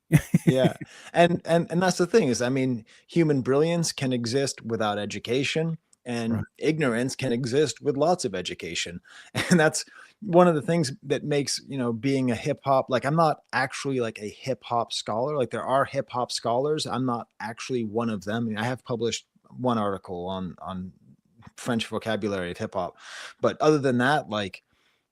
Yeah. And that's the thing is, I mean, human brilliance can exist without education, and Right. ignorance can exist with lots of education. And that's one of the things that makes, being a hip hop, like, I'm not actually like a hip hop scholar. Like, there are hip hop scholars. I'm not actually one of them. I mean, I have published one article on French vocabulary of hip hop. But other than that, like,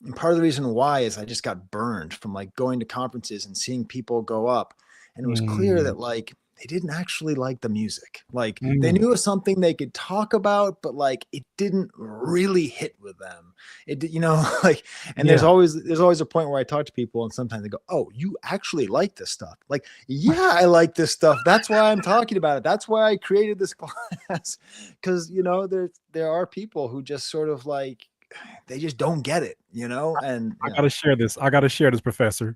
and part of the reason why is I just got burned from, like, going to conferences and seeing people go up. And it was clear that, like, they didn't actually like the music. Like, they knew it was something they could talk about, but, like, it didn't really hit with them. Like, and there's always a point where I talk to people and sometimes they go, "Oh, you actually like this stuff?" Like, yeah, I like this stuff. That's why I'm talking about it. That's why I created this class. Because, there are people who just sort of, like, they just don't get it, and I gotta share this. Professor.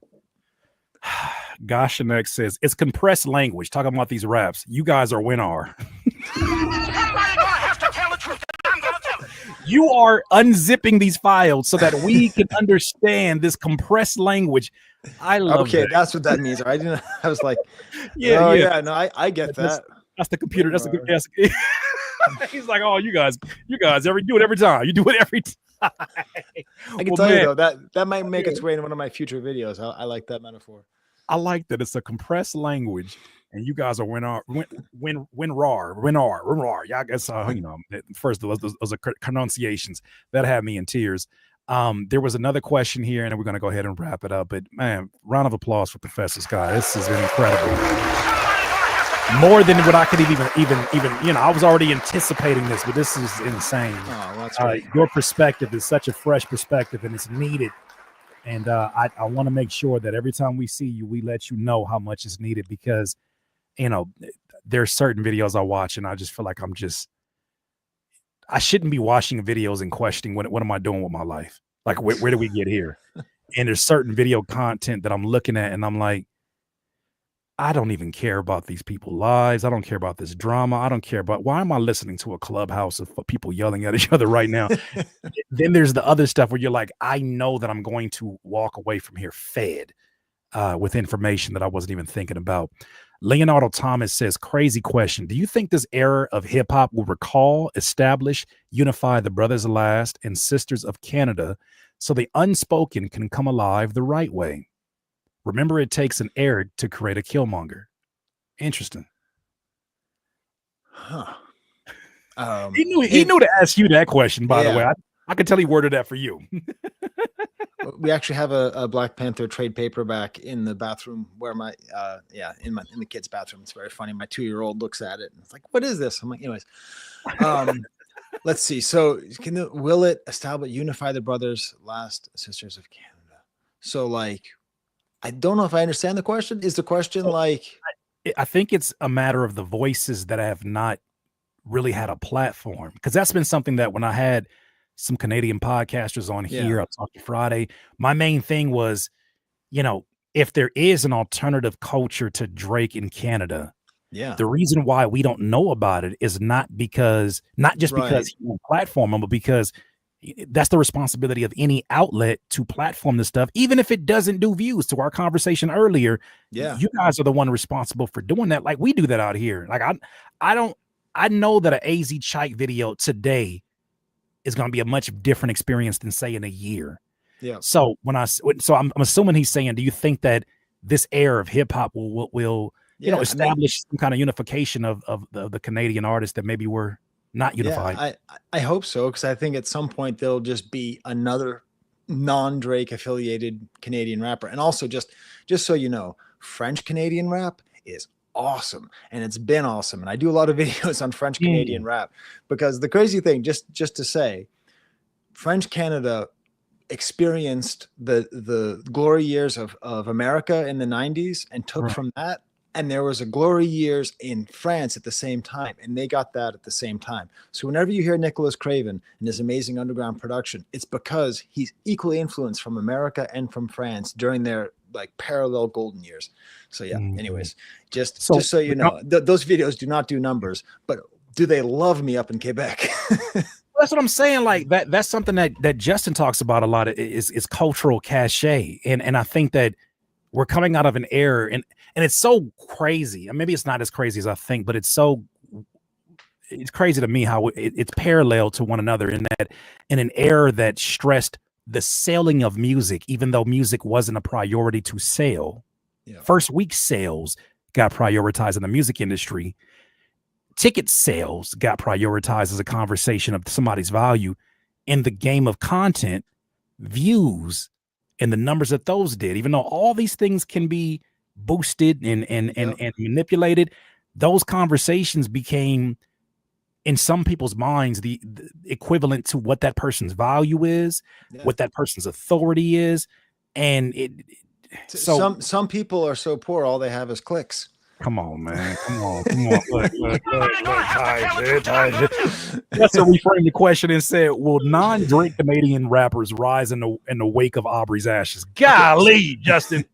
Goshanek says it's compressed language. Talking about these raps, you guys are Winar. Somebody gonna have to tell the truth, and I'm gonna tell it. You are unzipping these files so that we can understand this compressed language. I love okay, that. that's what that means. I was like, yeah. No, I get that. That's the computer. That's the he's like, "Oh, you guys do it every time. You do it every time." I can tell you though, that might make its way in one of my future videos. I like that metaphor. I like that it's a compressed language, and you guys are Winar. Yeah, I guess first those are pronunciations that had me in tears. There was another question here, and we're gonna go ahead and wrap it up. But man, round of applause for Professor Skye. This has been incredible. More than what I could even I was already anticipating this, but this is insane. Oh, that's right. Your perspective is such a fresh perspective, and it's needed. And I want to make sure that every time we see you, we let you know how much is needed, because there's certain videos I watch and I just feel like I shouldn't be watching videos and questioning what am I doing with my life? Like, where do we get here? And there's certain video content that I'm looking at and I'm like, I don't even care about these people's lives. I don't care about this drama. I don't care about why am I listening to a clubhouse of people yelling at each other right now? Then there's the other stuff where you're like, I know that I'm going to walk away from here fed with information that I wasn't even thinking about. Leonardo Thomas says, crazy question. Do you think this era of hip hop will recall, establish, unify the brothers last and sisters of Canada so the unspoken can come alive the right way? Remember, it takes an heir to create a Killmonger. Interesting. Huh. He knew to ask you that question, by the way. I could tell he worded that for you. We actually have a Black Panther trade paperback in the bathroom where in the kids' bathroom. It's very funny. My 2-year-old looks at it and it's like, what is this? I'm like, anyways. Let's see. So will it establish, unify the brothers, last sisters of Canada? So like, I don't know if I understand the question. Is the question like, I think it's a matter of the voices that have not really had a platform, because that's been something that when I had some Canadian podcasters on here, I talked to Friday, my main thing was, if there is an alternative culture to Drake in Canada, the reason why we don't know about it is not just because he won't platform them, but because that's the responsibility of any outlet to platform this stuff, even if it doesn't do views. To our conversation earlier, you guys are the one responsible for doing that. Like we do that out here. Like I know that an AZ Chike video today is going to be a much different experience than say in a year. Yeah. So I'm assuming he's saying, do you think that this era of hip hop will establish some kind of unification of the Canadian artists that maybe were not unified? Yeah, I hope so, because I think at some point there'll just be another non-Drake affiliated Canadian rapper. And also just so you know, French Canadian rap is awesome, and it's been awesome. And I do a lot of videos on French Canadian rap, because the crazy thing, just to say, French Canada experienced the glory years of America in the 90s and took from that. And there was a glory years in France at the same time, and they got that at the same time. So whenever you hear Nicholas Craven and his amazing underground production, it's because he's equally influenced from America and from France during their like parallel golden years. So anyways, just so you know, those videos do not do numbers, but do they love me up in Quebec? That's what I'm saying. Like that's something that Justin talks about a lot is cultural cachet. And I think that we're coming out of an era, and it's so crazy. And maybe it's not as crazy as I think, but it's crazy to me how it's parallel to one another in an era that stressed the selling of music, even though music wasn't a priority to sell. First week sales got prioritized in the music industry. Ticket sales got prioritized as a conversation of somebody's value. In the game of content, views and the numbers that those did, even though all these things can be boosted and manipulated, those conversations became, in some people's minds, the equivalent to what that person's value is, what that person's authority is. And some people are so poor, all they have is clicks. Come on, man. Come on. Look. That's a reframe the question and said, will non-Drake Canadian rappers rise in the wake of Aubrey's ashes? Golly, Justin.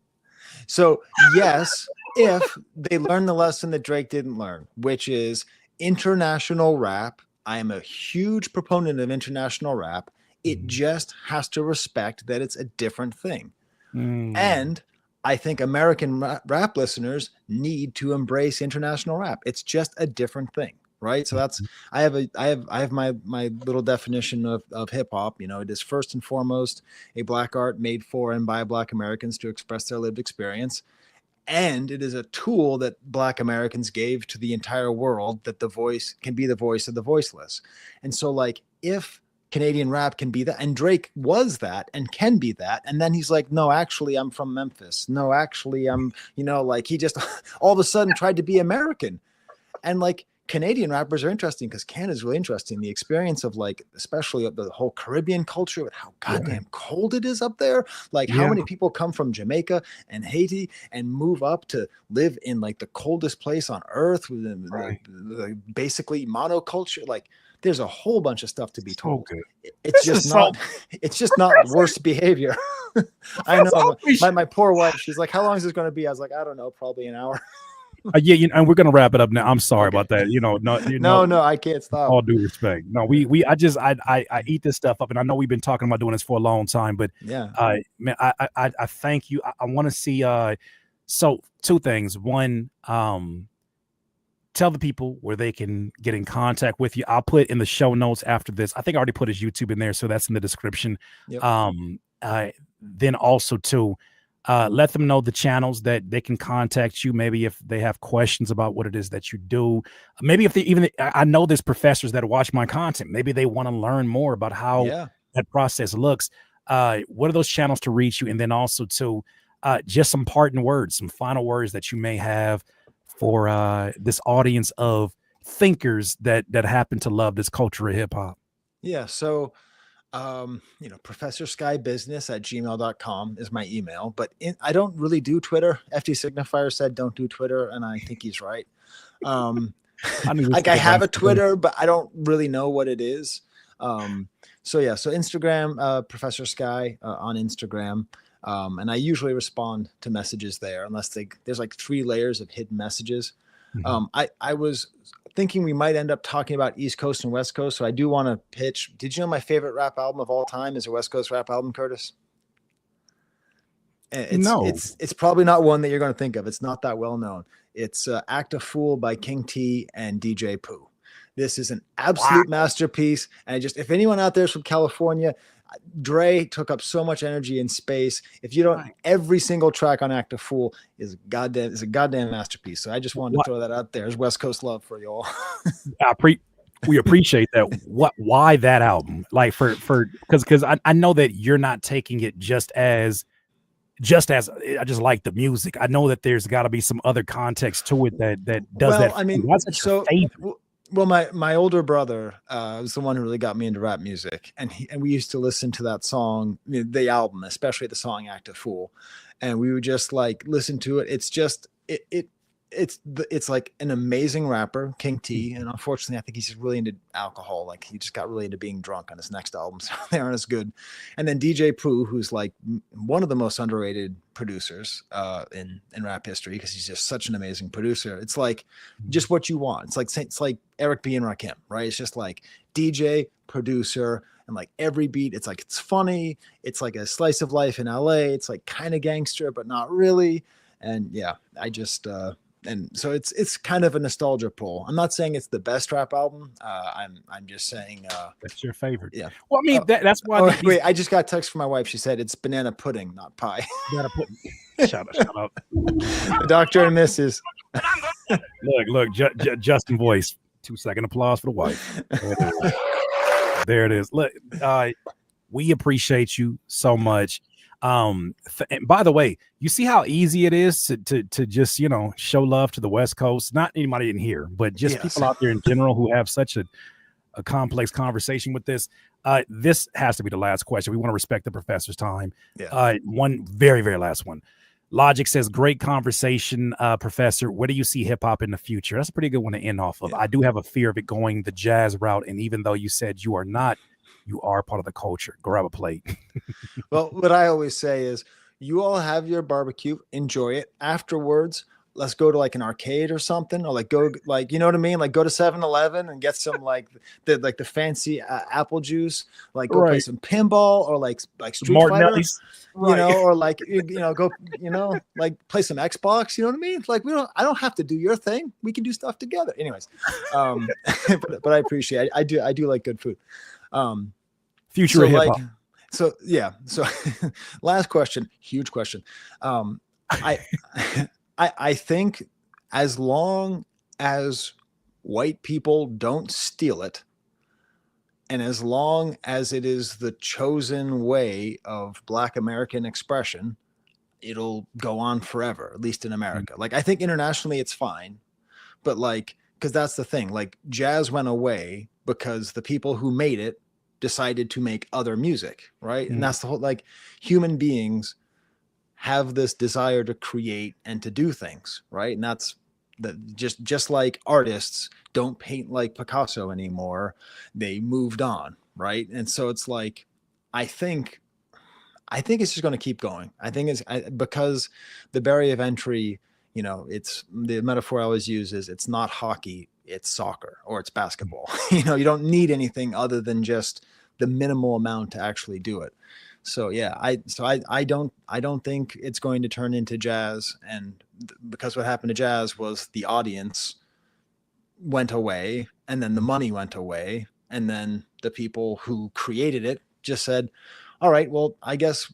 So yes, if they learn the lesson that Drake didn't learn, which is international rap. I am a huge proponent of international rap. It just has to respect that it's a different thing. And I think American rap listeners need to embrace international rap. It's just a different thing, right? So that's I have my little definition of hip hop. It is first and foremost a black art made for and by Black Americans to express their lived experience. And it is a tool that Black Americans gave to the entire world, that the voice can be the voice of the voiceless. And so like, if Canadian rap can be that, and Drake was that and can be that, and then he's like, no, actually I'm from Memphis, no, actually I'm, like he just all of a sudden tried to be American. And like, Canadian rappers are interesting because Canada's really interesting. The experience of like, especially of the whole Caribbean culture, with how goddamn cold it is up there. Like how many people come from Jamaica and Haiti and move up to live in like the coldest place on earth with the basically monoculture. Like there's a whole bunch of stuff to be told. It's just not worst behavior. I know Always- my poor wife. She's like, "How long is this going to be?" I was like, "I don't know, probably an hour." Yeah, and we're gonna wrap it up now. I'm sorry Okay. about that. No, I can't stop. All due respect. No, I eat this stuff up, and I know we've been talking about doing this for a long time, but Yeah. man, I thank you. I want to see. So two things. One, tell the people where they can get in contact with you. I'll put in the show notes after this. I think I already put his YouTube in there, so that's in the description. Yep. Then also too, let them know the channels that they can contact you. Maybe if they have questions about what it is that you do. Maybe if they even, I know there's professors that watch my content. Maybe they want to learn more about how Yeah. that process looks. What are those channels to reach you? And then also too, just some parting words, some final words that you may have for this audience of thinkers that happen to love this culture of hip hop. Yeah. So, Professor Skye Business at gmail.com is my email, but I don't really do Twitter. FD Signifier said don't do Twitter, and I think he's right. Like I have a Twitter, but I don't really know what it is. So Instagram, Professor Skye on Instagram. And I usually respond to messages there unless there's like 3 layers of hidden messages. I was thinking we might end up talking about East Coast and West Coast. So I do want to pitch. Did you know my favorite rap album of all time is a West Coast rap album, Curtis? It's probably not one that you're going to think of. It's not that well known. It's Act a Fool by King T and DJ Pooh. This is an absolute masterpiece. And if anyone out there is from California, Dre took up so much energy and space. If you don't, every single track on Act a Fool is a goddamn masterpiece. So I just wanted to throw that out there as West Coast love for y'all. We appreciate that. Why that album? Like because I know that you're not taking it just as I just like the music. I know that there's got to be some other context to it that does that. I mean, well, my older brother was the one who really got me into rap music, and we used to listen to that song, the album, especially the song "Act a Fool," and we would just like listen to it. It's just it's like an amazing rapper, King T, and unfortunately, I think he's just really into alcohol. Like he just got really into being drunk on his next album, so they aren't as good. And then DJ Pooh, who's like one of the most underrated producers in rap history because he's just such an amazing producer. It's like just what you want. It's like Eric B and Rakim, right? It's just like DJ, producer, and like every beat. It's like it's funny. It's like a slice of life in LA. It's like kind of gangster, but not really. And yeah, I just and so it's kind of a nostalgia pull. I'm not saying it's the best rap album. I'm just saying that's your favorite. Yeah. Well, I mean that's why. Wait, I just got a text from my wife. She said it's banana pudding, not pie. Banana pudding. Shut up. Dr. and Mrs. Look, Justin voice. 2-second applause for the wife. There it is. Look, we appreciate you so much. And by the way, you see how easy it is to just show love to the West Coast. Not anybody in here, but just people out there in general who have such a complex conversation with this. This has to be the last question. We want to respect the professor's time. One very, very last one. Logic says, great conversation, Professor. Where do you see hip hop in the future? That's a pretty good one to end off of. I do have a fear of it going the jazz route. And even though you said you are not, you are part of the culture. Grab a plate. Well, what I always say is you all have your barbecue, enjoy it. Afterwards, let's go to like an arcade or something, or like go like, you know what I mean? Like go to 7-Eleven and get some like the fancy apple juice, like go play some pinball or like Street Fighter, or like, go, like play some Xbox, you know what I mean? Like I don't have to do your thing. We can do stuff together. Anyways. But I appreciate it. I do like good food. Future hip hop. So last question, huge question. I think as long as white people don't steal it, and as long as it is the chosen way of Black American expression, it'll go on forever, at least in America. Like I think internationally it's fine, but like, because that's the thing, like jazz went away because the people who made it decided to make other music, right? And that's the whole, like, human beings have this desire to create and to do things, right? And that's just like artists don't paint like Picasso anymore. They moved on, right? And so it's like, I think I think it's just going to keep going. I think because the barrier of entry, it's the metaphor I always use is it's not hockey, it's soccer or it's basketball. You don't need anything other than just the minimal amount to actually do it. So yeah, I don't think it's going to turn into jazz, and because what happened to jazz was the audience went away, and then the money went away, and then the people who created it just said, all right, well, I guess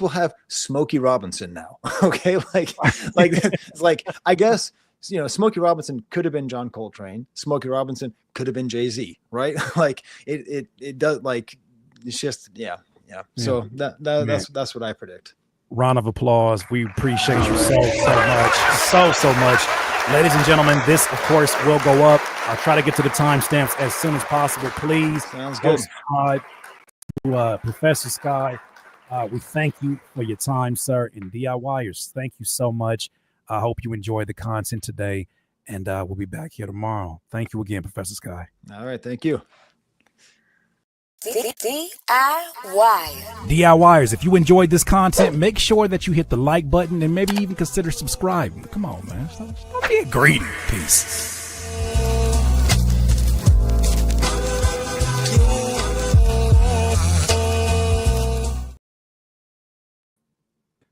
we'll have Smokey Robinson now. Okay. It's like, I guess, Smokey Robinson could have been John Coltrane. Smokey Robinson could have been Jay-Z, right? Like it does, like, it's just, yeah. So that's what I predict. Round of applause. We appreciate you so much. So much. Ladies and gentlemen, this, of course, will go up. I'll try to get to the timestamps as soon as possible. Please Sounds good. Subscribe to Professor Skye. We thank you for your time, sir. And DIYers, thank you so much. I hope you enjoyed the content today, and we'll be back here tomorrow. Thank you again, Professor Skye. All right. Thank you. DIYers, if you enjoyed this content, make sure that you hit the like button and maybe even consider subscribing. Come on, man. Don't be greedy. Peace.